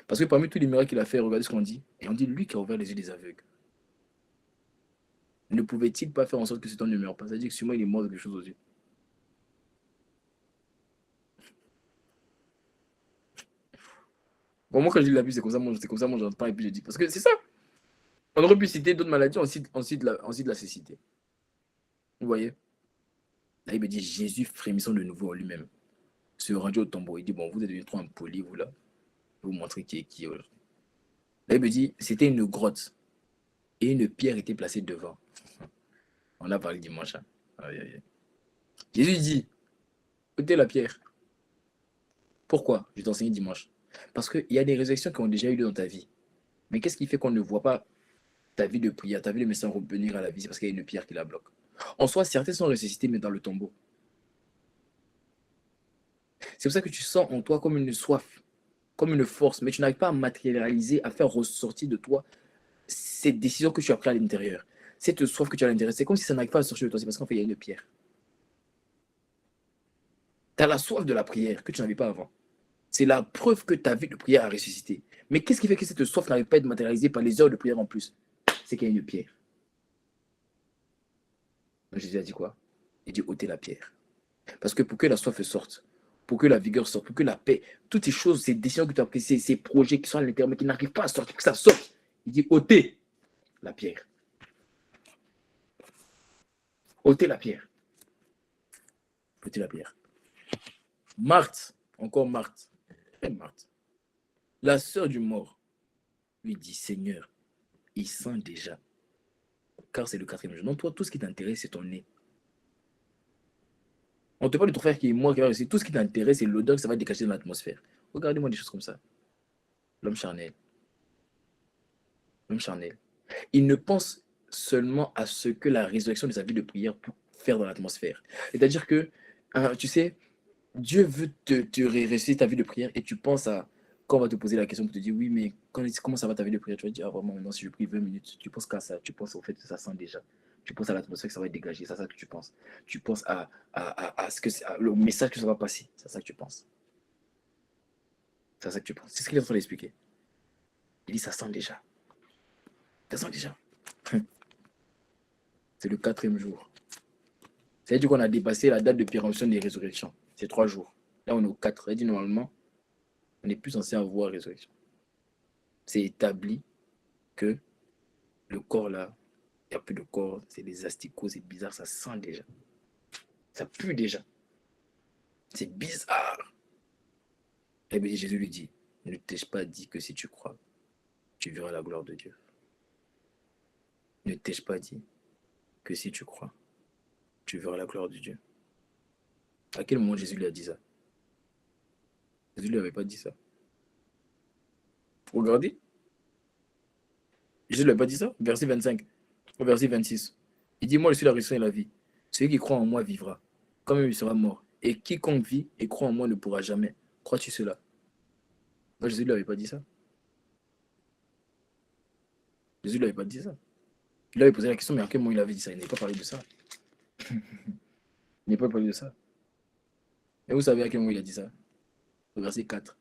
Parce que parmi tous les miracles qu'il a fait, regardez ce qu'on dit. Et on dit, lui qui a ouvert les yeux des aveugles. ne pouvait-il pas faire en sorte que cet homme ne meure pas? C'est-à-dire que sûrement il est mort de quelque chose aux yeux. Bon, moi, quand je lis la Bible, c'est comme ça, moi, j'entends et puis je dis. Parce que c'est ça. On aurait pu citer d'autres maladies, on cite la cécité. Vous voyez? Là, il me dit Jésus frémissant de nouveau en lui-même, se rendit au tombeau. Il dit bon, vous êtes devenus trop impolis, vous là. Je vais vous montrer qui est qui aujourd'hui. Là, il me dit c'était une grotte et une pierre était placée devant. On a parlé dimanche. Hein. Aïe, aïe, aïe. Jésus dit ôtez la pierre. Pourquoi? Je t'enseigne dimanche. Parce qu'il y a des résurrections qui ont déjà eu lieu dans ta vie. Mais qu'est-ce qui fait qu'on ne voit pas ta vie de prière, ta vie de médecin revenir à la vie? C'est parce qu'il y a une pierre qui la bloque. En soi, certains sont ressuscités, mais dans le tombeau. C'est pour ça que tu sens en toi comme une soif, comme une force, mais tu n'arrives pas à matérialiser, à faire ressortir de toi ces décisions que tu as prises à l'intérieur. Cette soif que tu as à l'intérieur, c'est comme si ça n'arrive pas à sortir de toi. C'est parce qu'en fait, il y a une pierre. Tu as la soif de la prière que tu n'avais pas avant. C'est la preuve que ta vie de prière a ressuscité. Mais qu'est-ce qui fait que cette soif n'arrive pas à être matérialisée par les heures de prière en plus? C'est qu'il y a une pierre. Donc Jésus a dit quoi? Il dit ôtez la pierre. Parce que pour que la soif sorte, pour que la vigueur sorte, pour que la paix, toutes ces choses, ces décisions que tu as prises, ces projets qui sont à l'intérieur, mais qui n'arrivent pas à sortir, que ça sorte, il dit ôtez la pierre. Ôtez la pierre. Ôtez la pierre. Marthe, encore Marthe, Marthe, la sœur du mort, lui dit Seigneur, il sent déjà, car c'est le 4e jour. Non, toi, tout ce qui t'intéresse, c'est ton nez. On te parle de ton frère qui est mort, qui va rester. Tout ce qui t'intéresse, c'est l'odeur que ça va dégager dans l'atmosphère. Regardez-moi des choses comme ça. L'homme charnel. L'homme charnel. Il ne pense seulement à ce que la résurrection de sa vie de prière peut faire dans l'atmosphère. C'est-à-dire que, tu sais, Dieu veut te ressusciter ta vie de prière et tu penses à, quand on va te poser la question pour te dire, oui, mais comment ça va ta vie de prière? Tu vas dire, ah, vraiment, maintenant, si je prie 20 minutes, tu penses qu'à ça, tu penses au fait que ça sent déjà. Tu penses à l'atmosphère que ça va dégager, c'est ça que tu penses. Tu penses le message que ça va passer, c'est ça que tu penses. C'est ça que tu penses. C'est ce qu'il est en train d'expliquer. Il dit, ça sent déjà. Ça sent déjà. C'est le 4e jour. C'est-à-dire qu'on a dépassé la date de péremption des résurrections. C'est 3 jours. Là, on est au 4. C'est-à-dire, normalement, on n'est plus censé avoir résurrection. C'est établi que le corps là, il n'y a plus de corps, c'est des asticots, c'est bizarre, ça sent déjà. Ça pue déjà. C'est bizarre. Et bien Jésus lui dit, ne t'ai-je pas dit que si tu crois, tu verras la gloire de Dieu? Ne t'ai-je pas dit que si tu crois, tu verras la gloire de Dieu? À quel moment Jésus lui a dit ça? Jésus ne lui avait pas dit ça. Regardez. Jésus ne lui a pas dit ça. Verset 25. Au verset 26. Il dit, moi je suis la résurrection et la vie. Celui qui croit en moi vivra, quand même il sera mort. Et quiconque vit et croit en moi ne pourra jamais. Crois-tu cela? Non, Jésus ne lui avait pas dit ça. Jésus ne lui avait pas dit ça. Il avait posé la question, mais à quel moment il avait dit ça? Il n'est pas parlé de ça. Il n'est pas parlé de ça. Et vous savez à quel moment il a dit ça? Au verset 4.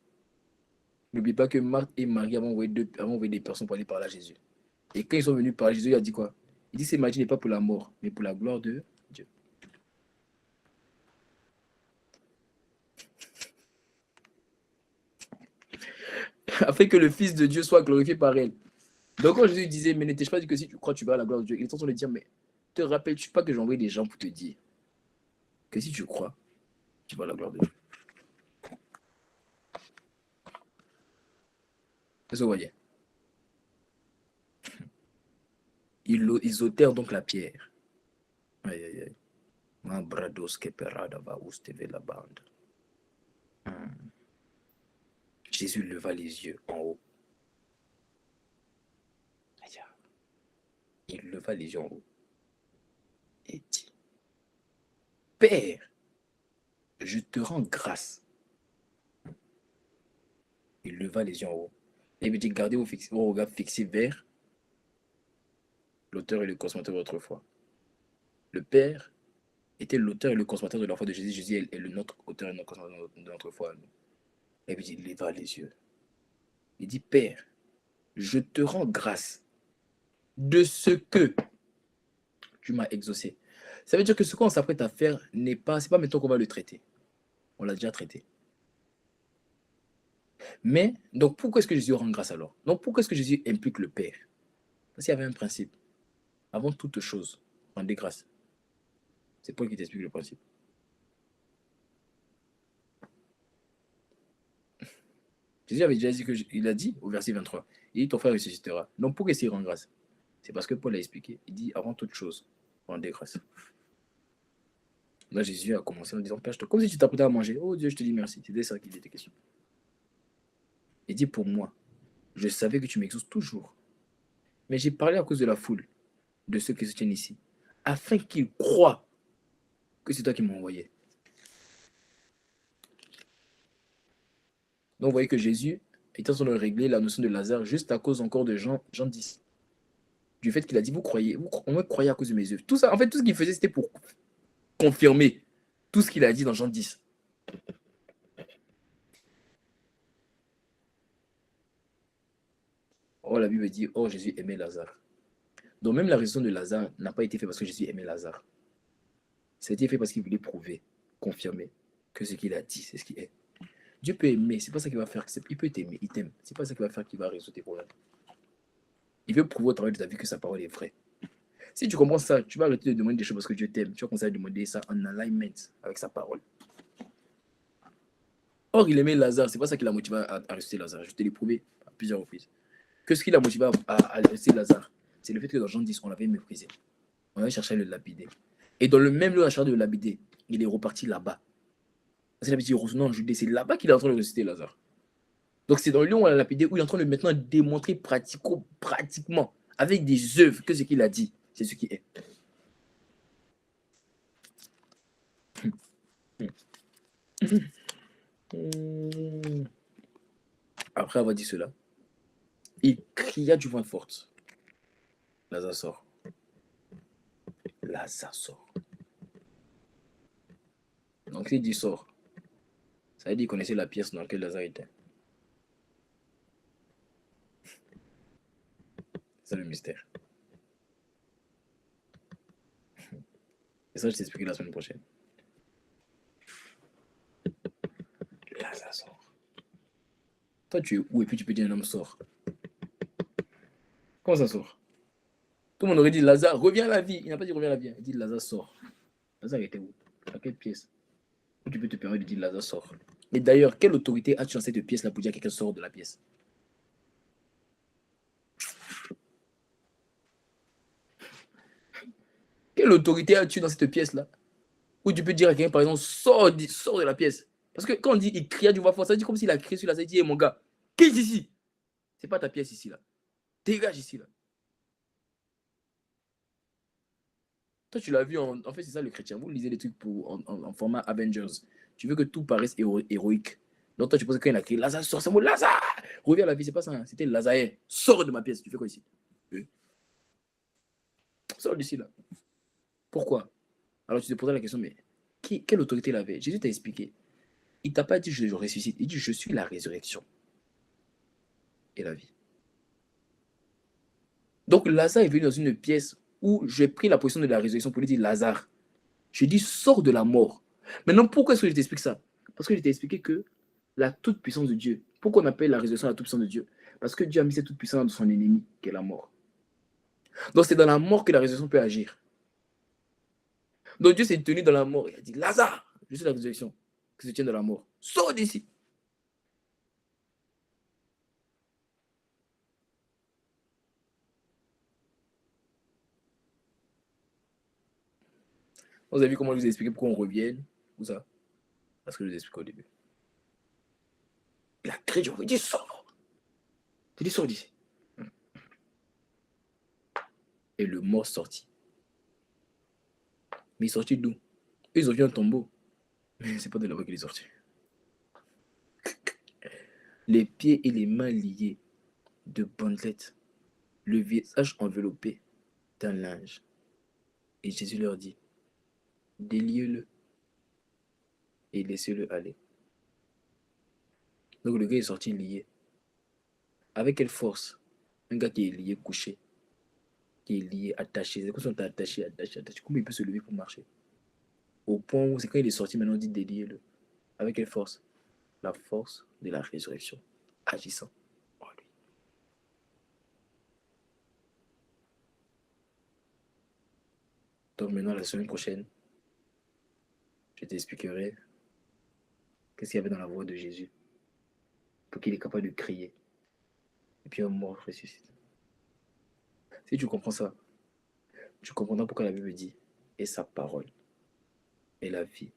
N'oublie pas que Marthe et Marie avaient envoyé des personnes pour aller parler à Jésus. Et quand ils sont venus parler, Jésus il a dit quoi? Il dit, cette maladie n'est pas pour la mort, mais pour la gloire de Dieu. Afin que le Fils de Dieu soit glorifié par elle. Donc quand Jésus disait, mais ne t'ai-je pas dit que si tu crois, tu verras la gloire de Dieu, il est en train de dire, mais te rappelles-tu pas que j'ai envoyé des gens pour te dire que si tu crois, tu verras la gloire de Dieu? Est-ce que vous voyez? Ils ôtèrent donc la pierre. Aïe, aïe, aïe. Jésus leva les yeux en haut. Il leva les yeux en haut et dit, Père, je te rends grâce. Il leva les yeux en haut. Et il dit, gardez vos regards fixés vers l'auteur et le consommateur de votre foi. Le Père était l'auteur et le consommateur de la foi de Jésus. Jésus est le notre auteur et notre consommateur de notre foi. Et puis il leva les yeux. Il dit, Père, je te rends grâce de ce que tu m'as exaucé. Ça veut dire que ce qu'on s'apprête à faire c'est pas maintenant qu'on va le traiter. On l'a déjà traité. Mais, donc pourquoi est-ce que Jésus rend grâce alors? Donc pourquoi est-ce que Jésus implique le Père? Parce qu'il y avait un principe. Avant toute chose, rendez grâce. C'est Paul qui t'explique le principe. Jésus avait déjà dit il a dit au verset 23, il dit ton frère ressuscitera. Donc pourquoi est-ce qu'il rend grâce? C'est parce que Paul a expliqué. Il dit avant toute chose, rendez grâce. Là, Jésus a commencé en disant Père, comme si tu t'apprêtais à manger. Oh Dieu, je te dis merci. C'était ça qu'il était question. Il dit pour moi, je savais que tu m'exauces toujours. Mais j'ai parlé à cause de la foule, de ceux qui se tiennent ici, afin qu'ils croient que c'est toi qui m'as envoyé. Donc, vous voyez que Jésus est en train de régler la notion de Lazare juste à cause encore de Jean 10. Du fait qu'il a dit, vous me croyez à cause de mes œuvres. Tout ça, en fait, tout ce qu'il faisait, c'était pour confirmer tout ce qu'il a dit dans Jean 10. Oh, la Bible dit, oh, Jésus aimait Lazare. Donc, même la raison de Lazare n'a pas été faite parce que Jésus aimait Lazare. Ça a été fait parce qu'il voulait prouver, confirmer que ce qu'il a dit, c'est ce qu'il est. Dieu peut aimer, c'est pas ça qu'il va faire. Il peut t'aimer, il t'aime. C'est pas ça qu'il va faire qu'il va résoudre tes problèmes. Il veut prouver au travers de ta vie que sa parole est vraie. Si tu comprends ça, tu vas arrêter de demander des choses parce que Dieu t'aime. Tu vas commencer à demander ça en alignment avec sa parole. Or, il aimait Lazare. C'est pas ça qui l'a motivé à ressusciter Lazare. Je te l'ai prouvé à plusieurs reprises. Que ce qui l'a motivé à ressusciter Lazare, c'est le fait que dans Jean 10, on l'avait méprisé. On avait cherché à le lapider. Et dans le même lieu, on a cherché de le lapider. Il est reparti là-bas. C'est la petite retourné en Judée. C'est là-bas qu'il est en train de ressusciter Lazare. Donc, c'est dans le lieu où on l'a lapidé, où il est en train de maintenant démontrer pratiquement, avec des œuvres, que ce qu'il a dit, c'est ce qui est. Après avoir dit cela, il cria du voix forte. Lazare sort. Lazare sort. Donc, s'il dit sort, ça veut dire qu'il connaissait la pièce dans laquelle Lazare était. C'est le mystère. Et ça, je t'expliquerai la semaine prochaine. Lazare sort. Toi, tu es où et puis tu peux dire un homme sort. Comment ça sort? Tout le monde aurait dit Lazare, reviens à la vie. Il n'a pas dit reviens à la vie. Il dit Lazare sort. Lazare était où? Dans quelle pièce? Où tu peux te permettre de dire Lazare sort. Et d'ailleurs, quelle autorité as-tu dans cette pièce-là pour dire que quelqu'un sort de la pièce? Quelle autorité as-tu dans cette pièce-là? Où tu peux dire à quelqu'un, par exemple, sors de la pièce. Parce que quand on dit il cria du voix forte, ça dit comme s'il a crié sur la scène, il dit, hey, mon gars, qu'est-ce ici? C'est pas ta pièce ici, là. Dégage ici, là. Toi, tu l'as vu, en fait, c'est ça le chrétien. Vous lisez des trucs en format Avengers. Tu veux que tout paraisse héroïque. Donc, toi, tu penses que quand il a crié, Lazare, sors, c'est moi, Lazare! Reviens à la vie, c'est pas ça. Hein. C'était Lazare, sors de ma pièce. Tu fais quoi ici? Sors d'ici, là. Pourquoi? Alors, tu te posais la question, mais quelle autorité il avait? Jésus t'a expliqué. Il ne t'a pas dit je ressuscite. Il dit je suis la résurrection et la vie. Donc, Lazare est venu dans une pièce où j'ai pris la position de la résurrection pour lui dire Lazare, je dis sors de la mort. Maintenant, pourquoi est-ce que je t'explique ça? Parce que je t'ai expliqué que la toute-puissance de Dieu, pourquoi on appelle la résurrection la toute-puissance de Dieu? Parce que Dieu a mis cette toute-puissance dans son ennemi, qui est la mort. Donc, c'est dans la mort que la résurrection peut agir. Donc, Dieu s'est tenu dans la mort. Il a dit Lazare, je suis la résurrection qui se tient dans la mort. Sors d'ici. Vous avez vu comment je vous ai expliqué pourquoi on revienne? Où ça? Parce que je vous ai expliqué au début. Il a crié, il dit sors. Il dit sors d'ici. Et le mort sortit. Mais il est sorti d'où? Ils ont vu un tombeau. Mais c'est pas de là-bas qu'il est sorti. Les pieds et les mains liés de bandelettes, le visage enveloppé d'un linge. Et Jésus leur dit, déliez-le et laissez-le aller. Donc le gars est sorti lié. Avec quelle force? Un gars qui est lié, couché. qui est lié, attaché. C'est comme si on t'a attaché. Comment il peut se lever pour marcher? Au point où c'est quand il est sorti, maintenant on dit déliez-le. Avec quelle force? La force de la résurrection agissant en lui. Donc maintenant, la semaine prochaine, je t'expliquerai qu'est-ce qu'il y avait dans la voix de Jésus pour qu'il est capable de crier. Et puis un mort ressuscite. Si tu comprends ça, tu comprendras pourquoi la Bible dit et sa parole est la vie.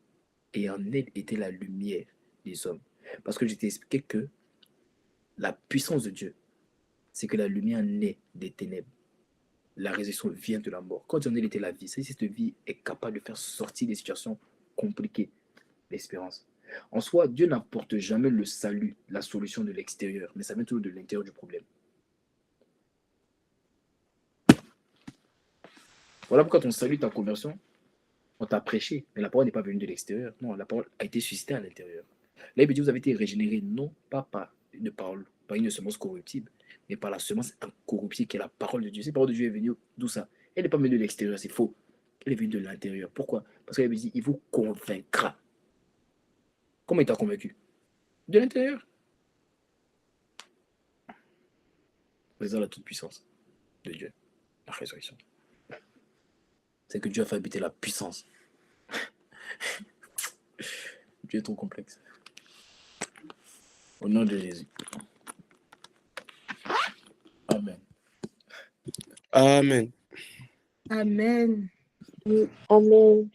Et en elle était la lumière des hommes. Parce que je t'ai expliqué que la puissance de Dieu, c'est que la lumière naît des ténèbres. La résurrection vient de la mort. Quand en elle était la vie, c'est cette vie est capable de faire sortir des situations compliquées. L'espérance. En soi, Dieu n'apporte jamais le salut, la solution de l'extérieur, mais ça vient toujours de l'intérieur du problème. Voilà pourquoi ton salut, ta conversion, on t'a prêché, mais la parole n'est pas venue de l'extérieur. Non, la parole a été suscitée à l'intérieur. Là, il veut dire vous avez été régénérés, non pas par une parole, pas une semence corruptible, mais par la semence incorruptible qui est la parole de Dieu. Cette parole de Dieu est venue d'où ça? Elle n'est pas venue de l'extérieur, c'est faux. Elle est venue de l'intérieur. Pourquoi? Parce qu'elle veut dire il vous convaincra. Comment il t'a convaincu? De l'intérieur. Vous êtes la toute-puissance de Dieu, la résurrection. C'est que Dieu a fait habiter la puissance. Dieu est trop complexe. Au nom de Jésus. Amen. Amen. Amen. Amen.